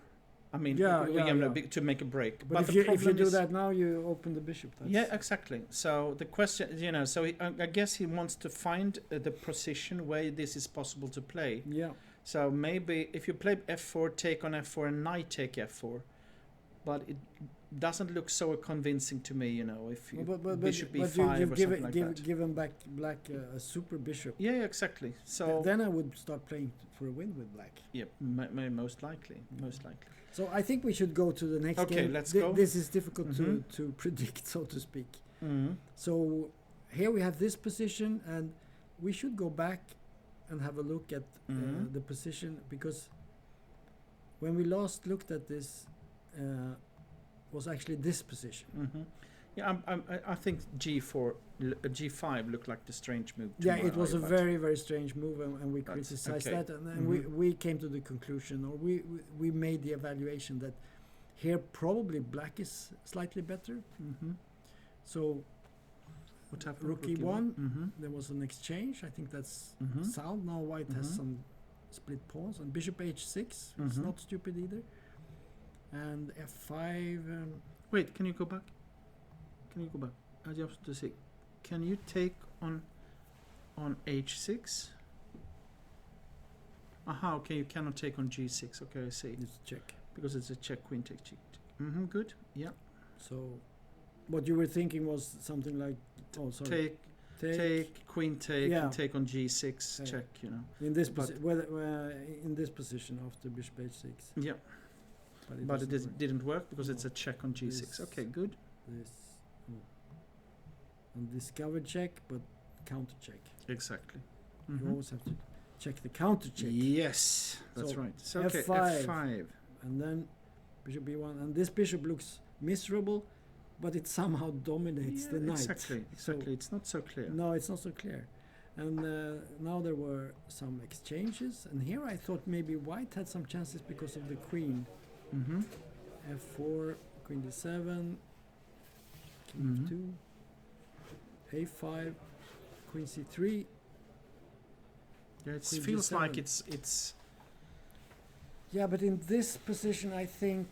I mean, Yeah. to make a break. But the if you problem do is- that now, you open the bishop. Yeah, exactly. So the question, so I guess he wants to find the position where this is possible to play. Yeah. So maybe if you play f4, take on f4, and knight take f4, but it doesn't look so convincing to me, if you bishop e5 you've or something like that. given back black a super bishop. Yeah, exactly. So Then I would start playing for a win with black. yeah, most likely. So I think we should go to the next game. Okay, let's go. This is difficult Mhm. to predict, so to speak. Mhm. So here we have this position, and we should go back and have a look at Mhm. the position, because when we last looked at this, was actually this position. Mm-hmm. Yeah, I think G5 looked like the strange move. to Yeah, my it was eye, a but- very, very strange move, and we That's criticized okay. that, and then Mhm. we came to the conclusion, or we made the evaluation that here probably black is slightly better. Mhm. So What happened? rook e1, Mm-hmm. there was an exchange. I think that's Mhm. sound. Now white has Mhm. some split pawns, and bishop h6 is Mhm. not stupid either. And f5. Wait, can you go back? I just have to see. Can you take on h6? Aha, okay, you cannot take on g6. Okay, I see. It's check. Because it's a check, queen take check. Mm-hmm, good. Yeah. So what you were thinking was something like, oh, sorry. Take, queen take, Yeah. and take on g6, Yeah. check, you know. In this But- in this position after bishop h6. Yeah, But but it doesn't work. didn't work because it's No. a check on g6. This- Okay, good. This and discovered check, but counter check. Exactly. You Mhm. always have to check the counter check, Yes, that's So, right. So, okay, F5. f5. and then bishop b1, and this bishop looks miserable, but it somehow dominates the knight. Exactly, exactly. It's not so clear. No, it's not so clear. And now there were some exchanges, and here I thought maybe white had some chances because of the queen. Mm-hmm. f4, queen d7, king Mhm. f2, a5, queen c3. Yeah, it Queen feels G7. like it's. Yeah, but in this position, I think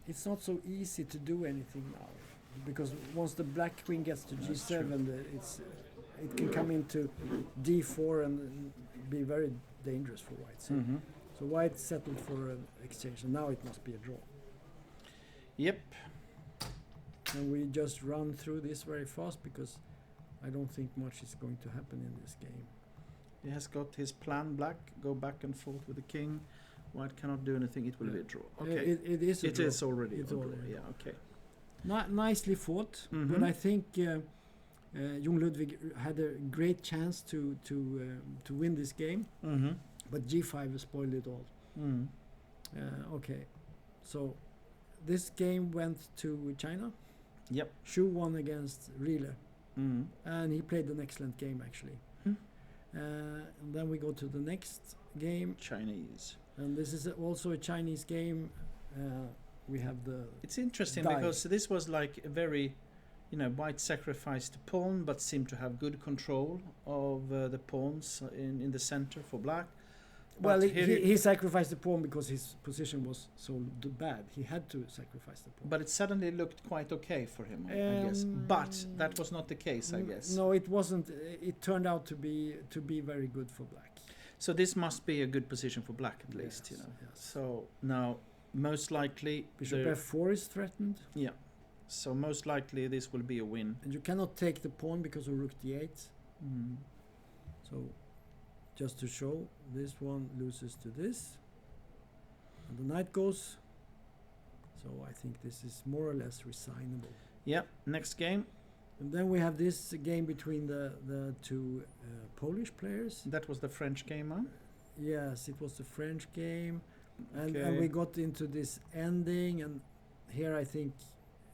it's not so easy to do anything now, because once the black queen gets to That's g7, it can come into d4 and be very dangerous for white. So, Mhm. so white settled for an exchange, and now it must be a draw. Yep. And we just run through this very fast because I don't think much is going to happen in this game. He has got his plan. Black go back and forth with the king. White cannot do anything. It will be a draw. Okay. It is a It draw. is already It's a draw. already a Yeah. Okay. Nicely fought, but Mhm. I think Jung Ludwig had a great chance to win this game, Mm-hmm. but g5 spoiled it all. Mm. Okay, so this game went to China. Yep. Shu won against Rile, Mm. and he played an excellent game actually. Hmm. And then we go to the next game, Chinese. and this is also a Chinese game. We have the It's interesting Die. because this was like a very, white sacrificed the pawn, but seemed to have good control of the pawns in the center for black. well, But here he sacrificed the pawn because his position was so bad. He had to sacrifice the pawn. But it suddenly looked quite okay for him, I guess. But that was not the case, I guess. No, it wasn't. It turned out to be very good for black. So this must be a good position for black at least, Yes, yes. So now, most likely, Bishop the- f4 is threatened, yeah. So most likely this will be a win. and you cannot take the pawn because of rook d8. Mm. So, just to show, this one loses to this, and the knight goes. So I think this is more or less resignable. Yeah. Next game. And then we have this game between the two Polish players. That was the French game, huh? Yes, it was the French game, and Okay. we got into this ending, and here I think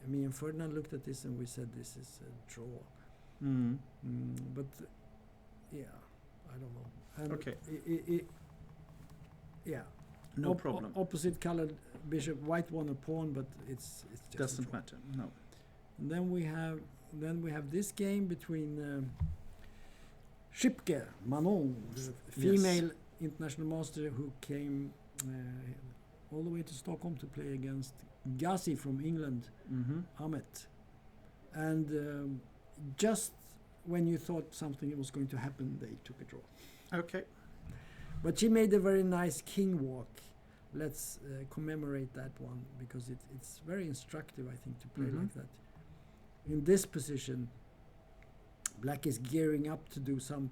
me and Ferdinand looked at this and we said this is a draw. Mm. But yeah, I don't know. And Okay. Yeah. No problem. Opposite colored bishop, white won a pawn, but it's just a Doesn't draw. matter. No. And then we have this game between Schipke Manon, the female international master who came all the way to Stockholm to play against Gassi from England, Mm-hmm. Ahmet. And just when you thought something was going to happen, they took a draw. Okay. But she made a very nice king walk. Let's commemorate that one because it's very instructive, I think, to play Mhm. like that. In this position, black is gearing up to do some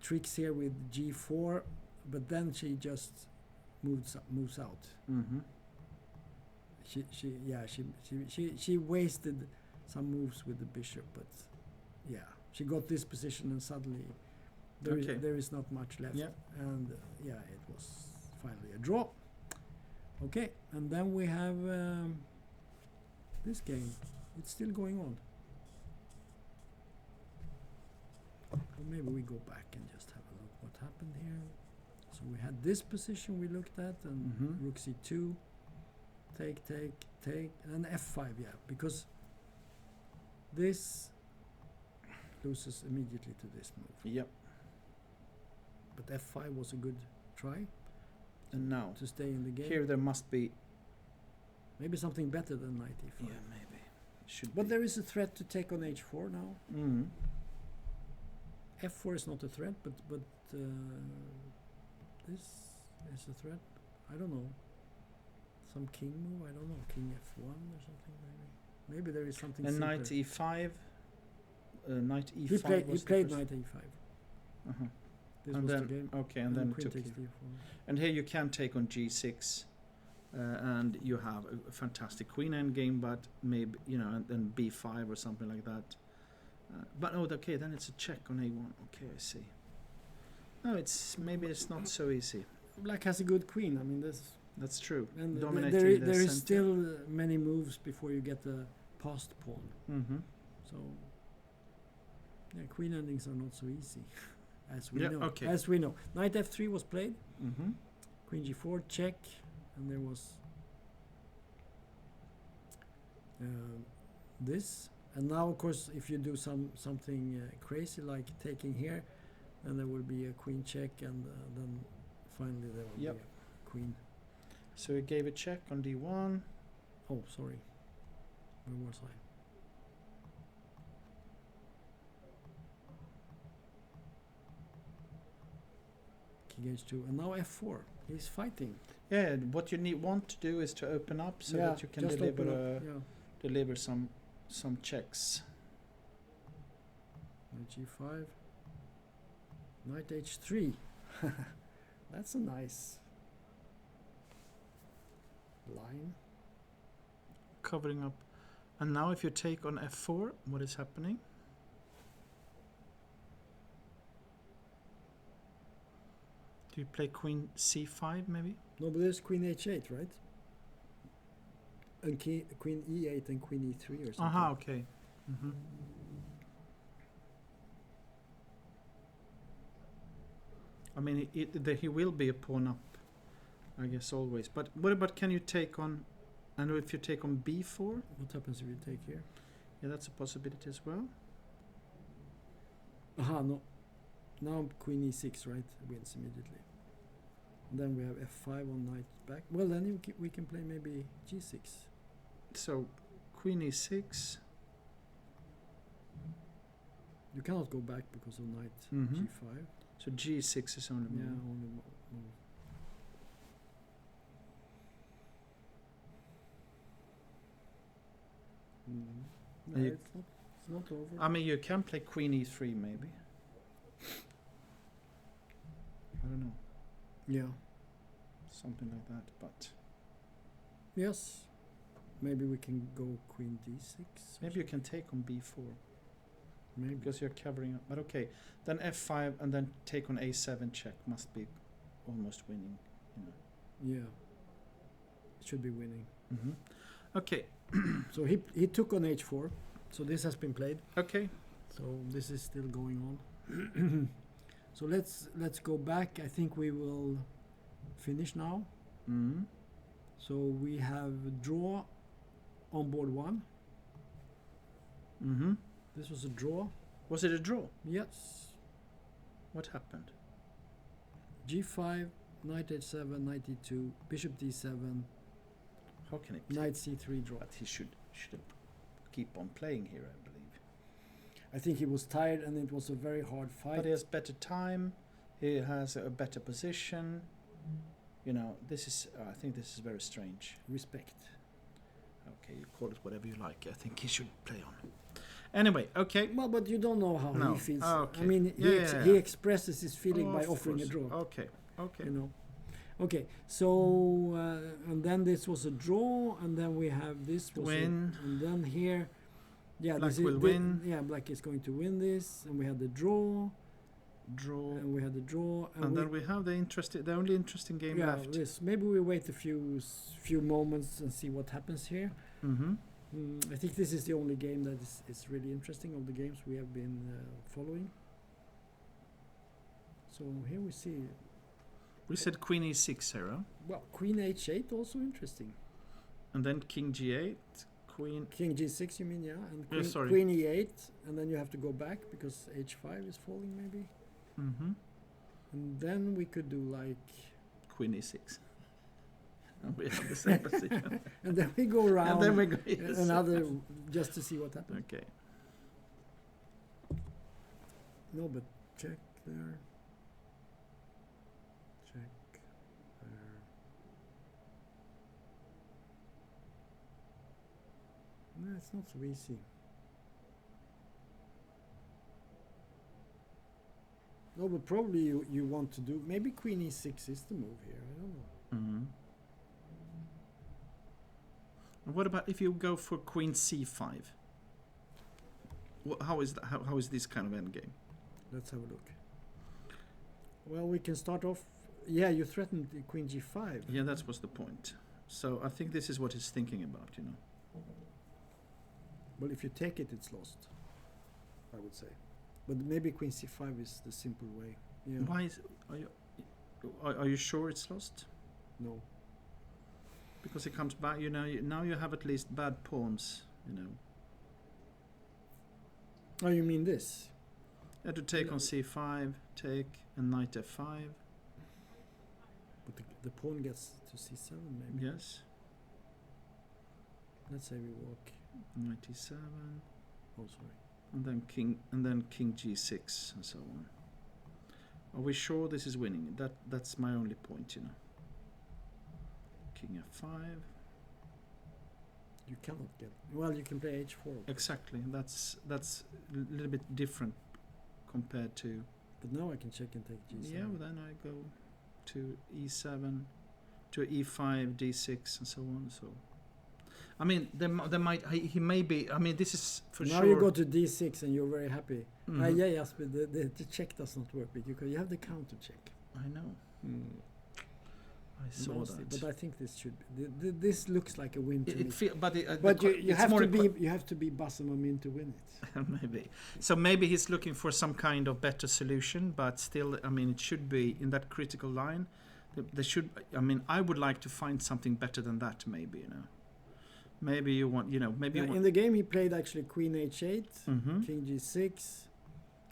tricks here with g4, but then she just moves out. Mm-hmm. She wasted some moves with the bishop, but yeah, she got this position and suddenly Okay. there is not much left. Yeah. And it was finally a draw. Okay, and then we have this game. It's still going on. Or maybe we go back and just have a look what happened here. So we had this position we looked at, and Mhm. rook c2, take, and f5, because this loses immediately to this move. Yep. But f5 was a good try And now, to stay in the game. here there must be. Maybe something better than knight e5. Yeah, maybe. Should But be. there is a threat to take on h4 now. Mm. f4 is not a threat, but this is a threat. I don't know. some king move. I don't know, king f1 or something maybe. Maybe there is something. And simpler. knight e5. Knight e5. He played was the knight first- e5. Uh-huh. This And was then the game. okay, and then it queen took takes you. d4. And here you can take on g6, and you have a fantastic queen endgame, but maybe and then b5 or something like that. But okay, then it's a check on a1. Okay, I see. No, maybe it's not so easy. Black has a good queen. I mean, That's true. and Dominating there the is center. still many moves before you get the passed pawn. Mm-hmm. So, yeah, queen endings are not so easy, as we Yeah, know. okay. As we know, knight f3 was played. Mm-hmm. Queen g4 check, and there was this. And now, of course, if you do something crazy like taking here, then there will be a queen check, and then finally there will Yep. be a queen. So he gave a check on d1. Oh, sorry. Where was I? King h2, and now f4. He's fighting. Yeah, what you want to do is to open up so that you can just deliver open up, deliver some checks. Knight g5. Knight h3. That's a nice line. Covering up. And now if you take on f4, what is happening? Do you play queen c5 maybe? No, but there's queen h8, right? And queen e8 and queen e3 or something. Aha, okay. Mm-hmm. I mean, he will be a pawn up, I guess, always. But what about, can you take on, and if you take on b4? What happens if you take here? Yeah, that's a possibility as well. Aha, no. Now queen e6, right? Wins immediately. And then we have f5 on knight back. Well, then we can play maybe g6. So, queen e6. You cannot go back because of knight Mhm. g5. So g6 is only Yeah, move. only move. No, And you- it's not over. I mean, you can play queen e3 maybe. I don't know, Yeah. something like that. But Yes. Maybe we can go queen d6. or maybe you can take on b4 Maybe. because you're covering up. But okay, then f5 and then take on a7 check must be almost winning. Yeah. It should be winning. Mm-hmm. Okay, So he took on h4. So this has been played. okay. So this is still going on. So let's go back. I think we will finish now. Mm-hmm. So we have draw on board 1. Mm-hmm. This was a draw. Was it a draw? Yes. What happened? g5, knight h7, knight e2, bishop d7, How can it? knight c3 draw. But he should keep on playing here, I believe. I think he was tired and it was a very hard fight. But he has better time. He has a better position. This is. I think this is very strange. Respect. Okay, you call it whatever you like. I think he should play on. Anyway, okay. Well, but you don't know how No. he feels. Okay. I mean, Yeah. he expresses his feeling by Of offering a course. draw. Okay. Okay. You know. Okay, so and then this was a draw, and then we have this was Win. and then here, yeah, Black this is will win. Yeah, black is going to win this, and we had the draw, Draw. and we had the draw, And then we have the only interesting game yeah, left. this. Maybe we wait a few moments and see what happens here. Mm-hmm. I think this is the only game that is really interesting of the games we have been following. So here we see, We said queen e6, Sarah. well, queen h8 also interesting. And then king g8, queen. King g6, you mean, yeah, and Yeah, queen, sorry. queen e8, and then you have to go back because h5 is falling maybe, Mm-hmm. and then we could do like, Queen e6. And we have the same position. and then we go around And then we go. Yes. another just to see what happens. Okay. No, but check there. Check there. it's not so easy. No, but probably you want to do maybe Queen E6 is the move here. I don't know. Mm-hmm. And what about if you go for Queen C5? How is that? How is this kind of endgame? Let's have a look. Well, we can start off. Yeah, you threatened the Queen G5. Yeah, that was the point. So I think this is what he's thinking about, you know. Well, if you take it, it's lost. I would say, but maybe Queen C5 is the simple way. Yeah. Why are you sure it's lost? No. Because it comes back, you know. Now you have at least bad pawns, you know. Oh, you mean this? You had to take on C5, take, and knight F5. But the pawn gets to C7 maybe. Yes. Let's say we walk. Knight E7, Oh, sorry. and then king G6, and so on. Are we sure this is winning? That's my only point, you know. King F5. You cannot get. Well, you can play H4. Exactly. That's a little bit different compared to. But now I can check and take G7. Yeah, well, then I go to E7, to E5, D6, and so on. So, I mean, there might he may be. I mean, this is for now sure. you go to D6 and you're very happy. Mhm. Yeah, yes, but the check does not work because you have the counter check. I know. I saw Mostly, that. but I think this should be. This looks like a win to me. But you have to be Bassamam in to win it. maybe. So maybe he's looking for some kind of better solution, but still, I mean, it should be in that critical line. There should. I mean, I would like to find something better than that. Maybe, you know. Maybe you want, you know, maybe you want. In the game he played actually Queen H8, Mhm. King G6,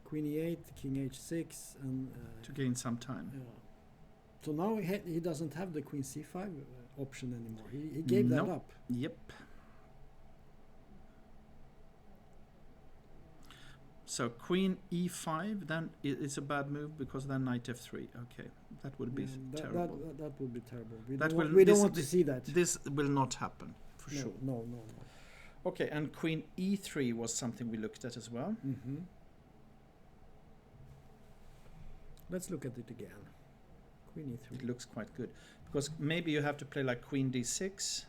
Queen E8, King H6, and. To gain some time. Yeah. So now he doesn't have the Queen C5 option anymore. He gave that No. up. Yep. So Queen E5, then it's a bad move because then Knight F3. Okay, that would be terrible. That would be terrible. We That don't, will- want, we don't this- want to see that. This will not happen for sure. No. Okay, and Queen E3 was something we looked at as well. Mm-hmm. Let's look at it again. Queen E3. It looks quite good because maybe you have to play like Queen D6,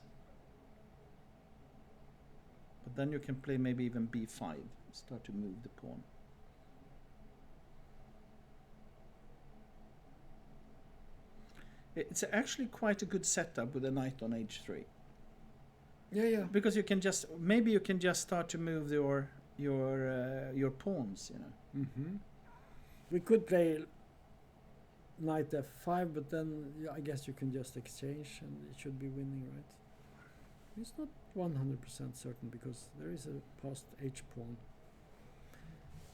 but then you can play maybe even B5, start to move the pawn. It's actually quite a good setup with a knight on H3 Yeah. because you can just start to move your pawns, you know. Mm-hmm. We could play Knight F5, but then I guess you can just exchange and it should be winning, right? It's not 100% certain because there is a passed H pawn.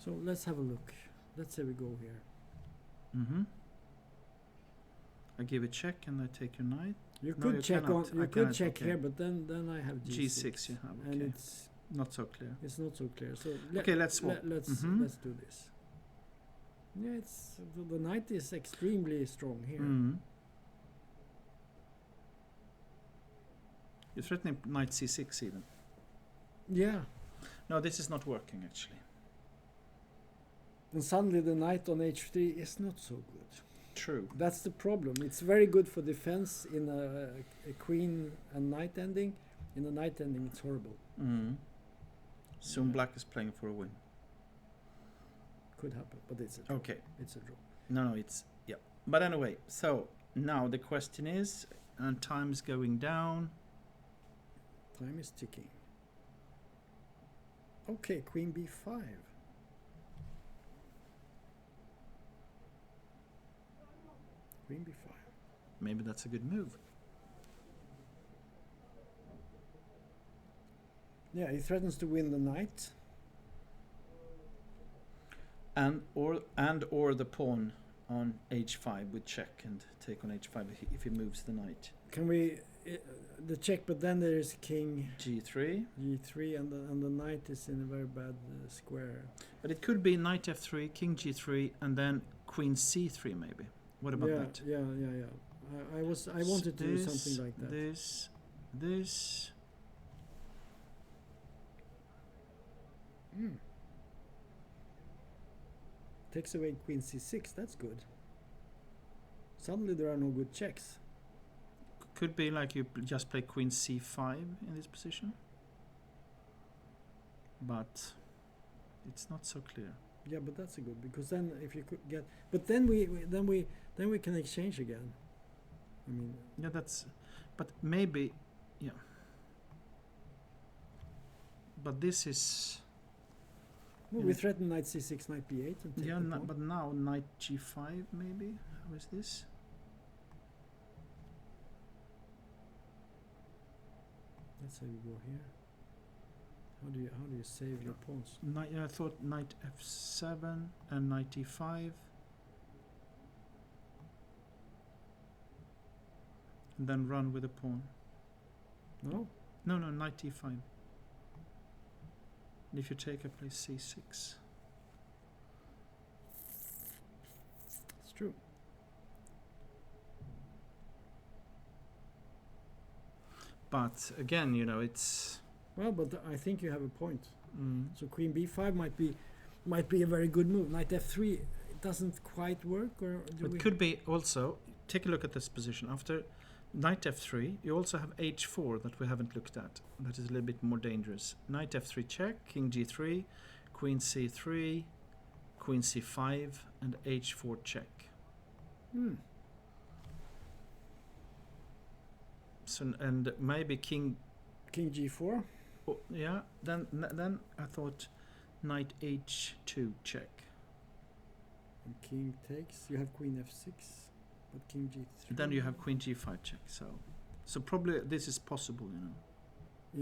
So let's have a look. Let's say we go here. Mm-hmm. I give a check and I take your knight. You No, could you check cannot. on. You I could cannot, check okay. here, but then I have G6. G6 you have, And okay. it's Not so clear. not so clear. So Okay, let's swap. let's Mhm. let's do this. Yeah, it's the knight is extremely strong here. Mm. You're threatening knight C6 even. Yeah, No, this is not working actually. and suddenly the knight on H3 is not so good. True. That's the problem. It's very good for defense in a queen and knight ending. In a knight ending, it's horrible. Mm. Soon Yeah. black is playing for a win. Could happen, but it's a draw. Okay. It's a draw. No, it's yeah. But anyway, so now the question is, and time's going down. Time is ticking. Okay, Queen B5. Queen B5. Maybe that's a good move. Yeah, he threatens to win the knight. And or the pawn on H5 with check and take on H5 if he moves the knight. Can we the check? But then there is King G3. G3, and the knight is in a very bad square. But it could be knight F3, King G3, and then Queen C3 maybe. What about that? Yeah. I wanted to do something like that. This. Takes away queen c6. That's good. Suddenly there are no good checks. Could be like you just play queen c5 in this position, but it's not so clear. Yeah, but that's a good, because then if you could get, but then we can exchange again. I mean, Yeah, that's, but maybe, yeah. But this is, well, we threaten knight c6, knight b8, and take yeah, the pawn. but now knight g5 maybe. How is this? Let's say we go here. How do you save your pawns? Knight, I thought knight f7 and knight e5. And then run with a pawn. No, No, knight e5. And if you take, I play c6. it's true. But again, you know, it's. Well, but I think you have a point. Mm, So queen b5 might be a very good move. Knight f3, it doesn't quite work, or do we? it could be also. Take a look at this position. After knight f3, you also have h4 that we haven't looked at. That is a little bit more dangerous. Knight f3 check, king g3, queen c3, queen c5, and h4 check. Hmm. So and maybe king. King g4. Oh, yeah. Then I thought knight h2 check. And king takes. You have queen f6, but king g3. Then you have queen g5 check. So probably this is possible. You know.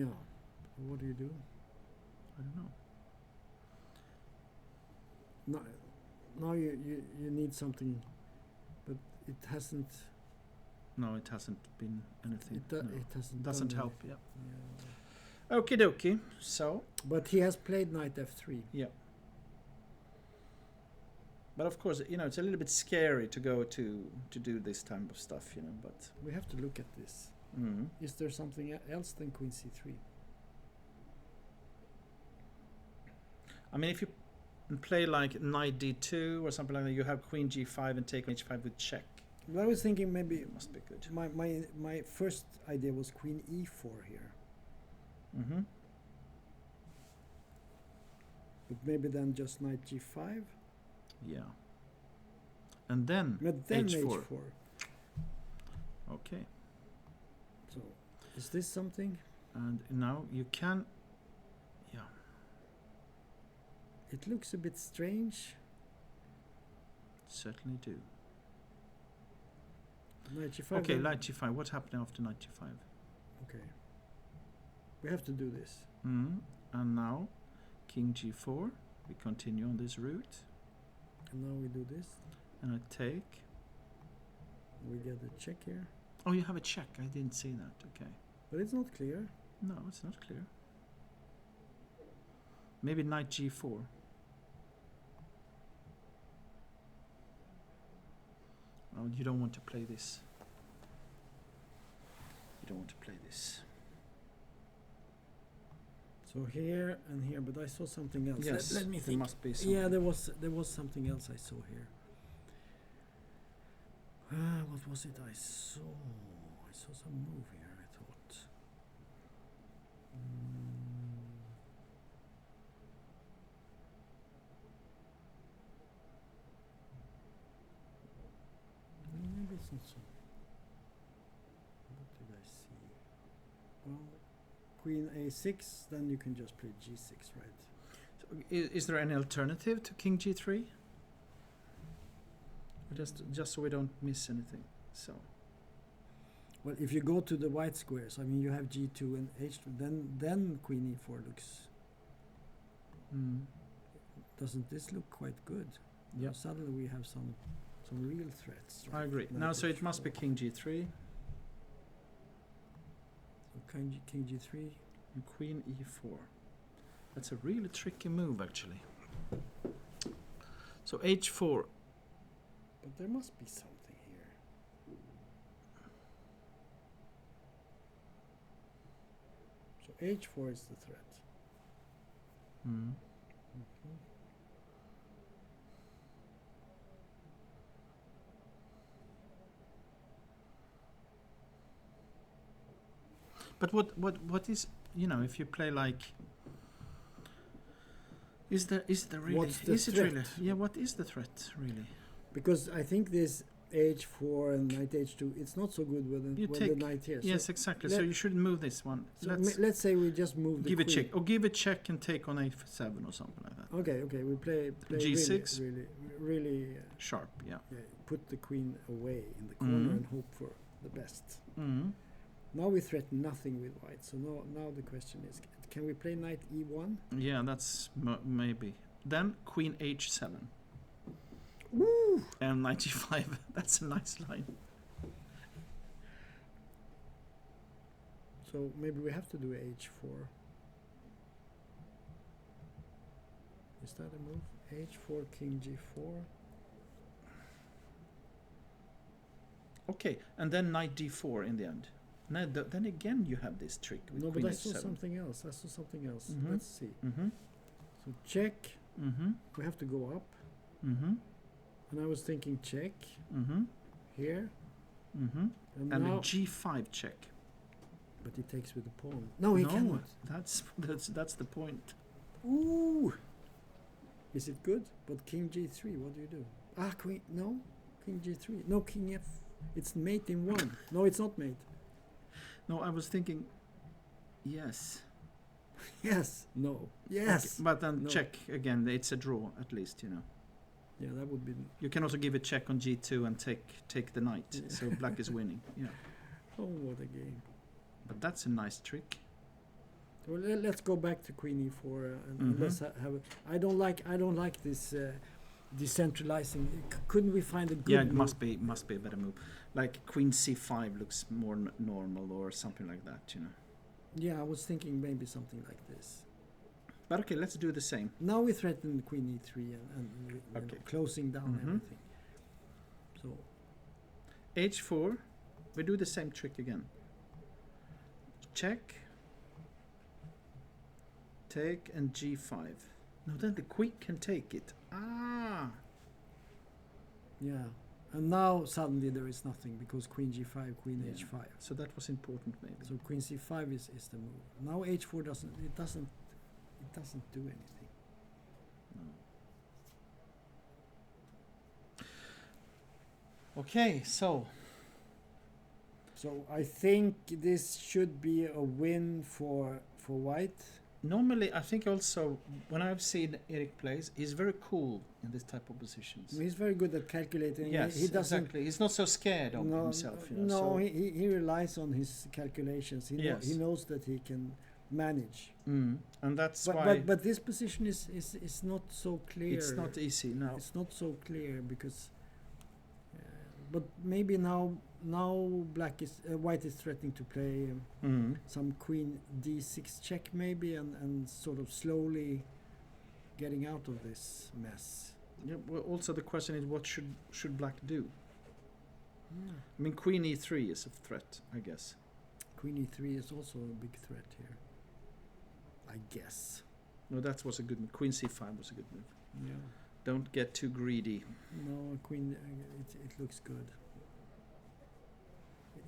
Yeah. What do you do? I don't know. Now you need something, but it hasn't. No, it hasn't been anything. It hasn't. Doesn't done help. Yeah. Yeah. Okie dokie. So But he has played knight f3. yeah. But of course, you know, it's a little bit scary to go to do this type of stuff, you know. But We have to look at this. Is there something else than queen c3? I mean, if you play like knight d2 or something like that, you have queen g5 and take h5 with check. Well, I was thinking maybe It must be good. my first idea was queen e4 here, Mm-hmm. but maybe then just knight g5. Yeah. And then, But then h4. h4. Okay. So is this something? And now you can. Yeah. It looks a bit strange. Certainly do. Knight g5. Okay, then- knight g5. What happened after knight g5? Okay. We have to do this. And now, king g4. We continue on this route. And now we do this. And I take. We get a check here. Oh, you have a check. I didn't see that. Okay. But it's not clear. No, it's not clear. Maybe knight g4. Oh, you don't want to play this. You don't want to play this. So here and here, but I saw something else. Yes, Let me there think. must be something. Yeah, there was something else I saw here. What was it I saw? I saw some move here, I thought. Maybe it's not so. What did I see? Well, queen a6, then you can just play g6, right? So is there any alternative to king g3? Just so we don't miss anything. So Well, if you go to the white squares, I mean, you have g2 and h2, then queen e4 looks. Doesn't this look quite good? yeah, Suddenly we have some real threats. I right? agree. Knight Now, so it must be h4. king g3 So king g3. and queen e4. That's a really tricky move, actually. So h4. But there must be something here. So h4 is the threat. But what is, you know, if you play like, is there really, What's the is it threat? really, yeah, what is the threat really? Because I think this h4 and knight h2, it's not so good with You the take, knight here. yes, exactly. So let- you shouldn't move this one. So Let's let's say we just move the give a queen. check, or give a check and take on a7 or something like that. Okay, we play G6. really Sharp, yeah. put the queen away in the corner Mhm. and hope for the best. Mm. Now we threaten nothing with white. So now the question is, can we play knight e1? Yeah, that's maybe. Then queen h7. Woo! And 95. That's a nice line. So maybe we have to do h4. Is that a move? h4, king g4. Okay, and then knight d4 in the end. Now, then again, you have this trick with No, queen but I saw h7. something else. Mhm. Let's see. Mm-hmm. So check. Mm-hmm. We have to go up. Mm-hmm. And I was thinking check Mm-hmm. here. Mm-hmm. And And now, a g5 check. but he takes with the pawn. No, he cannot. That's the point. Ooh. Is it good? But king g3, what do you do? Ah, queen. No. King g3. No, king f. It's mate in one. No, it's not mate. No, I was thinking, yes. Yes. No. Yes. Okay, but then No. check again. It's a draw at least, you know. Yeah, that would be. You can also give a check on g2 and take the knight. Yeah. So black is winning. Yeah. Oh, what a game. But that's a nice trick. Well, let's go back to queen e4 and Mhm. let's have. I don't like this decentralizing. Couldn't we find a good? Yeah, it move? must be a better move. Like queen c5 looks more normal or something like that, you know. Yeah, I was thinking maybe something like this. But okay, let's do the same. Now we threaten queen e3 and you know, Okay. closing down Mhm. everything. So h4, we do the same trick again. Check, take, and g5. No, then the queen can take it. Ah, yeah, and now suddenly there is nothing because queen g5, queen Yeah. h5. so that was important maybe. So queen c5 is the move. Now h4 doesn't do anything. No. Okay, so So I think this should be a win for white. normally I think also when I've seen Eric plays, he's very cool in this type of positions. He's very good at calculating. Yes, he doesn't. exactly. He's not so scared of himself. You know, no, so, he relies on his calculations. Yes. He knows that he can manage. and that's But, why but this position is not so clear. it's not easy now. It's not so clear because. But maybe now white is threatening to play some queen d6 check maybe and sort of slowly getting out of this mess. Yeah, well, also the question is what should black do? I mean, queen e3 is a threat, I guess. Queen e3 is also a big threat here, I guess. No, that was a good move. Queen c5 was a good move. Yeah. Don't get too greedy. No, queen. It looks good.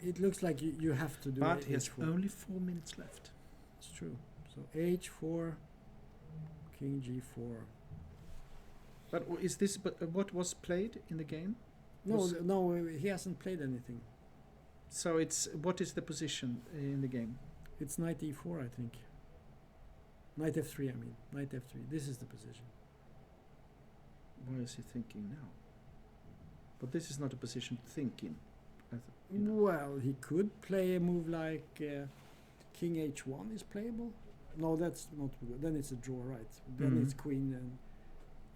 It looks like you have to do. But he has h4. only 4 minutes left. It's true. So h4, king g4. But is this what was played in the game? No, he hasn't played anything. So it's what is the position in the game? It's knight e4, I think. Knight f3, I mean. Knight f3. This is the position. What is he thinking now? But this is not a position to think in. You know. Well, he could play a move like king h1 is playable. No, that's not good. Then it's a draw, right? Then Mhm. it's queen and.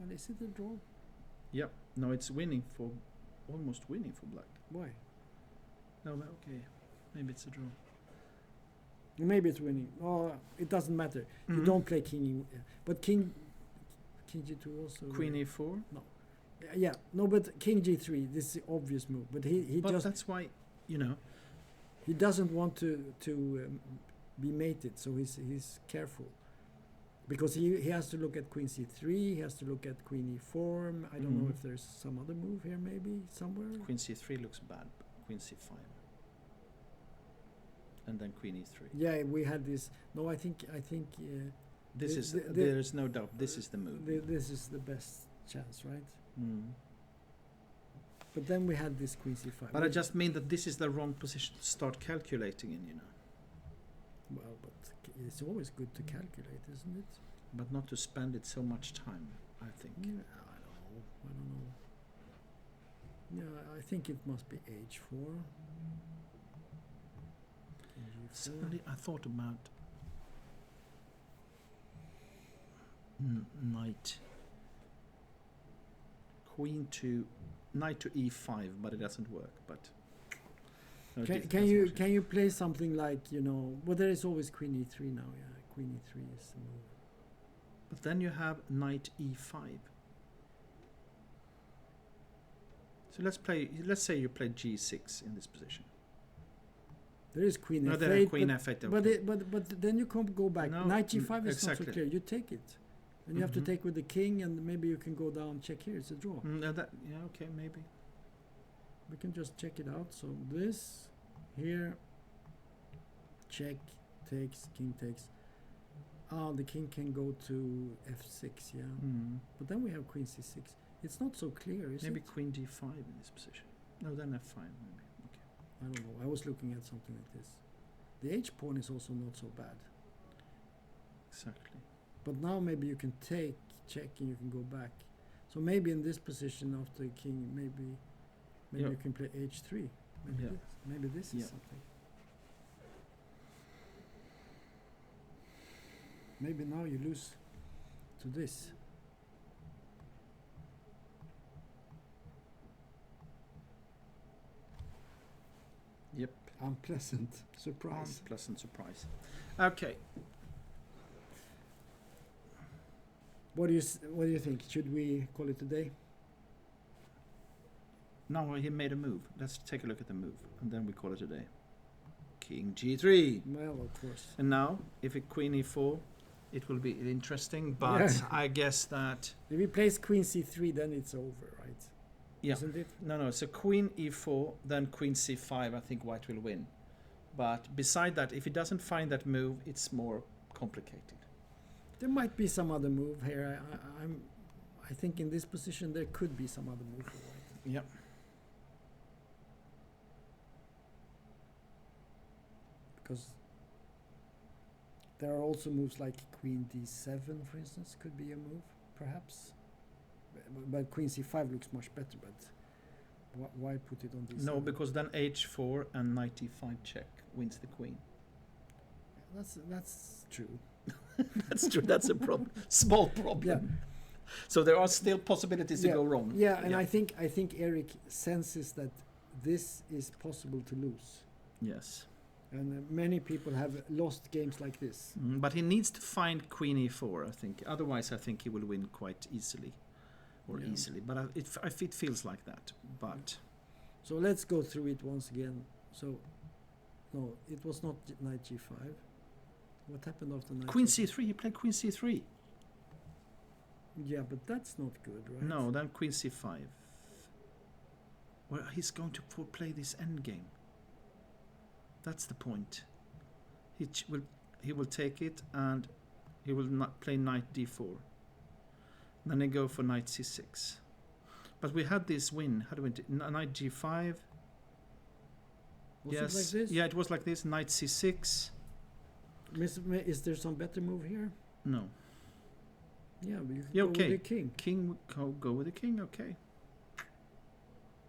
Well, is it a draw? Yep. No, it's winning for almost winning for black. Why? No, okay. Maybe it's a draw. Maybe it's winning. Oh, it doesn't matter. You Mhm. don't play king, but king g2 also. Queen e4. Yeah, no, but king g3. This is the obvious move. But he But just that's why, you know. he doesn't want to be mated, so he's careful. Because he has to look at queen c3, he has to look at queen e4. I don't know if there's some other move here, maybe somewhere. Queen c3 looks bad. Queen c5. And then queen e3. Yeah, we had this. No, I think This The- is, the- there is no doubt, this is the move. this is the best chance, right? Mm. But then we had this queen c5. But I just mean that this is the wrong position to start calculating in, you know. Well, but it's always good to calculate, isn't it? But not to spend it so much time, I think. I don't know. Yeah, I think it must be h4. Suddenly I thought about knight. Knight to e5, but it doesn't work. But no, Can you play something like, you know? Well, there is always queen e3 now. Yeah, queen e3 is the move. But then you have knight e5. So let's say you play g6 in this position. There is queen No, f8. there is queen f8. Okay. But then you can't go back. No, Knight g5 is exactly. not so clear. You take it, and you have to Mhm. take with the king, and maybe you can go down, check here. It's a draw. Yeah, okay, maybe. We can just check it out. So this here, check, takes, king takes. Ah, the king can go to f6. Yeah, Mm. but then we have queen c6. It's not so clear, is Maybe it? queen d5 in this position. No, then f5 maybe. Okay. I don't know. I was looking at something like this. The h pawn is also not so bad. Exactly. But now maybe you can take, check, and you can go back. So maybe in this position after king, maybe Yeah. you can play h3. Maybe Yeah. maybe this is Yeah. something. Maybe now you lose to this. Yep. Unpleasant surprise. Unpleasant surprise. Okay. What do you think? Should we call it a day? Now he made a move. Let's take a look at the move, and then we call it a day. King g3. Well, of course. And now, if it queen e4, it will be interesting. But Yeah. I guess that If he plays queen c3, then it's over, right? yeah. Isn't it? No. So queen e4, then queen c5. I think white will win. But beside that, if he doesn't find that move, it's more complicated. There might be some other move here. I think in this position there could be some other move for white. Yep. Because there are also moves like queen d7, for instance, could be a move, perhaps. But queen c5 looks much better. But why put it on d7? No, because then h4 and knight e5 check wins the queen. That's true. That's true. That's a small problem. So there are still possibilities to go wrong. Yeah, and I think Eric senses that this is possible to lose. Yes. And many people have lost games like this. But he needs to find queen e4, I think. Otherwise, I think he will win quite easily. Yeah. Easily. But it feels like that. But So let's go through it once again. So, no, it was not knight g5. What happened after knight queen g5? c3, he played queen c3. Yeah, but that's not good, right? No, then queen c5. Well, he's going to play this endgame. That's the point. He will take it, and he will not play knight d4. Then they go for knight c6. But we had this win. How do we knight g5? Was Yes. it like this? Yeah, it was like this. Knight c6. Is there some better move here? No. Yeah, but you can Yeah, go okay. with the king. King. Go with the king. Okay.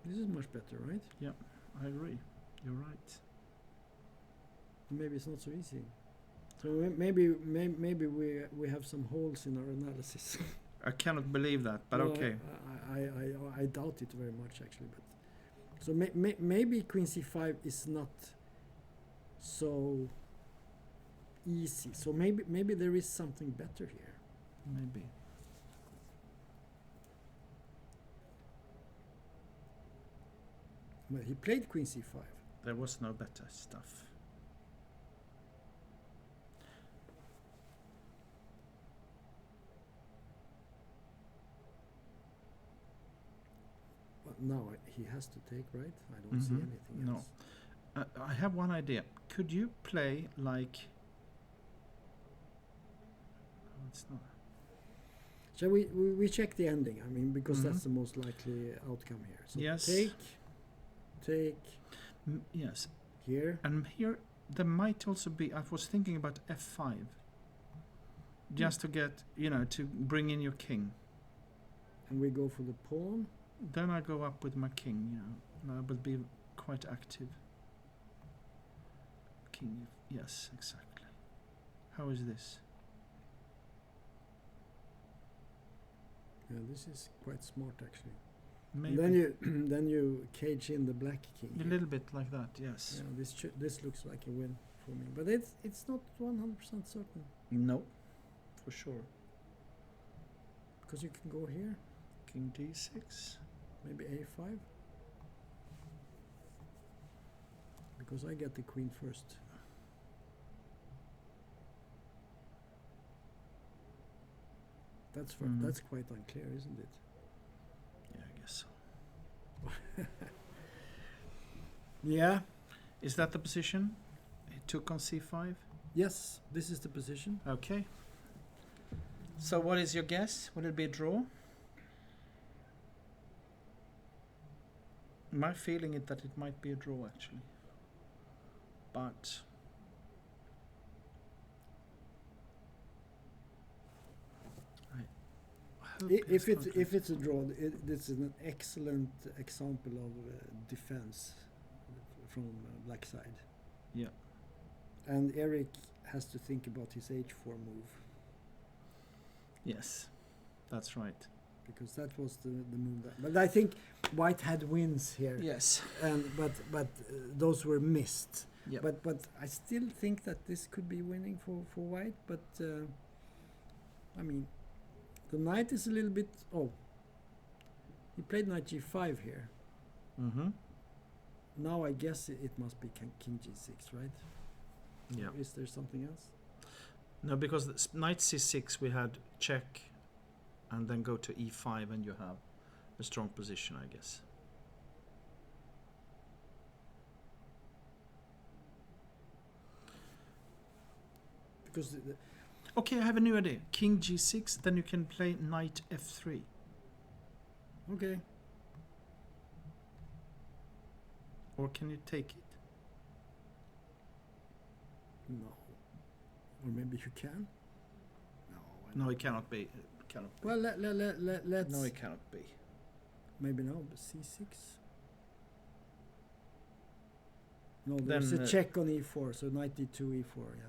This is much better, right? I agree. You're right. Maybe it's not so easy. So maybe we have some holes in our analysis. I cannot believe that, but No, okay. I doubt it very much actually. But so maybe queen c5 is not so easy. So maybe there is something better here. Maybe. Well, he played queen c5. There was no better stuff. now he has to take, right? I don't see Mhm. anything No. else. I have one idea. Could you play like? No, it's not. Shall we check the ending? I mean, because Mhm. that's the most likely outcome here. So Yes. take Yes. here. And here there might also be. I was thinking about f5, just to get to bring in your king. And we go for the pawn. Then I go up with my king. And I will be quite active. King. Yes, exactly. How is this? Yeah, this is quite smart actually. Maybe Then you then you cage in the black king. a here. little bit like that. Yes. Yeah, this looks like a win for me, but it's not 100% certain No, for sure. because you can go here, King d6. maybe a5, because I get the queen first. Mhm. That's quite unclear, isn't it? Yeah, I guess so. Yeah. Is that the position? He took on c5. Yes, this is the position. Okay. So what is your guess? Will it be a draw? My feeling is that it might be a draw actually. But I hope If it's if it's a draw, this is an excellent example of defense from black side. Yeah. And Eric has to think about his h4 move, yes, that's right. because that was the move that. But I think white had wins here. Yes. And but those were missed. Yeah. But I still think that this could be winning for white. But I mean, the knight is a little bit. Oh, he played knight g5 here. Mm-hmm. Now I guess it must be king g6, right? Yeah. Or is there something else? No, because knight c6 we had check, and then go to e5, and you have a strong position, I guess. Because Okay, I have a new idea. King g6, then you can play knight f3. okay, Or can you take it? no, or maybe you can. No, No, it cannot be. It cannot be. Well, let's. No, it cannot be. Maybe no, but c6. No, there's Then, a check on e4, so knight d2, e4, yeah.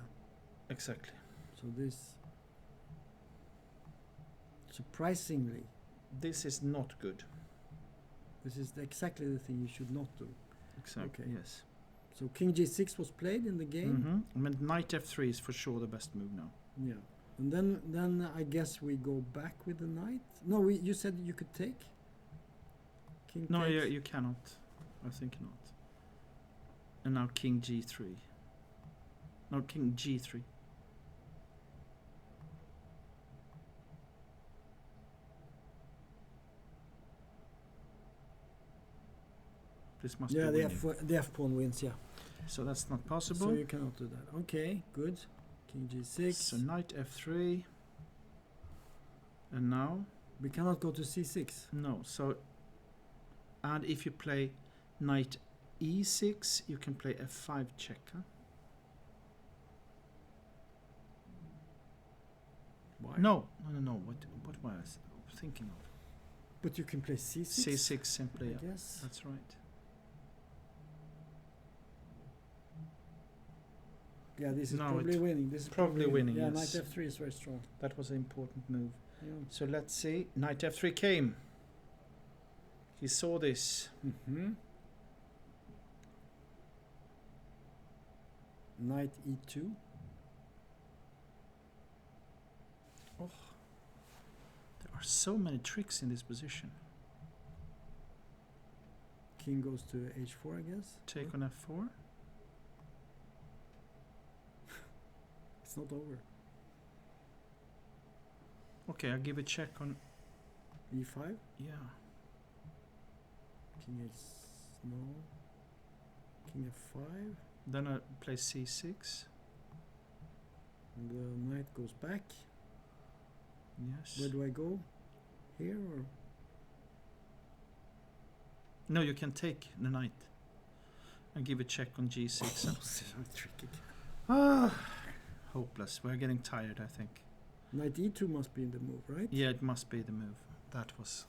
Exactly. So this, surprisingly, This is not good. this is exactly the thing you should not do. Exactly. Okay. Yes. So king g6 was played in the game. Mm-hmm. I mean, knight f3 is for sure the best move now. Yeah, and then I guess we go back with the knight. No, you said you could take. King No, takes. you cannot. I think not. And now king g3. No, king g3. This must Yeah, be the winning. the f pawn wins. Yeah, So that's not possible. so you cannot do that. Okay, good. King g6. So knight f3. And now? We cannot go to c6. No. So, and if you play knight e6, you can play f5 check. Huh? Why? No. What was I thinking of? But you can play c6. c6 simply. I Yeah. guess. That's right. Yeah, this is No, probably it- winning. This is probably winning, Yeah, yes. knight f3 is very strong. That was an important move. Yeah. So let's see. Knight f3 came. He saw this. Mm-hmm. Knight e2. There are so many tricks in this position. King goes to h4, I guess. Take on f4. It's not over. Okay, I'll give a check on. e5. Yeah. King H. No. King F5. Then I play C6. And the knight goes back. Yes. Where do I go? Here or? No, you can take the knight and give a check on G6. I'm tricky. Hopeless. We're getting tired, I think. Knight E2 must be in the move, right? Yeah, it must be the move. That was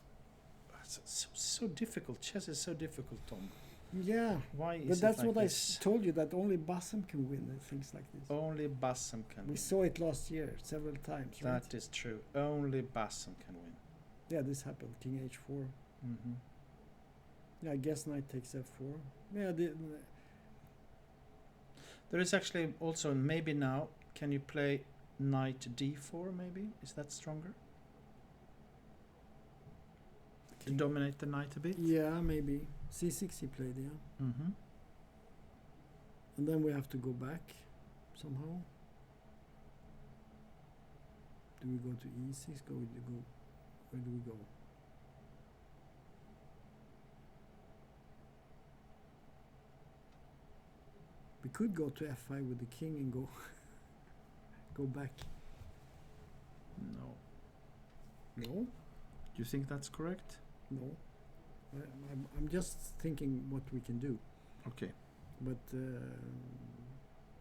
so difficult. Chess is so difficult, Tom. Yeah. Why is But it that's like what this? I told you, that only Bassam can win and things like this. Only Bassam can We win. saw it last year several times, right? That is true. Only Bassam can win. Yeah, this happened. King H4. Mm-hmm. Yeah, I guess knight takes F4. Yeah, There is actually also maybe now. Can you play knight D4? Maybe is that stronger? To dominate the knight a bit. yeah, maybe. C6 he played, yeah. Mm-hmm. And then we have to go back somehow. Do we go to E6? Where do we go? We could go to F5 with the king and go go back. No. No, Do you think that's correct? no. I'm just thinking what we can do. Okay. But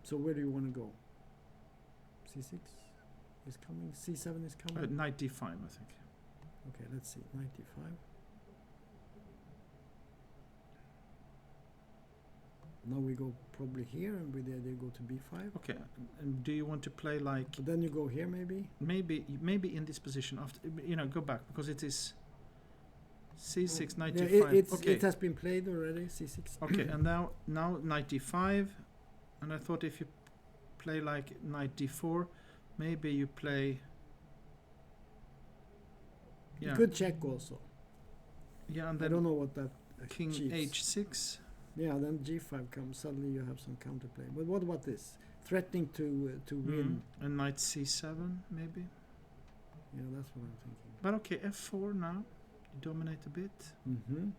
so where do you want to go? C6 is coming. C7 is coming. Knight D5, I think. Okay, let's see. 95. Now we go probably here, and we they go to B5. Okay. And do you want to play like But then you go here, maybe. maybe in this position after go back because it is C6 knight Yeah, D5. Okay. it has been played already. C6. Okay, and now knight D5, and I thought if you play like knight D4, maybe you play. You Yeah. could check also. Yeah, and I don't then know what that King achieves. H6. Yeah, then G5 comes. Suddenly you have some counterplay. But what about this? Threatening to win. And knight C7 maybe. Yeah, that's what I'm thinking. But okay, F4 now. You dominate a bit. Mm-hmm.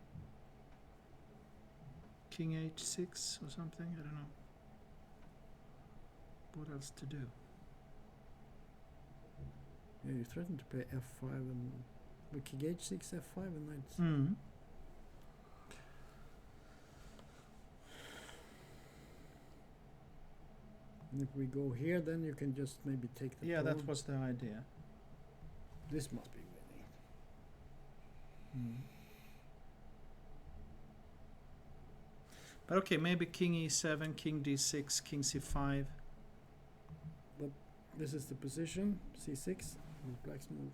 King H6 or something. I don't know. What else to do? Yeah, you threaten to play F5 and with King H6, F5 and knight. Mm. And if we go here, then you can just maybe take the Yeah, pawn. that was the idea. This must be winning. Mm. But okay, maybe King E7, King D6, King C5. This is the position. C6. Black's move.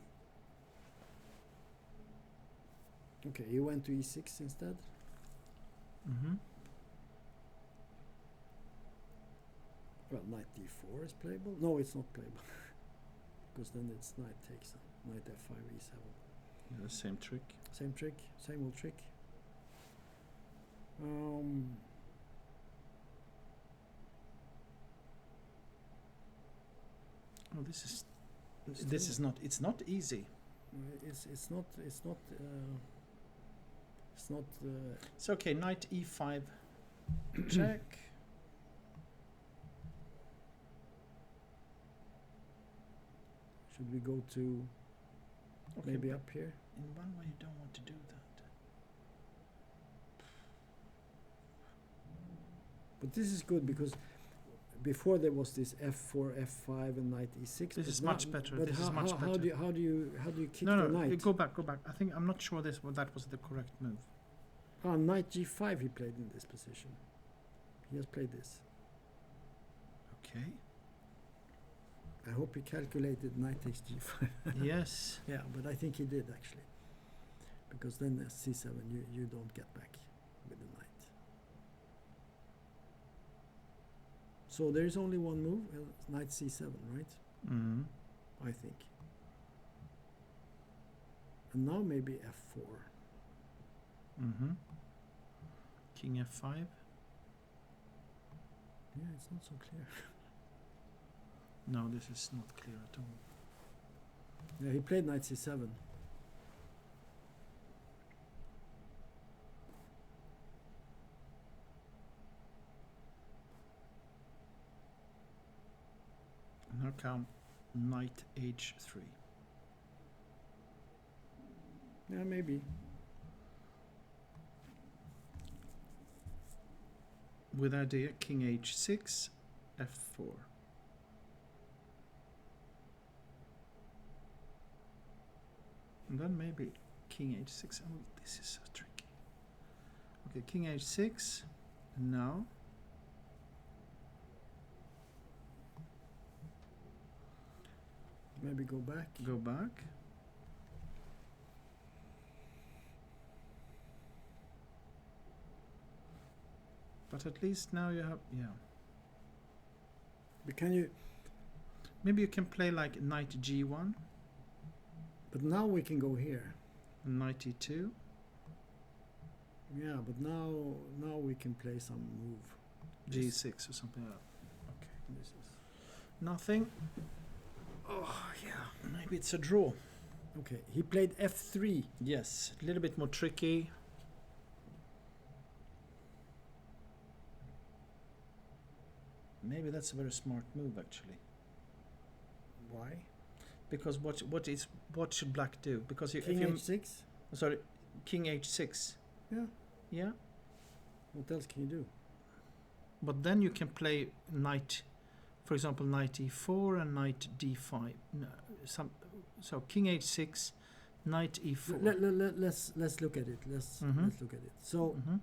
Okay, he went to E6 instead. Mm-hmm. Well, knight D4 is playable. No, it's not playable. Because then it's knight takes knight F5, E7. Yeah, the same trick. Same trick, same old trick. Oh, this is still- not. It's not easy. It's not. It's okay. Knight E5. Check. Should we go to Okay, maybe but up here? in one way, you don't want to do that. But this is good because before there was this F4, F5, and knight E6. This but is now- much better. But This is how, much how, better. How do you kick No, the knight? go back. I think I'm not sure that was the correct move. Ah, knight G5 he played in this position. He has played this. Okay. I hope he calculated knight takes G5. Yes. Yeah, but I think he did actually. Because then C7 you don't get back with the knight. So there is only one move, knight C7, right? Mm. I think. And now maybe F4. Mm-hmm. King F5. Yeah, it's not so clear. No, this is not clear at all. Yeah, he played knight C7. Now come knight h3. Yeah, maybe. With idea king h6, f4. And then maybe king h6. Oh, this is so tricky. Okay, king h6. And now Maybe go back. go back. But at least now you have, yeah. But can you? Maybe you can play like knight g1, But now we can go here. knight e2. Yeah, but now we can play some move. g6 or something like that. Okay. This is Nothing. oh yeah. Maybe it's a draw. Okay, he played f3. Yes, a little bit more tricky. Maybe that's a very smart move actually. Why? Because what should black do? Because King if you h6. sorry, king h6. Yeah. Yeah. What else can you do? But then you can play knight, for example, knight e4 and knight d5. No, so king h6, knight e4. Let's look at it. Let's Mhm. let's look at it. So Mhm.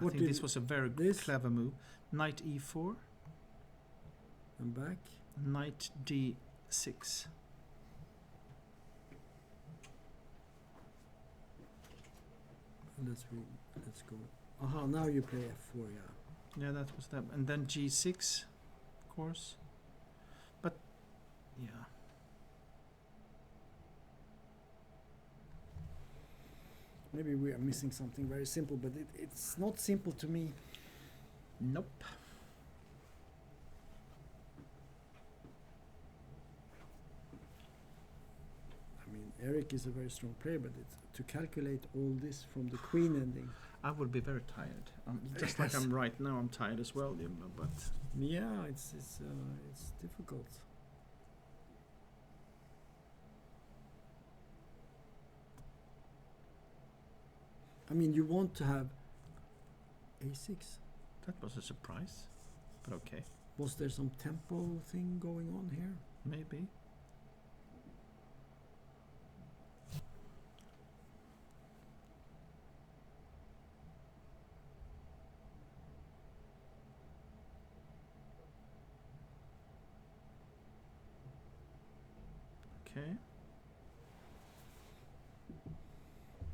I what think did this was a very this- clever move. Knight e4, I'm back. knight d6. Let's go. Aha, now you play f4. Yeah. Yeah, that was that. And then g6, of course. But yeah, Maybe we are missing something very simple, but it's not simple to me. nope. I mean, Eric is a very strong player, but it's to calculate all this from the queen ending. I would be very tired. Just like Yes. I'm right now, I'm tired as well. Yeah, but Yeah, it's difficult. I mean, you want to have a6. that was a surprise. But okay, Was there some tempo thing going on here? maybe. Okay.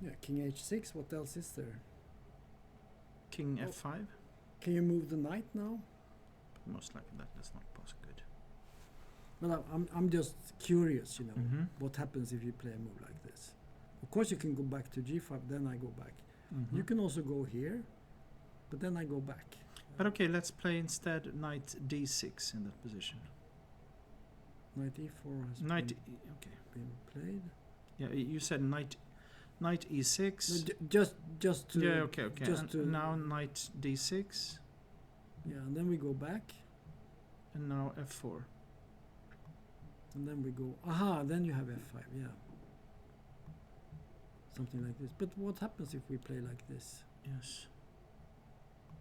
Yeah, king h6. What else is there? King Oh. f5. Can you move the knight now? Most likely that's not possible. Good. Well, I'm just curious, you know, Mhm. what happens if you play a move like this. Of course, you can go back to g5, then I go back. Mhm. You can also go here, but then I go back. But okay, let's play instead knight d6 in that position. Knight e4 has Knight. Okay. been played. Yeah, you said knight e6. No, just to Yeah. Okay. Okay. just And to- now knight d6, yeah, and then we go back, and now f4. and then we go. Aha, then you have f5. Yeah, something like this. But what happens if we play like this? Yes.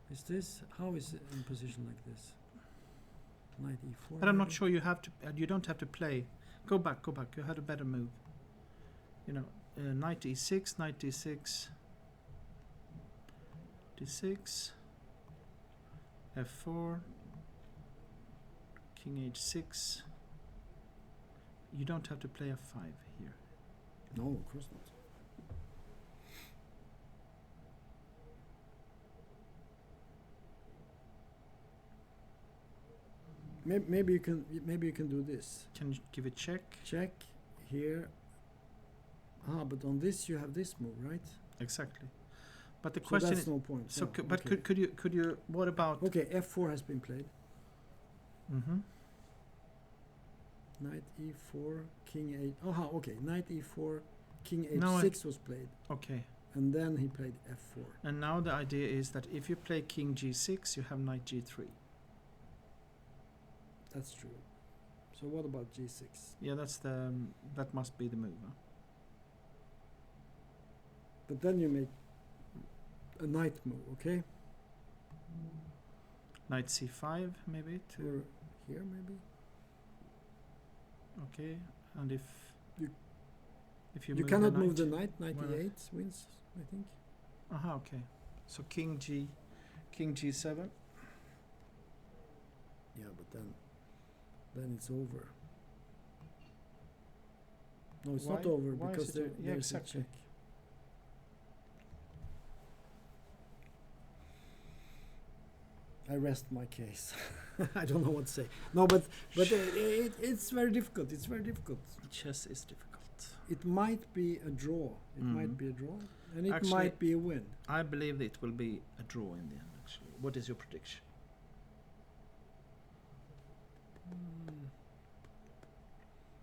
Is this how is it in position like this? Knight e4. But I'm not maybe? sure you have to. You don't have to play. Go back. Go back. You had a better move. You know, knight e6, knight d6, d6, f4, king h6. You don't have to play f5 here. No, of course not. Maybe you can do this. Can you give a check? Check here. Ah, but on this you have this move, right? Exactly. But the So question that's is, no point. so Yeah, but okay. could you what about? Okay, f4 has been played. Mm-hmm. Knight e4, king 8. Aha, okay. Knight e4, king Now h6 was played, Okay. and then he played f4. And now the idea is that if you play king g6, you have knight g3. That's true. So what about g6? Yeah, that must be the move. Huh? But then you make a knight move, okay? Knight c5 maybe to Or here maybe? okay, and if You you You move cannot the move the knight, knight. Knight Why not? e8 wins, I think. okay. So king g7. Yeah, but then it's over. No, it's not Why? over Why is because it there, over? Yeah, there's exactly. a check. I rest my case. I don't know what to say. No, but it's very difficult. It's very difficult. Chess is difficult. It might be a draw. It might Mhm. be a draw, and it Actually- might be a win. I believe it will be a draw in the end. Actually, what is your prediction?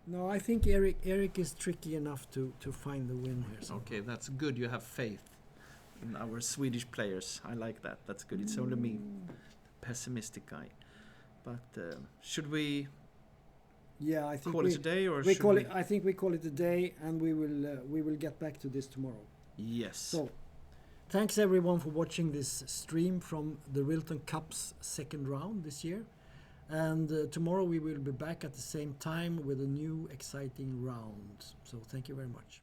No, I think Eric is tricky enough to find the win here. somehow. Okay, that's good. You have faith in our Swedish players. I like that. That's good. It's only me, pessimistic guy. But should we Yeah, I think call it a day, or we should call we? it. I think we call it a day, and we will get back to this tomorrow. Yes. So, thanks everyone for watching this stream from the Rilton Cup's second round this year. And tomorrow we will be back at the same time with a new exciting round. So thank you very much.